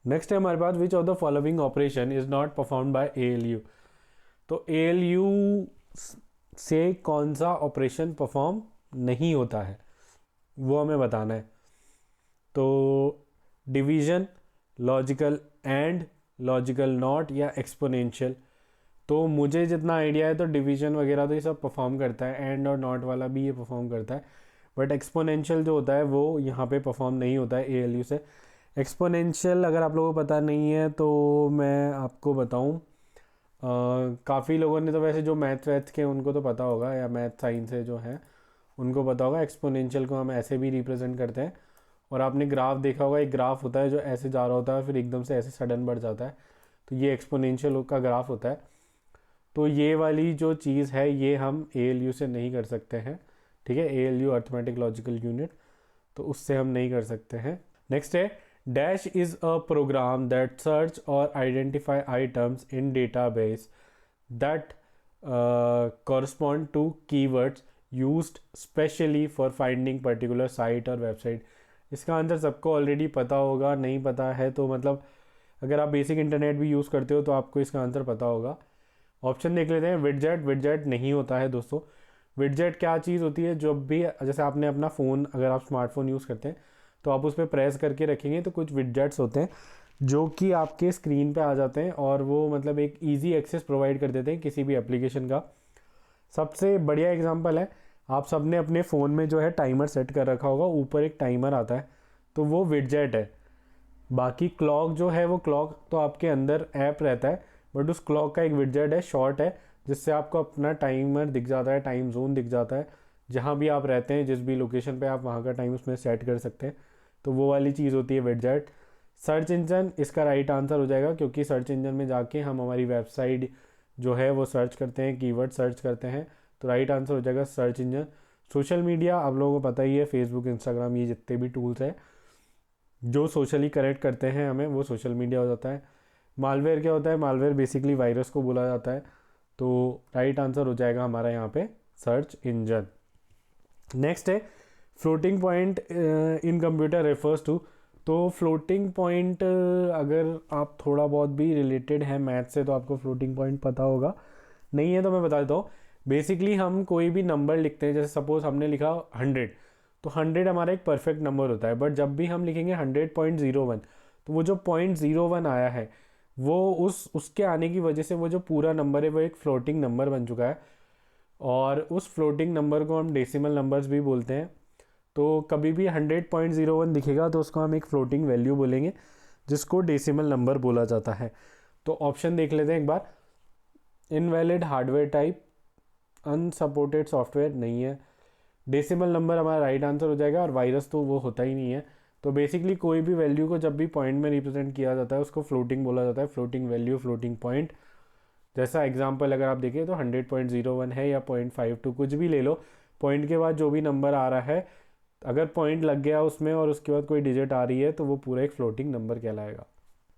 नेक्स्ट है हमारे पास, which of the following operation is not perform by ALU। तो ALU से कौन सा ऑपरेशन परफॉर्म नहीं होता है वो हमें बताना है। तो division, logical and, logical not या एक्सपोनेंशियल। तो मुझे जितना आइडिया है तो डिवीजन वगैरह तो ये सब परफॉर्म करता है, एंड और नॉट वाला भी ये परफॉर्म करता है, बट एक्सपोनेंशियल जो होता है वो यहाँ पे परफॉर्म नहीं होता है ALU से। एक्सपोनेंशियल अगर आप लोगों को पता नहीं है तो मैं आपको बताऊँ, काफ़ी लोगों ने तो वैसे जो मैथ्स के उनको तो पता होगा, या मैथ साइंस से जो है उनको पता होगा। एक्सपोनेंशियल को हम ऐसे भी रिप्रेजेंट करते हैं, और आपने ग्राफ देखा होगा, एक ग्राफ होता है जो ऐसे जा रहा होता है फिर एकदम से ऐसे सडन बढ़ जाता है, तो ये एक्सपोनेंशियल का ग्राफ होता है। तो ये वाली जो चीज़ है ये हम ALU से नहीं कर सकते हैं। ठीक है, ALU अर्थमेटिक लॉजिकल यूनिट, तो उससे हम नहीं कर सकते हैं। नेक्स्ट है, dash is a program that search और identify items in database that correspond to keywords used specially for finding particular site और वेबसाइट। इसका आंसर सबको ऑलरेडी पता होगा, नहीं पता है तो मतलब अगर आप बेसिक इंटरनेट भी यूज़ करते हो तो आपको इसका आंसर पता होगा। ऑप्शन देख लेते हैं। विडजेट, विडजेट नहीं होता है दोस्तों। विडजेट क्या चीज़ होती है, जब भी जैसे आपने अपना फ़ोन, अगर आप स्मार्टफोन यूज़ करते हैं तो आप उस पर प्रेस करके रखेंगे तो कुछ विडजेट्स होते हैं जो कि आपके स्क्रीन पे आ जाते हैं, और वो मतलब एक इजी एक्सेस प्रोवाइड कर देते हैं किसी भी एप्लीकेशन का। सबसे बढ़िया एग्जांपल है, आप सबने अपने फ़ोन में जो है टाइमर सेट कर रखा होगा, ऊपर एक टाइमर आता है तो वो विडजेट है। बाकी क्लॉक जो है वो क्लॉक तो आपके अंदर ऐप रहता है, बट उस क्लॉक का एक विडजेट है, शॉर्ट है, जिससे आपको अपना टाइमर दिख जाता है, टाइम जोन दिख जाता है, जहाँ भी आप रहते हैं जिस भी लोकेशन पे आप वहाँ का टाइम उसमें सेट कर सकते हैं। तो वो वाली चीज़ होती है विडजेट। सर्च इंजन इसका राइट आंसर हो जाएगा, क्योंकि सर्च इंजन में जाके हम हमारी वेबसाइट जो है वो सर्च करते हैं, कीवर्ड सर्च करते हैं, तो राइट आंसर हो जाएगा सर्च इंजन। सोशल मीडिया आप लोगों को पता ही है, फेसबुक, इंस्टाग्राम, ये जितने भी टूल्स हैं जो सोशली कनेक्ट करते हैं हमें, वो सोशल मीडिया हो जाता है। मालवेयर क्या होता है, मालवेयर बेसिकली वायरस को बोला जाता है, तो राइट आंसर हो जाएगा हमारा यहाँ पे सर्च इंजन। नेक्स्ट है, floating point in computer refers to. तो फ्लोटिंग पॉइंट अगर आप थोड़ा बहुत भी रिलेटेड है मैथ से तो आपको फ्लोटिंग पॉइंट पता होगा, नहीं है तो मैं बता देता हूँ। बेसिकली हम कोई भी नंबर लिखते हैं, जैसे सपोज हमने लिखा 100, तो 100 हमारा एक परफेक्ट नंबर होता है, बट जब भी हम लिखेंगे 100.01 तो वो जो 0.01 आया है वो उसके आने की वजह से वो जो पूरा नंबर है वो एक फ्लोटिंग नंबर बन चुका है, और उस फ्लोटिंग नंबर को हम डेसिमल नंबर्स भी बोलते हैं। तो कभी भी 100.01 दिखेगा तो उसको हम एक फ्लोटिंग वैल्यू बोलेंगे, जिसको डेसिमल नंबर बोला जाता है। तो ऑप्शन देख लेते हैं एक बार। Invalid hardware type, unsupported software नहीं है, डेसिमल नंबर हमारा राइट आंसर हो जाएगा, और वायरस तो वो होता ही नहीं है। तो बेसिकली कोई भी वैल्यू को जब भी पॉइंट में रिप्रेजेंट किया जाता है उसको फ्लोटिंग बोला जाता है, फ्लोटिंग वैल्यू, फ्लोटिंग पॉइंट। जैसा एग्जांपल अगर आप देखें तो 100.01 है या 0.52 कुछ भी ले लो, पॉइंट के बाद जो भी नंबर आ रहा है अगर पॉइंट लग गया उसमें और उसके बाद कोई डिजिट आ रही है तो वो पूरा एक फ्लोटिंग नंबर कहलाएगा।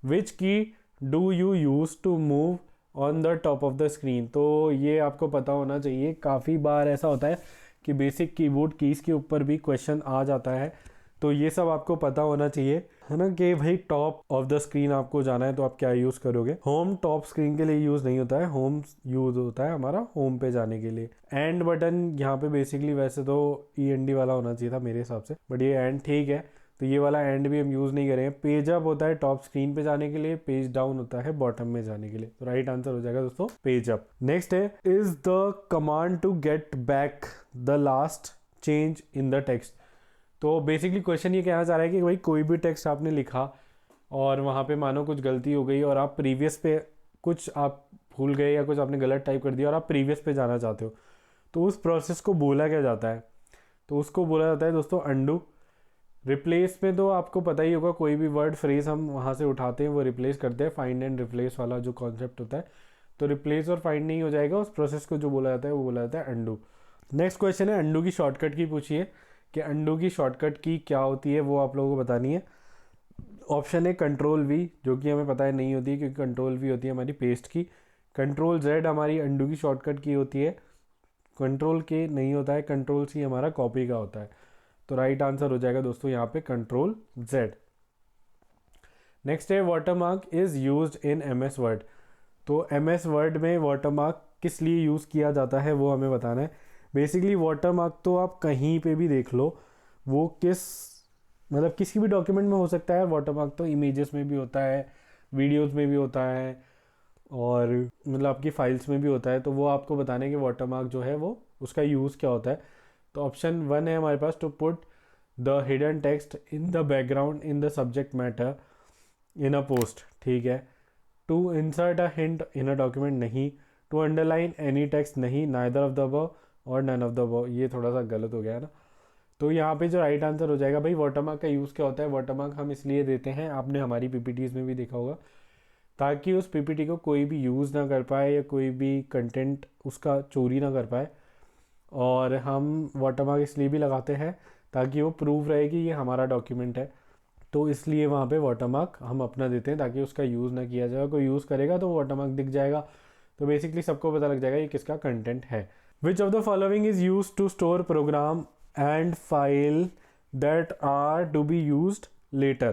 Which key do you use to move on the top of the screen. तो ये आपको पता होना चाहिए, काफ़ी बार ऐसा होता है कि बेसिक कीबोर्ड कीज़ के ऊपर भी क्वेश्चन आ जाता है, तो ये सब आपको पता होना चाहिए, है ना, कि भाई टॉप ऑफ द स्क्रीन आपको जाना है तो आप क्या यूज़ करोगे। होम टॉप स्क्रीन के लिए यूज़ नहीं होता है, होम यूज़ होता है हमारा होम पे जाने के लिए। एंड बटन यहाँ पे बेसिकली वैसे तो END वाला होना चाहिए था मेरे हिसाब से, बट ये एंड ठीक है, तो ये वाला एंड भी हम यूज़ नहीं करेंगे। पेज अप होता है टॉप स्क्रीन पे जाने के लिए, पेज डाउन होता है बॉटम में जाने के लिए, तो राइट आंसर हो जाएगा दोस्तों पेज अप। नेक्स्ट है, is the command to get back the last change in the text. तो बेसिकली क्वेश्चन ये कहना चाह रहा है कि भाई कोई भी टेक्स्ट आपने लिखा और वहाँ पे मानो कुछ गलती हो गई और आप प्रीवियस पे कुछ आप भूल गए या कुछ आपने गलत टाइप कर दिया और आप प्रीवियस पे जाना चाहते हो, तो उस प्रोसेस को बोला क्या जाता है। तो उसको बोला जाता है दोस्तों अंडू। रिप्लेस में तो आपको पता ही होगा, कोई भी वर्ड फ्रेज हम वहाँ से उठाते हैं वो रिप्लेस करते हैं, फाइंड एंड रिप्लेस वाला जो कॉन्सेप्ट होता है। तो रिप्लेस और फाइंड नहीं हो जाएगा, उस प्रोसेस को जो बोला जाता है वो बोला जाता है अंडू। नेक्स्ट क्वेश्चन है, अंडू की शॉर्टकट की पूछिए कि अंडू की शॉर्टकट की क्या होती है, वो आप लोगों को बतानी है। ऑप्शन है कंट्रोल V, जो कि हमें पता है नहीं होती है, क्योंकि कंट्रोल V होती है हमारी पेस्ट की। कंट्रोल जेड हमारी अंडू की शॉर्टकट की होती है, कंट्रोल के नहीं होता है, कंट्रोल सी हमारा कॉपी का होता है। तो राइट आंसर हो जाएगा दोस्तों यहाँ पे कंट्रोल जेड। नेक्स्ट है watermark is used in M S Word. तो एम एस वर्ड में वाटरमार्क किस लिए यूज़ किया जाता है वो हमें बताना है। बेसिकली वाटरमार्क तो आप कहीं पे भी देख लो, वो मतलब किसी भी डॉक्यूमेंट में हो सकता है। वाटरमार्क तो इमेजेस में भी होता है, वीडियोस में भी होता है, और मतलब आपकी फाइल्स में भी होता है। तो वो आपको बताना है कि वाटरमार्क जो है वो उसका यूज़ क्या होता है। तो ऑप्शन 1 है हमारे पास, to put the hidden text in the background in the subject matter in a post, ठीक है। To insert a hint in a document, नहीं। टू अंडरलाइन एनी टेक्स्ट, नहीं। नाइदर ऑफ द अबव और none of the above, ये थोड़ा सा गलत हो गया है ना। तो यहाँ पे जो राइट आंसर हो जाएगा, भाई वाटरमार्क का यूज़ क्या होता है। वाटरमार्क हम इसलिए देते हैं, आपने हमारी पीपीटीज में भी देखा होगा, ताकि उस पीपीटी को कोई भी यूज़ ना कर पाए या कोई भी कंटेंट उसका चोरी ना कर पाए। और हम वाटरमार्क इसलिए भी लगाते हैं ताकि वो प्रूव रहे कि ये हमारा डॉक्यूमेंट है। तो इसलिए वहाँ पे वाटरमार्क हम अपना देते हैं ताकि उसका यूज़ ना किया जाए। कोई यूज़ करेगा तो वाटरमार्क दिख जाएगा, तो बेसिकली सबको पता लग जाएगा ये किसका कंटेंट है। Which of the following is use to store program and file that are to be used later.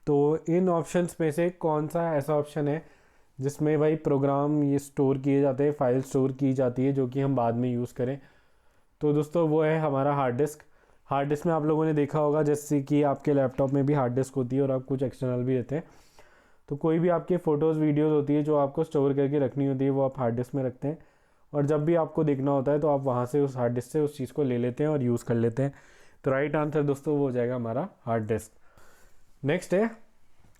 तो इन ऑप्शंस में से कौन सा ऐसा ऑप्शन है जिसमें भाई प्रोग्राम ये स्टोर किए जाते हैं, फाइल स्टोर की जाती है जो कि हम बाद में यूज़ करें। तो दोस्तों वो है हमारा हार्ड डिस्क। हार्ड डिस्क में आप लोगों ने देखा होगा जैसे कि आपके लैपटॉप में भी हार्ड डिस्क होती है और आप कुछ एक्सटर्नल भी रहते हैं। तो कोई भी आपके फ़ोटोज़ वीडियोज़ होती है जो आपको स्टोर करके रखनी होती है वो आप हार्ड डिस्क में रखते हैं, और जब भी आपको देखना होता है तो आप वहाँ से उस हार्ड डिस्क से उस चीज़ को ले लेते हैं और यूज़ कर लेते हैं। तो राइट आंसर दोस्तों वो हो जाएगा हमारा हार्ड डिस्क। नेक्स्ट है,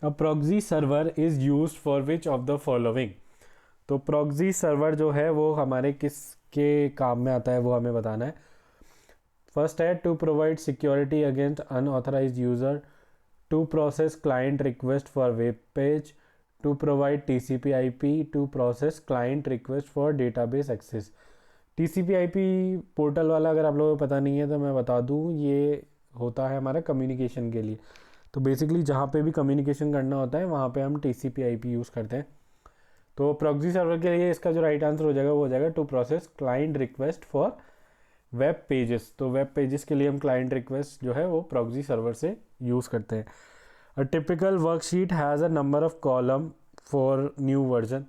a proxy server is used for which of the following. तो प्रॉक्सी सर्वर जो है वो हमारे किसके काम में आता है वो हमें बताना है। फर्स्ट है, to provide security against unauthorised user, to process client request for web page, to provide TCP/IP, to process client request for database access. TCP/IP portal वाला अगर आप लोगों को पता नहीं है तो मैं बता दूं, ये होता है हमारा कम्युनिकेशन के लिए। तो बेसिकली जहाँ पे भी कम्युनिकेशन करना होता है वहाँ पे हम TCP/IP यूज़ करते हैं। तो प्रॉक्सी सर्वर के लिए इसका जो राइट आंसर हो जाएगा वो हो जाएगा to process client request for web pages. तो वेब पेजेस के लिए हम क्लाइंट रिक्वेस्ट जो है वो प्रॉक्सी सर्वर से यूज़ करते हैं। A typical worksheet has a number of column for new version.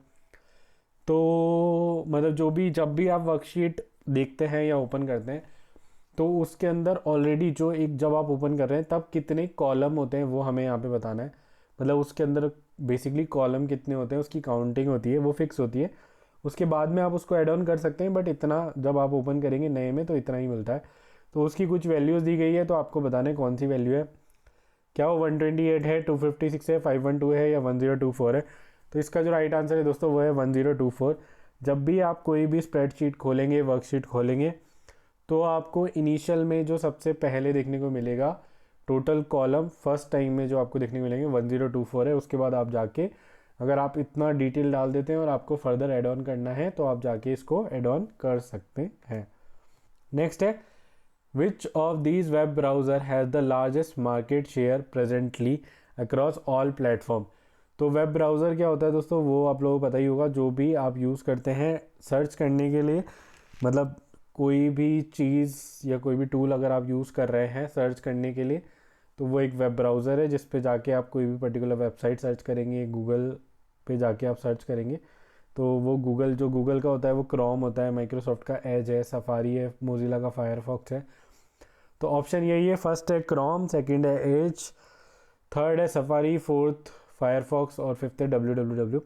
तो मतलब जब भी आप वर्कशीट देखते हैं या ओपन करते हैं तो उसके अंदर ऑलरेडी जो एक जब आप ओपन कर रहे हैं तब कितने कॉलम होते हैं वो हमें यहाँ पे बताना है। मतलब उसके अंदर बेसिकली कॉलम कितने होते हैं उसकी काउंटिंग होती है, वो फिक्स होती है। उसके बाद में आप उसको ऐड ऑन कर सकते हैं, बट इतना जब आप ओपन करेंगे नए में तो इतना ही मिलता है। तो उसकी कुछ वैल्यूज़ दी गई है, तो आपको बताना है कौन सी वैल्यू है। क्या वो 128 है, 256 है, 512 है या 1024 है। तो इसका जो राइट आंसर है दोस्तों वो है 1024। जब भी आप कोई भी स्प्रेडशीट खोलेंगे, वर्कशीट खोलेंगे, तो आपको इनिशियल में जो सबसे पहले देखने को मिलेगा टोटल कॉलम, फर्स्ट टाइम में जो आपको देखने को मिलेंगे 1024 है। उसके बाद आप जाके अगर आप इतना डिटेल डाल देते हैं और आपको फर्दर ऐड ऑन करना है तो आप जाके इसको ऐड ऑन कर सकते हैं। नेक्स्ट है, which of these web browser has the largest market share presently across all platform. तो वेब ब्राउज़र क्या होता है दोस्तों, वो आप लोगों को पता ही होगा, जो भी आप यूज़ करते हैं सर्च करने के लिए। मतलब कोई भी चीज़ या कोई भी टूल अगर आप यूज़ कर रहे हैं सर्च करने के लिए तो वो एक वेब ब्राउज़र है जिस पे जाके आप कोई भी पर्टिकुलर वेबसाइट सर्च करेंगे, गूगल पे जाके आप सर्च करेंगे तो वो गूगल का होता है वो क्रोम होता है, माइक्रोसॉफ्ट का एज है, सफारी है, मोजिला का फायरफॉक्स है। तो ऑप्शन यही है, फर्स्ट है क्रोम, सेकंड है एज, थर्ड है सफारी, फोर्थ फायरफॉक्स और फिफ्थ है www।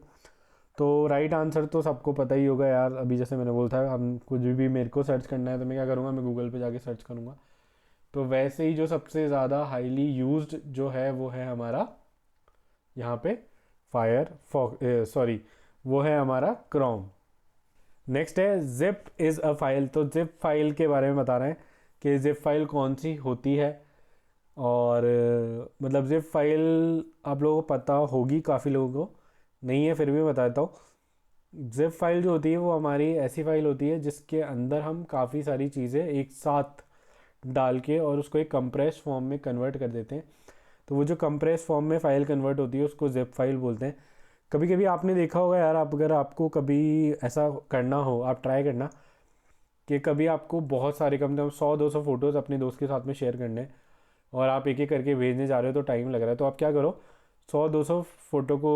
तो राइट आंसर तो सबको पता ही होगा यार। अभी जैसे मैंने बोला था हम कुछ भी मेरे को सर्च करना है तो मैं क्या करूँगा, मैं गूगल पे जाके सर्च करूँगा। तो वैसे ही जो सबसे ज़्यादा हाईली यूज्ड जो है वो है हमारा यहाँ पे वो है हमारा क्रोम। नेक्स्ट है जिप इज़ अ फाइल। तो जिप फाइल के बारे में बता रहे हैं कि जिप फाइल कौन सी होती है। और मतलब जिप फाइल आप लोगों को पता होगी, काफ़ी लोगों को नहीं है फिर भी बता देता हूँ। जिप फाइल जो होती है वो हमारी ऐसी फाइल होती है जिसके अंदर हम काफ़ी सारी चीज़ें एक साथ डाल के और उसको एक कंप्रेस फॉर्म में कन्वर्ट कर देते हैं। तो वो जो कंप्रेस फॉर्म में फ़ाइल कन्वर्ट होती है उसको जिप फाइल बोलते हैं। कभी कभी आपने देखा होगा यार, आप अगर आपको कभी ऐसा करना हो, आप ट्राई करना कि कभी आपको बहुत सारे कम से कम 100-200 फ़ोटोज़ अपने दोस्त के साथ में शेयर करने हैं और आप एक एक करके भेजने जा रहे हो तो टाइम लग रहा है, तो आप क्या करो, 100-200 फ़ोटो को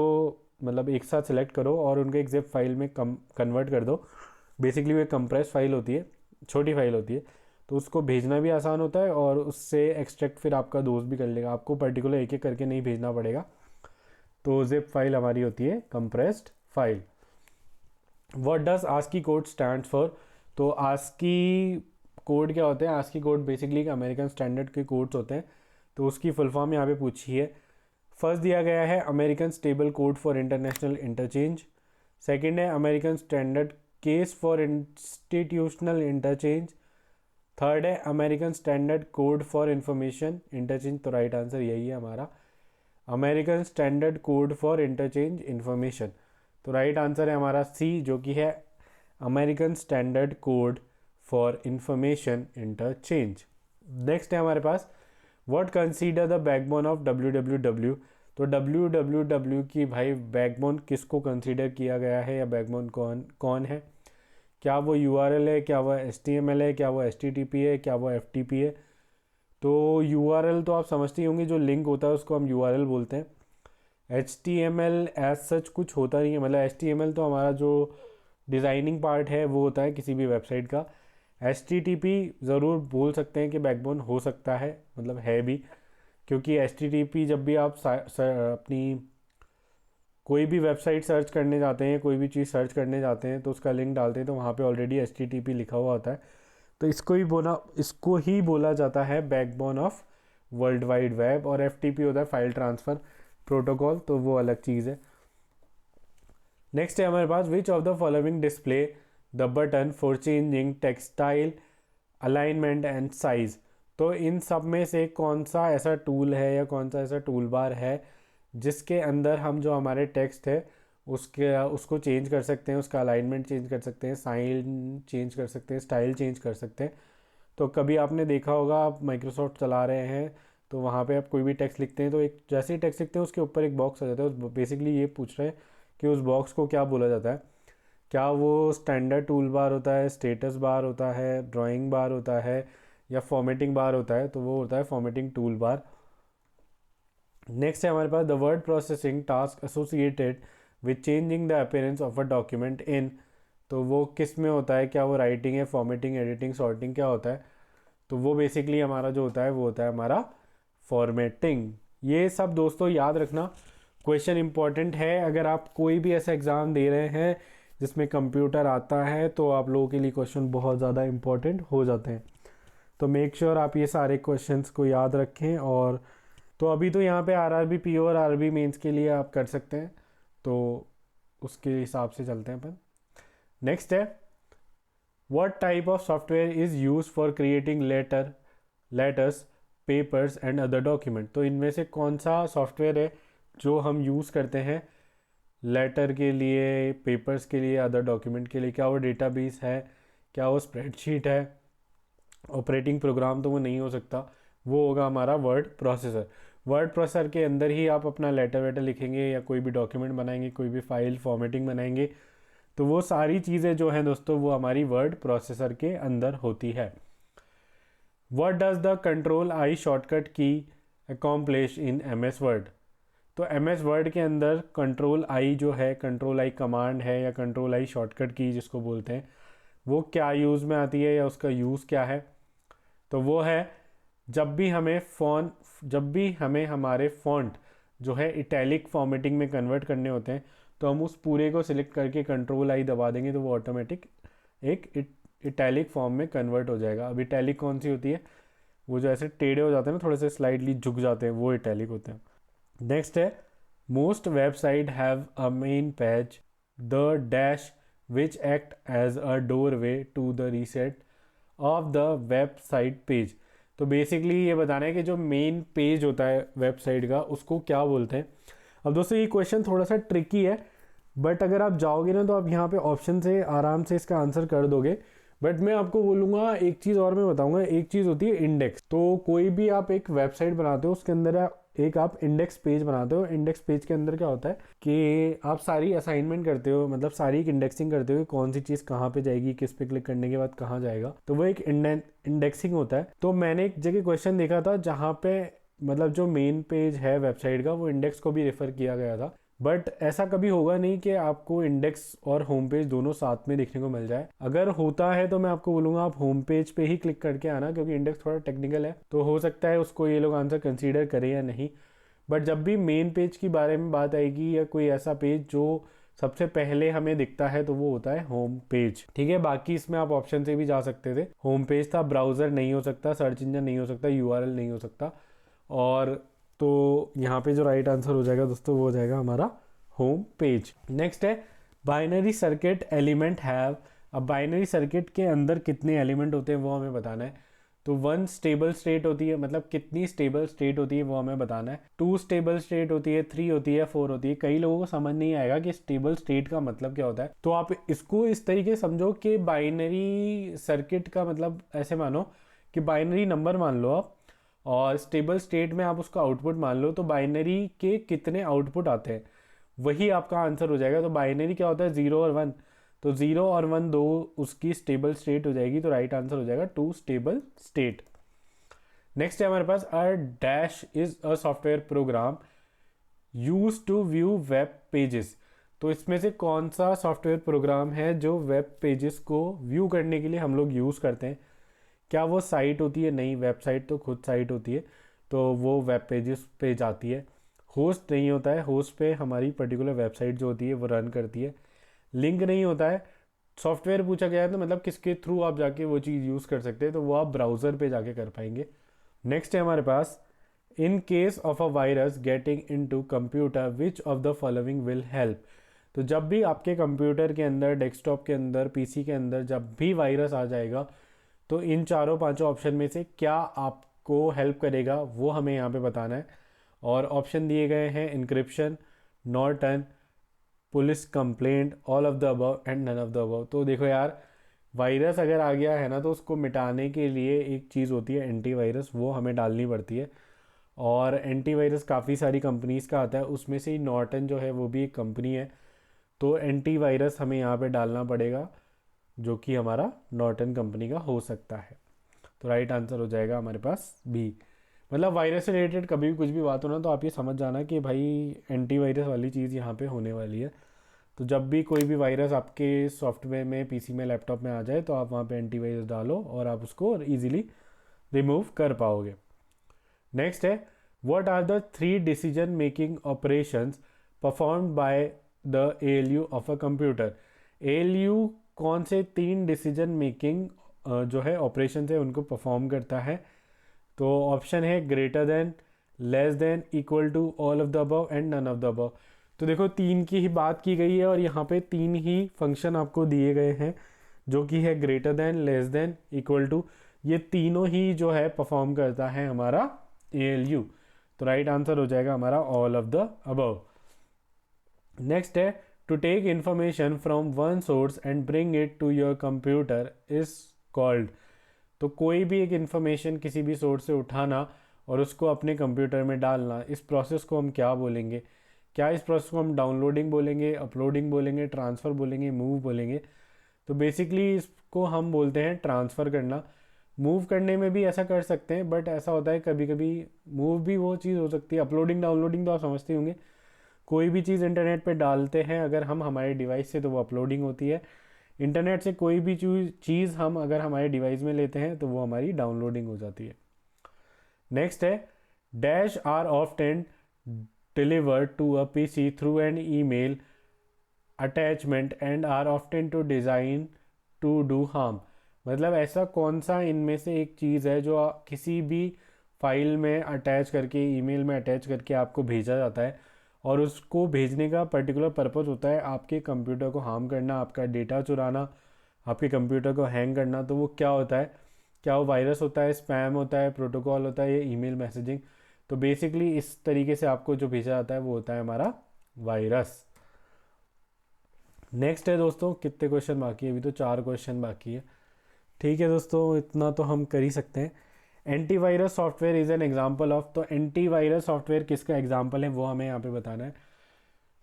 मतलब एक साथ सेलेक्ट करो और उनको एक ज़िप फाइल में कन्वर्ट कर दो। बेसिकली वो एक कंप्रेस फाइल होती है, छोटी फाइल होती है, तो उसको भेजना भी आसान होता है और उससे एक्सट्रैक्ट फिर आपका दोस्त भी कर लेगा, आपको पर्टिकुलर एक एक करके नहीं भेजना पड़ेगा। तो ज़िप फाइल हमारी होती है compressed file. What does ASCII code stand for? तो आस्की कोड क्या होते हैं? ASCII code basically American standard के कोड्स होते हैं, तो उसकी फुल फॉर्म यहाँ पे पूछी है। फर्स्ट दिया गया है American stable code for international interchange. Second है American standard case for institutional interchange. Third है American standard code for information interchange. तो राइट आंसर यही है हमारा, American standard code for interchange information. तो राइट आंसर है हमारा सी, जो कि है American standard code for information interchange. Next है हमारे पास what consider the backbone of W. तो डब्ल्यू की भाई बैकबोन किसको कंसीडर किया गया है, या बैकबोन कौन है? क्या वो URL है, क्या वो HTML है, क्या वो HTTP है, क्या वो FTP है? तो URL तो आप समझते ही होंगे, जो लिंक होता है उसको हम URL बोलते हैं। HTML एज सच कुछ होता नहीं है, मतलब HTML तो हमारा जो डिज़ाइनिंग पार्ट है वो होता है किसी भी वेबसाइट का। HTTP ज़रूर बोल सकते हैं कि बैकबोन हो सकता है, मतलब है भी, क्योंकि HTTP जब भी आप अपनी कोई भी वेबसाइट सर्च करने जाते हैं, कोई भी चीज़ सर्च करने जाते हैं तो उसका लिंक डालते हैं तो वहाँ पे ऑलरेडी HTTP लिखा हुआ होता है, तो इसको ही बोला जाता है backbone of world wide web. और FTP होता है फाइल ट्रांसफ़र प्रोटोकॉल, तो वो अलग चीज़ है। नेक्स्ट है हमारे पास which of the following display the button for changing textile alignment and size. तो इन सब में से कौन सा ऐसा टूल है या कौन सा ऐसा टूल बार है जिसके अंदर हम जो हमारे टेक्स्ट है उसको चेंज कर सकते हैं, उसका अलाइनमेंट चेंज कर सकते हैं, साइन चेंज कर सकते हैं, स्टाइल चेंज कर सकते हैं। तो कभी आपने देखा होगा, आप माइक्रोसॉफ्ट चला रहे हैं तो वहाँ पे आप कोई भी टेक्स्ट लिखते हैं तो एक जैसे ही टेक्स्ट लिखते हैं उसके ऊपर एक बॉक्स आ जाता है। बेसिकली ये पूछ रहे हैं कि उस बॉक्स को क्या बोला जाता है। क्या वो स्टैंडर्ड टूल बार होता है, स्टेटस बार होता है, ड्राइंग बार होता है, या फॉर्मेटिंग बार होता है? तो वो होता है फॉर्मेटिंग टूल बार। नेक्स्ट है हमारे पास the word processing task associated with changing the appearance of a document in. तो वो किस में होता है? क्या वो राइटिंग है, फॉर्मेटिंग, एडिटिंग, सॉर्टिंग, क्या होता है? तो वो बेसिकली हमारा जो होता है वो होता है हमारा फॉर्मेटिंग। ये सब दोस्तों याद रखना, क्वेश्चन इंपॉर्टेंट है। अगर आप कोई भी ऐसा एग्ज़ाम दे रहे हैं जिसमें कंप्यूटर आता है तो आप लोगों के लिए क्वेश्चन बहुत ज़्यादा इंपॉर्टेंट हो जाते हैं। तो मेक श्योर आप ये सारे क्वेश्चंस को याद रखें। और तो अभी तो यहाँ पे RRB PO और RRB मेंस के लिए आप कर सकते हैं, तो उसके हिसाब से चलते हैं अपन। नेक्स्ट है what type of software is use for creating letters, papers and other document. तो इनमें से कौन सा सॉफ्टवेयर है जो हम यूज़ करते हैं लेटर के लिए, पेपर्स के लिए, अदर डॉक्यूमेंट के लिए? क्या वो डेटाबेस है, क्या वो स्प्रेडशीट है? ऑपरेटिंग प्रोग्राम तो वो नहीं हो सकता, वो होगा हमारा वर्ड प्रोसेसर। वर्ड प्रोसेसर के अंदर ही आप अपना लेटर वेटर लिखेंगे या कोई भी डॉक्यूमेंट बनाएंगे, कोई भी फाइल फॉर्मेटिंग बनाएंगे, तो वो सारी चीज़ें जो हैं दोस्तों वो हमारी वर्ड प्रोसेसर के अंदर होती है। What does the control I shortcut की अकॉम्प्लिश इन MS वर्ड। तो MS वर्ड के अंदर कंट्रोल आई जो है, कंट्रोल आई कमांड है या कंट्रोल आई शॉर्टकट की जिसको बोलते हैं, वो क्या यूज़ में आती है या उसका यूज़ क्या है? तो वो है जब भी हमें हमारे फॉन्ट जो है इटैलिक फॉर्मेटिंग में कन्वर्ट करने होते हैं तो हम उस पूरे को सिलेक्ट करके कंट्रोल आई दबा देंगे तो वो ऑटोमेटिक एक इटैलिक फॉर्म में कन्वर्ट हो जाएगा। अब इटैलिक कौन सी होती है? वो जो ऐसे टेढ़े हो जाते हैं ना, थोड़े से स्लाइडली झुक जाते हैं, वो इटैलिक होते हैं। नेक्स्ट है most website have a main page the dash which act as a doorway to the reset of the website page. तो बेसिकली ये बताना है कि जो मेन पेज होता है वेबसाइट का उसको क्या बोलते हैं। अब दोस्तों ये क्वेश्चन थोड़ा सा ट्रिकी है, बट अगर आप जाओगे ना तो आप यहाँ पे ऑप्शन से आराम से इसका आंसर कर दोगे। बट मैं आपको बोलूँगा एक चीज़ और मैं बताऊँगा, एक चीज़ होती है इंडेक्स। तो कोई भी आप एक वेबसाइट बनाते हो उसके अंदर एक आप इंडेक्स पेज बनाते हो। इंडेक्स पेज के अंदर क्या होता है कि आप सारी असाइनमेंट करते हो, मतलब सारी इंडेक्सिंग करते हो कि कौन सी चीज़ कहाँ पे जाएगी, किस पे क्लिक करने के बाद कहाँ जाएगा, तो वो एक इंडेक्सिंग होता है। तो मैंने एक जगह क्वेश्चन देखा था जहाँ पे मतलब जो मेन पेज है वेबसाइट का वो इंडेक्स को भी रेफर किया गया था, बट ऐसा कभी होगा नहीं कि आपको इंडेक्स और होम पेज दोनों साथ में देखने को मिल जाए। अगर होता है तो मैं आपको बोलूँगा आप होम पेज पे ही क्लिक करके आना, क्योंकि इंडेक्स थोड़ा टेक्निकल है, तो हो सकता है उसको ये लोग आंसर कंसीडर करें या नहीं। बट जब भी मेन पेज की बारे में बात आएगी या कोई ऐसा पेज जो सबसे पहले हमें दिखता है तो वो होता है होम पेज। ठीक है, बाकी इसमें आप ऑप्शन से भी जा सकते थे। होम पेज था, ब्राउजर नहीं हो सकता, सर्च इंजन नहीं हो सकता, यूआरएल नहीं हो सकता। और तो यहाँ पे जो राइट आंसर हो जाएगा दोस्तों वो हो जाएगा हमारा होम पेज। नेक्स्ट है बाइनरी सर्किट एलिमेंट हैव। अब बाइनरी सर्किट के अंदर कितने एलिमेंट होते हैं वो हमें बताना है। तो 1 स्टेबल स्टेट होती है, मतलब कितनी स्टेबल स्टेट होती है वो हमें बताना है। 2 स्टेबल स्टेट होती है, 3 होती है, 4 होती है। कई लोगों को समझ नहीं आएगा कि स्टेबल स्टेट का मतलब क्या होता है, तो आप इसको इस तरीके से समझो कि बाइनरी सर्किट का मतलब ऐसे मानो कि बाइनरी नंबर मान लो आप, और स्टेबल स्टेट में आप उसका आउटपुट मान लो, तो बाइनरी के कितने आउटपुट आते हैं वही आपका आंसर हो जाएगा। तो बाइनरी क्या होता है 0 और 1, तो 0 और 1 दो उसकी स्टेबल स्टेट हो जाएगी, तो राइट आंसर हो जाएगा 2 स्टेबल स्टेट। नेक्स्ट है हमारे पास a dash is a software program use to view web pages. तो इसमें से कौन सा सॉफ्टवेयर प्रोग्राम है जो वेब पेजेस को व्यू करने के लिए हम लोग यूज़ करते हैं। क्या वो साइट होती है? नहीं, वेबसाइट तो खुद साइट होती है, तो वो वेब पेजेस पे जाती है। होस्ट नहीं होता है, होस्ट पे हमारी पर्टिकुलर वेबसाइट जो होती है वो रन करती है। लिंक नहीं होता है। सॉफ्टवेयर पूछा गया है तो मतलब किसके थ्रू आप जाके वो चीज़ यूज़ कर सकते हैं, तो वो आप ब्राउज़र पे जाके कर पाएंगे। नेक्स्ट है हमारे पास in case of a virus getting into computer which of the following will help. तो जब भी आपके कंप्यूटर के अंदर, डेस्कटॉप के अंदर, पीसी के अंदर जब भी वायरस आ जाएगा, तो इन चारों पांचों ऑप्शन में से क्या आपको हेल्प करेगा वो हमें यहाँ पे बताना है। और ऑप्शन दिए गए हैं encryption, Norton, police complaint, all of the above and none of the above. तो देखो यार, वायरस अगर आ गया है ना तो उसको मिटाने के लिए एक चीज़ होती है एंटीवायरस, वो हमें डालनी पड़ती है। और एंटीवायरस काफ़ी सारी कंपनीज़ का आता है, उसमें से ही नॉर्टन जो है वो भी एक कंपनी है। तो एंटीवायरस हमें यहाँ पे डालना पड़ेगा जो कि हमारा नॉर्टन कंपनी का हो सकता है। तो राइट आंसर हो जाएगा हमारे पास बी। मतलब वायरस से रिलेटेड कभी भी कुछ भी बात हो ना तो आप ये समझ जाना कि भाई एंटीवायरस वाली चीज़ यहाँ पे होने वाली है। तो जब भी कोई भी वायरस आपके सॉफ्टवेयर में, पीसी में, लैपटॉप में आ जाए तो आप वहाँ पे एंटीवायरस डालो और आप उसको इजीली रिमूव कर पाओगे। नेक्स्ट है what are the 3 decision making operations performed by the ALU of a computer. ALU कौन से 3 डिसीजन मेकिंग जो है ऑपरेशन है उनको परफॉर्म करता है। तो ऑप्शन है greater than, less than, equal to, all of the above and none of the above. तो देखो 3 की ही बात की गई है और यहाँ पे 3 ही फंक्शन आपको दिए गए हैं जो कि है greater than, less than, equal to. ये तीनों ही जो है परफॉर्म करता है हमारा ALU। तो राइट आंसर हो जाएगा हमारा all of the above. Next है to take information from one source and bring it to your computer is called. तो कोई भी एक इन्फॉर्मेशन किसी भी सोर्स से उठाना और उसको अपने कंप्यूटर में डालना, इस प्रोसेस को हम क्या बोलेंगे? क्या इस प्रोसेस को हम डाउनलोडिंग बोलेंगे, अपलोडिंग बोलेंगे, ट्रांसफ़र बोलेंगे, मूव बोलेंगे? तो बेसिकली इसको हम बोलते हैं ट्रांसफ़र करना। मूव करने में भी ऐसा कर सकते हैं, बट ऐसा होता है कभी कभी मूव भी वो चीज़ हो सकती है। अपलोडिंग डाउनलोडिंग तो आप समझते होंगे, कोई भी चीज़ इंटरनेट पे डालते हैं अगर हम हमारे डिवाइस से तो वो अपलोडिंग होती है। इंटरनेट से कोई भी चीज़ हम अगर हमारे डिवाइस में लेते हैं तो वो हमारी डाउनलोडिंग हो जाती है। नेक्स्ट है dash are often delivered to a PC through an email attachment and are often to design to do harm. मतलब ऐसा कौन सा इनमें से एक चीज़ है जो किसी भी फाइल में अटैच करके, ईमेल में अटैच करके आपको भेजा जाता है और उसको भेजने का पर्टिकुलर पर्पज़ होता है आपके कंप्यूटर को हार्म करना, आपका डेटा चुराना, आपके कंप्यूटर को हैंग करना। तो वो क्या होता है? क्या वो वायरस होता है, स्पैम होता है, प्रोटोकॉल होता है, या ईमेल मैसेजिंग? तो बेसिकली इस तरीके से आपको जो भेजा जाता है वो होता है हमारा वायरस। नेक्स्ट है दोस्तों, कितने क्वेश्चन बाकी है? अभी तो 4 क्वेश्चन बाकी है। ठीक है दोस्तों, इतना तो हम कर ही सकते हैं। Antivirus software is an example of, तो एंटीवायरस सॉफ्टवेयर किसका एग्जांपल है वो हमें यहाँ पे बताना है।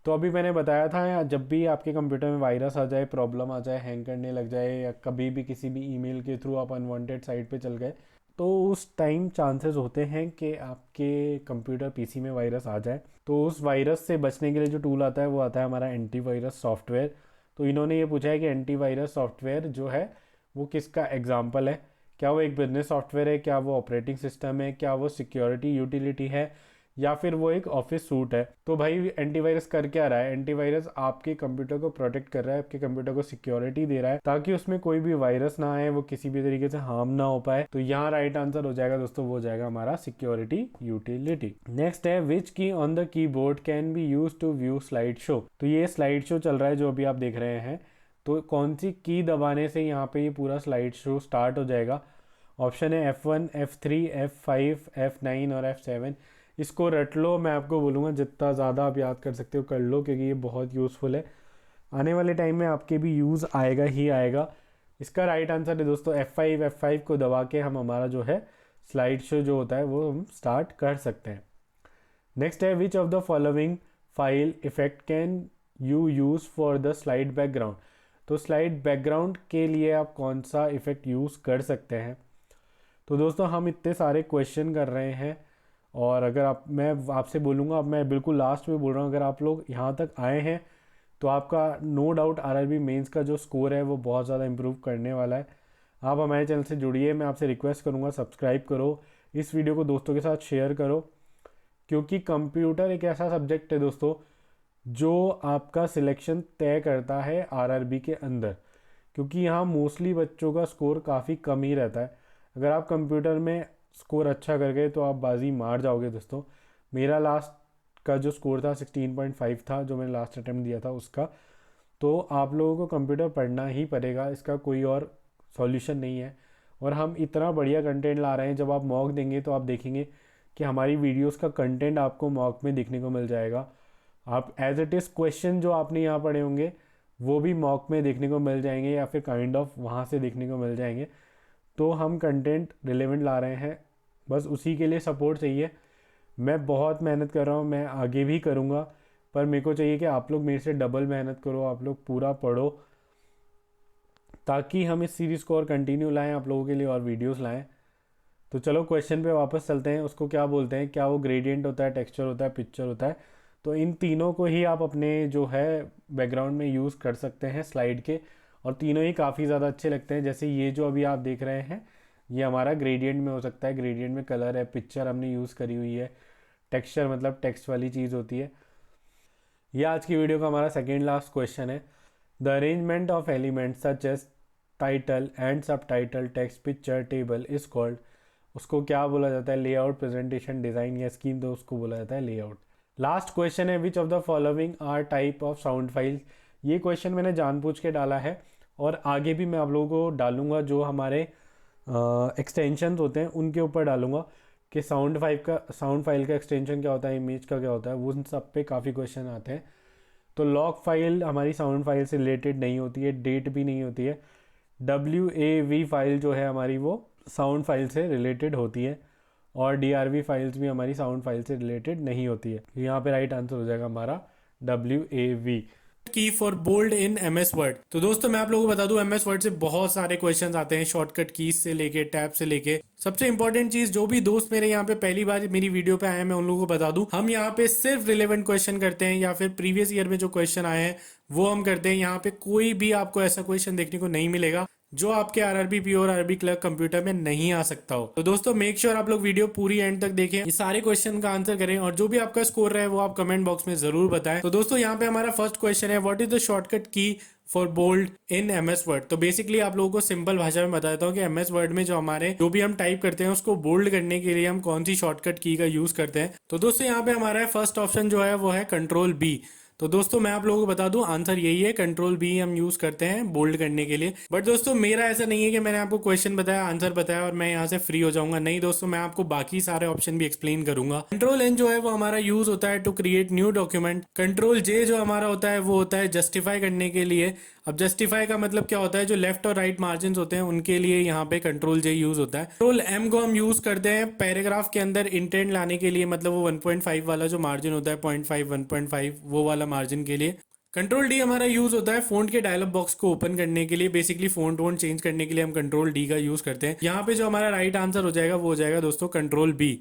तो अभी मैंने बताया था जब भी आपके कंप्यूटर में वायरस आ जाए, प्रॉब्लम आ जाए, हैंग करने लग जाए, या कभी भी किसी भी ईमेल के थ्रू आप अनवांटेड साइट पे चल गए, तो उस टाइम चांसेस होते हैं कि आपके कंप्यूटर पीसी में वायरस आ जाए। तो उस वायरस से बचने के लिए जो टूल आता है वो आता है हमारा एंटीवायरस सॉफ्टवेयर। तो इन्होंने ये पूछा है कि एंटीवायरस सॉफ्टवेयर जो है वो किसका एग्जाम्पल है। क्या वो एक बिजनेस सॉफ्टवेयर है, क्या वो ऑपरेटिंग सिस्टम है, क्या वो सिक्योरिटी यूटिलिटी है, या फिर वो एक ऑफिस सूट है। तो भाई एंटीवायरस कर क्या रहा है? एंटीवायरस आपके कंप्यूटर को प्रोटेक्ट कर रहा है, आपके कंप्यूटर को सिक्योरिटी दे रहा है ताकि उसमें कोई भी वायरस ना आए, वो किसी भी तरीके से हार्म ना हो पाए। तो यहाँ राइट आंसर हो जाएगा दोस्तों, वो हो जाएगा हमारा सिक्योरिटी यूटिलिटी। नेक्स्ट है which key on the keyboard can be use to view slide show. तो ये स्लाइड शो चल रहा है जो अभी आप देख रहे हैं, तो कौन सी की दबाने से यहाँ पे ये पूरा स्लाइड शो स्टार्ट हो जाएगा? ऑप्शन है F1, F3, F5, F9 और F7। इसको रट लो, मैं आपको बोलूँगा जितना ज़्यादा आप याद कर सकते हो कर लो, क्योंकि ये बहुत यूज़फुल है। आने वाले टाइम में आपके भी यूज़ आएगा ही आएगा। इसका राइट आंसर है दोस्तों F5 को दबा के हम हमारा जो है स्लाइड शो जो होता है वो हम स्टार्ट कर सकते हैं। नेक्स्ट है which of the following file effect can you use for the slide background. तो स्लाइड बैकग्राउंड के लिए आप कौन सा इफेक्ट यूज़ कर सकते हैं? तो दोस्तों हम इतने सारे क्वेश्चन कर रहे हैं, और अगर मैं आपसे बोलूँगा, अब मैं बिल्कुल लास्ट में बोल रहा हूँ, अगर आप लोग यहाँ तक आए हैं तो आपका नो डाउट आरआरबी मेंस का जो स्कोर है वो बहुत ज़्यादा इंप्रूव करने वाला है। आप हमारे चैनल से जुड़िए, मैं आपसे रिक्वेस्ट करूँगा सब्सक्राइब करो, इस वीडियो को दोस्तों के साथ शेयर करो, क्योंकि कंप्यूटर एक ऐसा सब्जेक्ट है दोस्तों जो आपका सिलेक्शन तय करता है आरआरबी के अंदर, क्योंकि यहाँ मोस्टली बच्चों का स्कोर काफ़ी कम ही रहता है। अगर आप कंप्यूटर में स्कोर अच्छा कर गए तो आप बाजी मार जाओगे दोस्तों। मेरा लास्ट का जो स्कोर था 16.5 था, जो मैंने लास्ट अटेम्प्ट दिया था उसका। तो आप लोगों को कंप्यूटर पढ़ना ही पड़ेगा, इसका कोई और सॉल्यूशन नहीं है। और हम इतना बढ़िया कंटेंट ला रहे हैं, जब आप मॉक देंगे तो आप देखेंगे कि हमारी वीडियोस का कंटेंट आपको मॉक में देखने को मिल जाएगा। आप एज इट इज़ क्वेश्चन जो आपने यहाँ पढ़े होंगे वो भी मॉक में देखने को मिल जाएंगे, या फिर काइंड ऑफ वहाँ से देखने को मिल जाएंगे। तो हम कंटेंट रिलेवेंट ला रहे हैं, बस उसी के लिए सपोर्ट चाहिए। मैं बहुत मेहनत कर रहा हूँ, मैं आगे भी करूँगा, पर मेरे को चाहिए कि आप लोग मेरे से डबल मेहनत करो, आप लोग पूरा पढ़ो, ताकि हम इस सीरीज़ को और कंटिन्यू लाएं, आप लोगों के लिए और वीडियोस लाएं। तो चलो क्वेश्चन पे वापस चलते हैं। उसको क्या बोलते हैं? क्या वो ग्रेडियंट होता है, टेक्सचर होता है, पिक्चर होता है? तो इन तीनों को ही आप अपने जो है बैकग्राउंड में यूज़ कर सकते हैं स्लाइड के, और तीनों ही काफ़ी ज़्यादा अच्छे लगते हैं। जैसे ये जो अभी आप देख रहे हैं ये हमारा ग्रेडियंट में हो सकता है, ग्रेडियंट में कलर है, पिक्चर हमने यूज़ करी हुई है, टेक्सचर मतलब टेक्स्ट वाली चीज़ होती है। ये आज की वीडियो का हमारा सेकेंड लास्ट क्वेश्चन है। The arrangement of elements such as title and subtitle, text, picture, table is called. उसको क्या बोला जाता है? लेआउट, प्रेजेंटेशन, डिज़ाइन या स्कीम, तो उसको बोला जाता है लेआउट। लास्ट क्वेश्चन है which of the following are type of sound files. ये क्वेश्चन मैंने जानबूझ के डाला है, और आगे भी मैं आप लोगों को डालूंगा, जो हमारे एक्सटेंशंस होते हैं उनके ऊपर डालूंगा कि साउंड फाइल का एक्सटेंशन क्या होता है, इमेज का क्या होता है, वो उन सब पे काफ़ी क्वेश्चन आते हैं। तो लॉग फाइल हमारी साउंड फाइल से रिलेटेड नहीं होती है, डेट भी नहीं होती है। WAV फाइल जो है हमारी वो साउंड फाइल से रिलेटेड होती है, और DRV फाइल्स भी हमारी साउंड फाइल से रिलेटेड नहीं होती है। यहाँ पे राइट आंसर हो जाएगा हमारा WAV। Key for bold in MS word. तो दोस्तों मैं आप लोगों को बता दूं, MS वर्ड से बहुत सारे क्वेश्चंस आते हैं, शॉर्टकट कीज से लेके टैब से लेके। सबसे इंपॉर्टेंट चीज, जो भी दोस्त मेरे यहाँ पे पहली बार मेरी वीडियो पे आए हैं, मैं उन लोगों को बता दूं, हम यहाँ पे सिर्फ रिलेवेंट क्वेश्चन करते हैं, या फिर प्रीवियस ईयर में जो क्वेश्चन आए हैं वो हम करते हैं। यहाँ पे कोई भी आपको ऐसा क्वेश्चन देखने को नहीं मिलेगा जो आपके आरआरबी पीओ और आरआरबी क्लर्क कंप्यूटर में नहीं आ सकता हो। तो दोस्तों मेक श्योर आप लोग वीडियो पूरी एंड तक देखें, ये सारे क्वेश्चन का आंसर करें, और जो भी आपका स्कोर रहे वो आप कमेंट बॉक्स में जरूर बताएं। तो दोस्तों यहाँ पे हमारा फर्स्ट क्वेश्चन है, what is the shortcut key for bold in MS word. तो बेसिकली आप लोगों को सिंपल भाषा में बता देता हूँ कि MS वर्ड में जो भी हम टाइप करते हैं उसको बोल्ड करने के लिए हम कौन सी शॉर्टकट की का यूज करते हैं। तो दोस्तों यहाँ पे हमारा फर्स्ट ऑप्शन जो है वो है Ctrl+B। तो दोस्तों मैं आप लोगों को बता दूं आंसर यही है, कंट्रोल बी हम यूज करते हैं बोल्ड करने के लिए। बट दोस्तों मेरा ऐसा नहीं है कि मैंने आपको क्वेश्चन बताया, आंसर बताया और मैं यहाँ से फ्री हो जाऊंगा। नहीं दोस्तों, मैं आपको बाकी सारे ऑप्शन भी एक्सप्लेन करूंगा। कंट्रोल एन जो है वो हमारा यूज होता है to create new document. Control J जो हमारा होता है वो होता है जस्टिफाई करने के लिए। अब जस्टिफाई का मतलब क्या होता है, जो लेफ्ट और राइट मार्जिन होते हैं उनके लिए यहाँ पे कंट्रोल जे यूज होता है। कंट्रोल एम को हम यूज करते हैं पैराग्राफ के अंदर इंटेंट लाने के लिए, मतलब वो 1.5 वाला जो मार्जिन होता है 0.5 1.5 वो वाला मार्जिन के लिए। कंट्रोल डी हमारा यूज होता है फोंट के डायलॉग बॉक्स को ओपन करने के लिए, बेसिकली फोंट वोंट चेंज करने के लिए हम कंट्रोल डी का यूज करते हैं। यहाँ पे जो हमारा राइट आंसर हो जाएगा वो हो जाएगा दोस्तों कंट्रोल बी।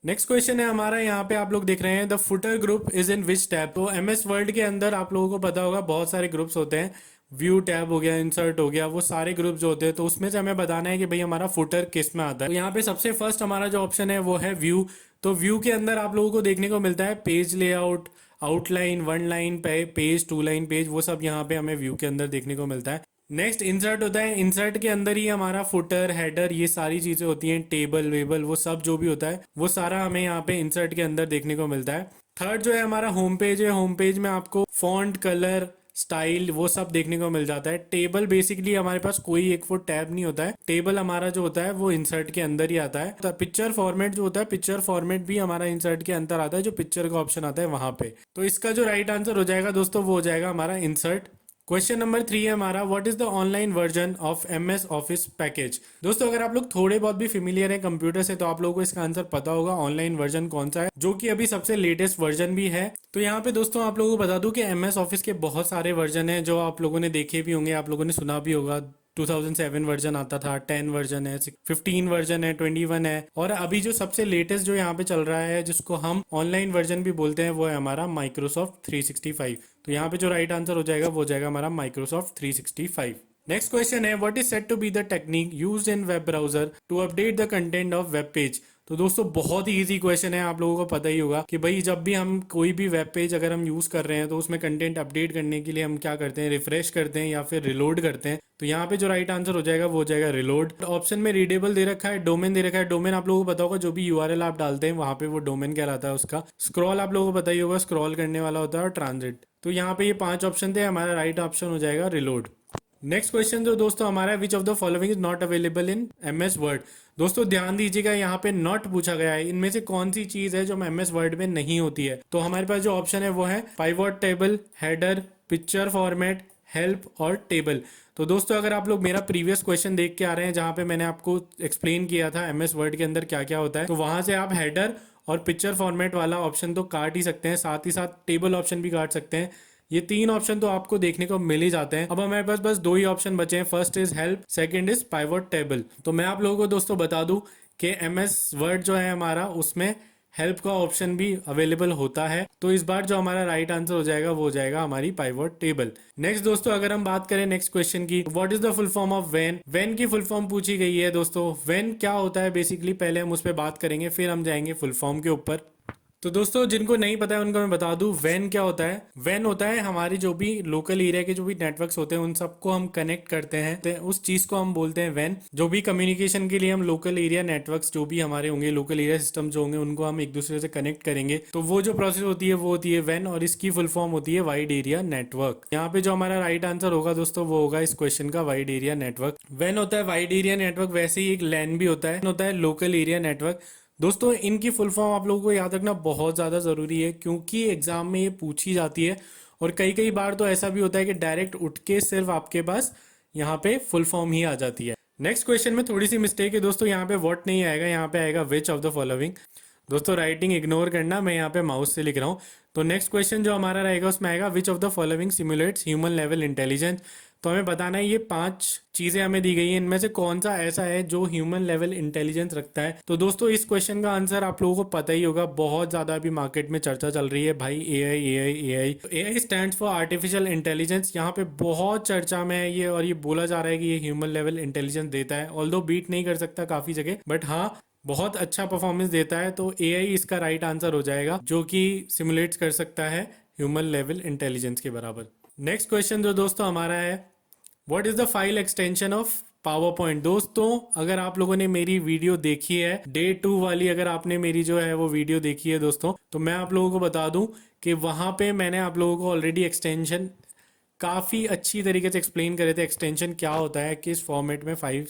नेक्स्ट क्वेश्चन है हमारा, यहाँ पे आप लोग देख रहे हैं the footer group is in which tab. तो एमएस वर्ड के अंदर आप लोगों को पता होगा बहुत सारे ग्रुप्स होते हैं, व्यू टैब हो गया, इंसर्ट हो गया, वो सारे ग्रुप जो होते हैं। तो उसमें से हमें बताना है कि भाई हमारा फुटर किस में आता है। तो यहाँ पे सबसे फर्स्ट हमारा जो ऑप्शन है वो है व्यू। तो व्यू के अंदर आप लोगों को देखने को मिलता है page layout, outline, one line page, two line page, वो सब यहाँ पे हमें व्यू के अंदर देखने को मिलता है। नेक्स्ट इंसर्ट होता है, इंसर्ट के अंदर ही हमारा फुटर, हेडर, ये सारी चीजें होती हैं, टेबल वेबल वो सब जो भी होता है वो सारा हमें यहाँ पे इंसर्ट के अंदर देखने को मिलता है। थर्ड जो है हमारा होम पेज है, होम पेज में आपको फॉन्ट, कलर, स्टाइल वो सब देखने को मिल जाता है। टेबल बेसिकली हमारे पास कोई एक वो टैब नहीं होता है, टेबल हमारा जो होता है वो इंसर्ट के अंदर ही आता है। तो पिक्चर फॉर्मेट जो होता है, पिक्चर फॉर्मेट भी हमारा इंसर्ट के अंदर आता है, जो पिक्चर का ऑप्शन आता है वहां पे। तो इसका जो राइट आंसर हो जाएगा दोस्तों वो हो जाएगा हमारा इंसर्ट। क्वेश्चन नंबर 3 है हमारा, what is the online version of MS office package. दोस्तों अगर आप लोग थोड़े बहुत भी फेमिलियर हैं कंप्यूटर से तो आप लोगों को इसका आंसर पता होगा ऑनलाइन वर्जन कौन सा है, जो कि अभी सबसे लेटेस्ट वर्जन भी है। तो यहाँ पे दोस्तों आप लोगों को बता दूं कि एमएस ऑफिस के बहुत सारे वर्जन है जो आप लोगों ने देखे भी होंगे, आप लोगों ने सुना भी होगा। 2007 वर्जन आता था, 10 वर्जन है, 15 वर्जन है, 21 है, और अभी जो सबसे लेटेस्ट जो यहाँ पे चल रहा है जिसको हम ऑनलाइन वर्जन भी बोलते हैं वो है हमारा माइक्रोसॉफ्ट 365। तो यहाँ पे जो राइट आंसर हो जाएगा वो हो जाएगा हमारा माइक्रोसॉफ्ट 365। नेक्स्ट क्वेश्चन है, what is said to be the technique used in web browser to update the content of web page. तो दोस्तों बहुत ही इजी क्वेश्चन है, आप लोगों को पता ही होगा कि भाई जब भी हम कोई भी वेब पेज अगर हम यूज कर रहे हैं तो उसमें कंटेंट अपडेट करने के लिए हम क्या करते हैं, रिफ्रेश करते हैं या फिर रिलोड करते हैं। तो यहाँ पे जो राइट आंसर हो जाएगा वो हो जाएगा रिलोड। ऑप्शन में रीडेबल दे रखा है, डोमेन दे रखा है, डोमेन आप लोगों को पता होगा जो भी यूआरएल आप डालते हैं वहां पे वो डोमेन कहलाता है उसका। स्क्रॉल आप लोगों को पता ही होगा, स्क्रॉल करने वाला होता है, और ट्रांजिट। तो यहाँ पे ये 5 ऑप्शन थे, हमारा राइट ऑप्शन हो जाएगा रिलोड। नेक्स्ट क्वेश्चन जो दोस्तों हमारा है, which of the following is not available in MS word. दोस्तों ध्यान दीजिएगा यहाँ पे नॉट पूछा गया है, इनमें से कौन सी चीज है जो एमएस वर्ड में नहीं होती है। तो हमारे पास जो ऑप्शन है वो है pivot table, header, picture format, help और टेबल। तो दोस्तों अगर आप लोग मेरा प्रीवियस क्वेश्चन देख के आ रहे हैं जहां पे मैंने आपको एक्सप्लेन किया था एमएस वर्ड के अंदर क्या क्या होता है, तो वहां से आप हेडर और पिक्चर फॉर्मेट वाला ऑप्शन तो काट ही सकते हैं, साथ ही साथ टेबल ऑप्शन भी काट सकते हैं। ये 3 ऑप्शन तो आपको देखने को मिल ही जाते हैं। अब हमारे पास बस 2 ही ऑप्शन बचे हैं, first is help, second is pivot table. तो मैं आप लोगों को दोस्तों बता दूं कि एमएस वर्ड जो है हमारा उसमें हेल्प का ऑप्शन भी अवेलेबल होता है। तो इस बार जो हमारा राइट आंसर हो जाएगा वो हो जाएगा हमारी पाइवॉट टेबल। नेक्स्ट दोस्तों अगर हम बात करें नेक्स्ट क्वेश्चन की, what is the full form of when. When की फुल फॉर्म पूछी गई है दोस्तों। व्हेन क्या होता है बेसिकली, पहले हम उस पर बात करेंगे फिर हम जाएंगे फुल फॉर्म के ऊपर। तो दोस्तों जिनको नहीं पता है उनको मैं बता दूं व्हेन क्या होता है। व्हेन होता है हमारी जो भी लोकल एरिया के जो भी नेटवर्क्स होते हैं उन सबको हम कनेक्ट करते हैं, तो उस चीज को हम बोलते हैं व्हेन। जो भी कम्युनिकेशन के लिए हम लोकल एरिया नेटवर्क्स जो भी हमारे होंगे, लोकल एरिया सिस्टम जो होंगे उनको हम एक दूसरे से कनेक्ट करेंगे, तो वो जो प्रोसेस होती है वो होती है व्हेन, और इसकी फुल फॉर्म होती है वाइड एरिया नेटवर्क। यहाँ पे जो हमारा राइट आंसर होगा दोस्तों वो होगा इस क्वेश्चन का वाइड एरिया नेटवर्क। व्हेन होता है वाइड एरिया नेटवर्क, वैसे ही एक लैन भी होता है लोकल एरिया नेटवर्क। दोस्तों इनकी फुल फॉर्म आप लोगों को याद रखना बहुत ज़्यादा ज़रूरी है, क्योंकि एग्जाम में ये पूछी जाती है, और कई बार तो ऐसा भी होता है कि डायरेक्ट उठ के सिर्फ आपके पास यहाँ पे फुल फॉर्म ही आ जाती है। नेक्स्ट क्वेश्चन में थोड़ी सी मिस्टेक है दोस्तों, यहाँ पे व्हाट नहीं आएगा, यहाँ पे आएगा विच ऑफ द फॉलोइंग। दोस्तों राइटिंग इग्नोर करना, मैं यहाँ पे माउस से लिख रहा हूँ। तो नेक्स्ट क्वेश्चन जो हमारा रहेगा उसमें आएगा which of the following simulates human level intelligence. तो हमें बताना है ये 5 चीजें हमें दी गई हैं, इनमें से कौन सा ऐसा है जो ह्यूमन लेवल इंटेलिजेंस रखता है। तो दोस्तों इस क्वेश्चन का आंसर आप लोगों को पता ही होगा, बहुत ज्यादा अभी मार्केट में चर्चा चल रही है भाई, AI stands for artificial intelligence. यहाँ पे बहुत चर्चा में है ये, और ये बोला जा रहा है कि ये ह्यूमन लेवल इंटेलिजेंस देता है, ऑल्दो बीट नहीं कर सकता काफी जगह, बट हाँ बहुत अच्छा परफॉर्मेंस देता है। तो एआई इसका राइट आंसर हो जाएगा, जो कि सिमुलेट कर सकता है ह्यूमन लेवल इंटेलिजेंस के बराबर। नेक्स्ट क्वेश्चन जो दोस्तों हमारा है, what is the file extension of power point. दोस्तों अगर आप लोगों ने मेरी वीडियो देखी है डे 2 वाली, अगर आपने मेरी जो है वो वीडियो देखी है दोस्तों, तो मैं आप लोगों को बता दूं कि वहां पे मैंने आप लोगों को ऑलरेडी एक्सटेंशन काफी अच्छी तरीके से एक्सप्लेन करे थे। एक्सटेंशन क्या होता है, किस फॉर्मेट में फाइल,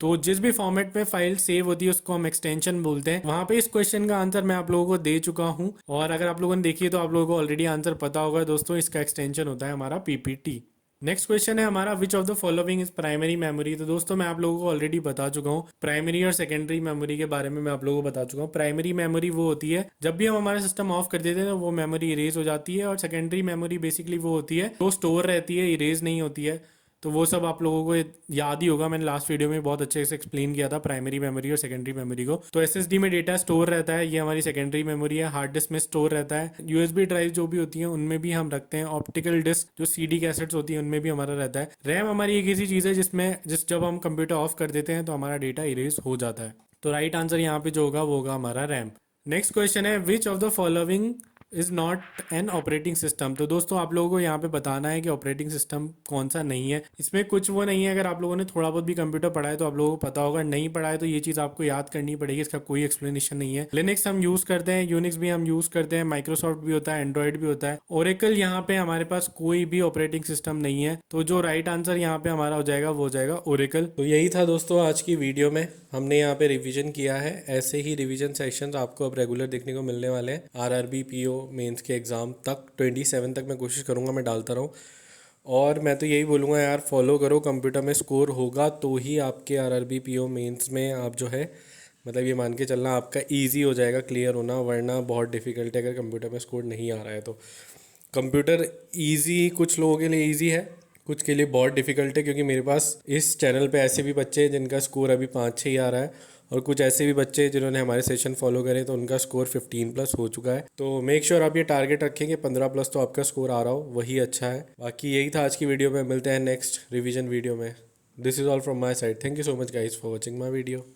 तो जिस भी फॉर्मेट में फाइल सेव होती है उसको हम एक्सटेंशन बोलते हैं। वहां पे इस क्वेश्चन का आंसर मैं आप लोगों को दे चुका हूं, और अगर आप लोगों ने देखी है तो आप लोगों को ऑलरेडी आंसर पता होगा दोस्तों। इसका एक्सटेंशन होता है हमारा पीपीटी। नेक्स्ट क्वेश्चन है हमारा, which of the following is primary memory. तो दोस्तों मैं आप लोगों को ऑलरेडी बता चुका हूँ प्राइमरी और सेकेंडरी मेमोरी के बारे में। मैं आप लोगों को बता चुका हूँ प्राइमरी मेमोरी वो होती है जब भी हम हमारा सिस्टम ऑफ कर देते हैं तो वो मेमोरी इरेज हो जाती है, और सेकेंडरी मेमोरी बेसिकली वो होती है जो स्टोर रहती है, इरेज नहीं होती है। तो वो सब आप लोगों को याद ही होगा, मैंने लास्ट वीडियो में बहुत अच्छे से एक्सप्लेन किया था प्राइमरी मेमोरी और सेकेंडरी मेमोरी को। तो एसएसडी में डेटा स्टोर रहता है, ये हमारी सेकेंडरी मेमोरी है। हार्ड डिस्क में स्टोर रहता है। यूएसबी ड्राइव जो भी होती है उनमें भी हम रखते हैं। ऑप्टिकल डिस्क जो सीडी कैसेट्स होती है उनमें भी हमारा रहता है। रैम हमारी एक ऐसी चीज़ है जिसमें जब हम कंप्यूटर ऑफ कर देते हैं तो हमारा डेटा इरेज हो जाता है। तो राइट आंसर यहाँ पे जो होगा वो होगा हमारा रैम। नेक्स्ट क्वेश्चन है, which of the following is not an operating system. तो दोस्तों आप लोगों को यहाँ पे बताना है कि ऑपरेटिंग सिस्टम कौन सा नहीं है। इसमें कुछ वो नहीं है, अगर आप लोगों ने थोड़ा बहुत भी कंप्यूटर पढ़ा है तो आप लोगों को पता होगा, नहीं पढ़ा है तो ये चीज़ आपको याद करनी पड़ेगी, इसका कोई एक्सप्लेनेशन नहीं है। लिनक्स हम यूज़ करते हैं, यूनिक्स भी हम यूज़ करते हैं, माइक्रोसॉफ्ट भी होता है, एंड्रॉइड भी होता है। ओरेकल यहाँ पे हमारे पास कोई भी ऑपरेटिंग सिस्टम नहीं है। तो जो राइट आंसर यहाँ पे हमारा हो जाएगा वो हो जाएगा ओरेकल। तो यही था दोस्तों आज की वीडियो में, हमने यहाँ पे रिवीजन किया है। ऐसे ही रिवीजन सेशंस आपको अब रेगुलर देखने को मिलने वाले हैं। आरआरबी पीओ मेंस के एग्ज़ाम तक 27 तक मैं कोशिश करूँगा मैं डालता रहूँ। और मैं तो यही बोलूँगा यार, फॉलो करो, कंप्यूटर में स्कोर होगा तो ही आपके आरआरबी पीओ मेंस में आप जो है मतलब ये मान के चलना आपका ईजी हो जाएगा क्लियर होना, वरना बहुत डिफिकल्ट है अगर कंप्यूटर में स्कोर नहीं आ रहा है तो। कंप्यूटर ईजी कुछ लोगों के लिए ईजी है, कुछ के लिए बहुत डिफिकल्ट है, क्योंकि मेरे पास इस चैनल पे ऐसे भी बच्चे हैं जिनका स्कोर अभी 5-6 ही आ रहा है, और कुछ ऐसे भी बच्चे जिन्होंने हमारे सेशन फॉलो करे तो उनका स्कोर 15+ हो चुका है। तो मेक श्योर आप ये टारगेट रखें कि 15+ तो आपका स्कोर आ रहा हो, वही अच्छा है। बाकी यही था आज की वीडियो में, मिलते हैं नेक्स्ट रिवीजन वीडियो में। This is all from my side. Thank you so much guys for watching my video.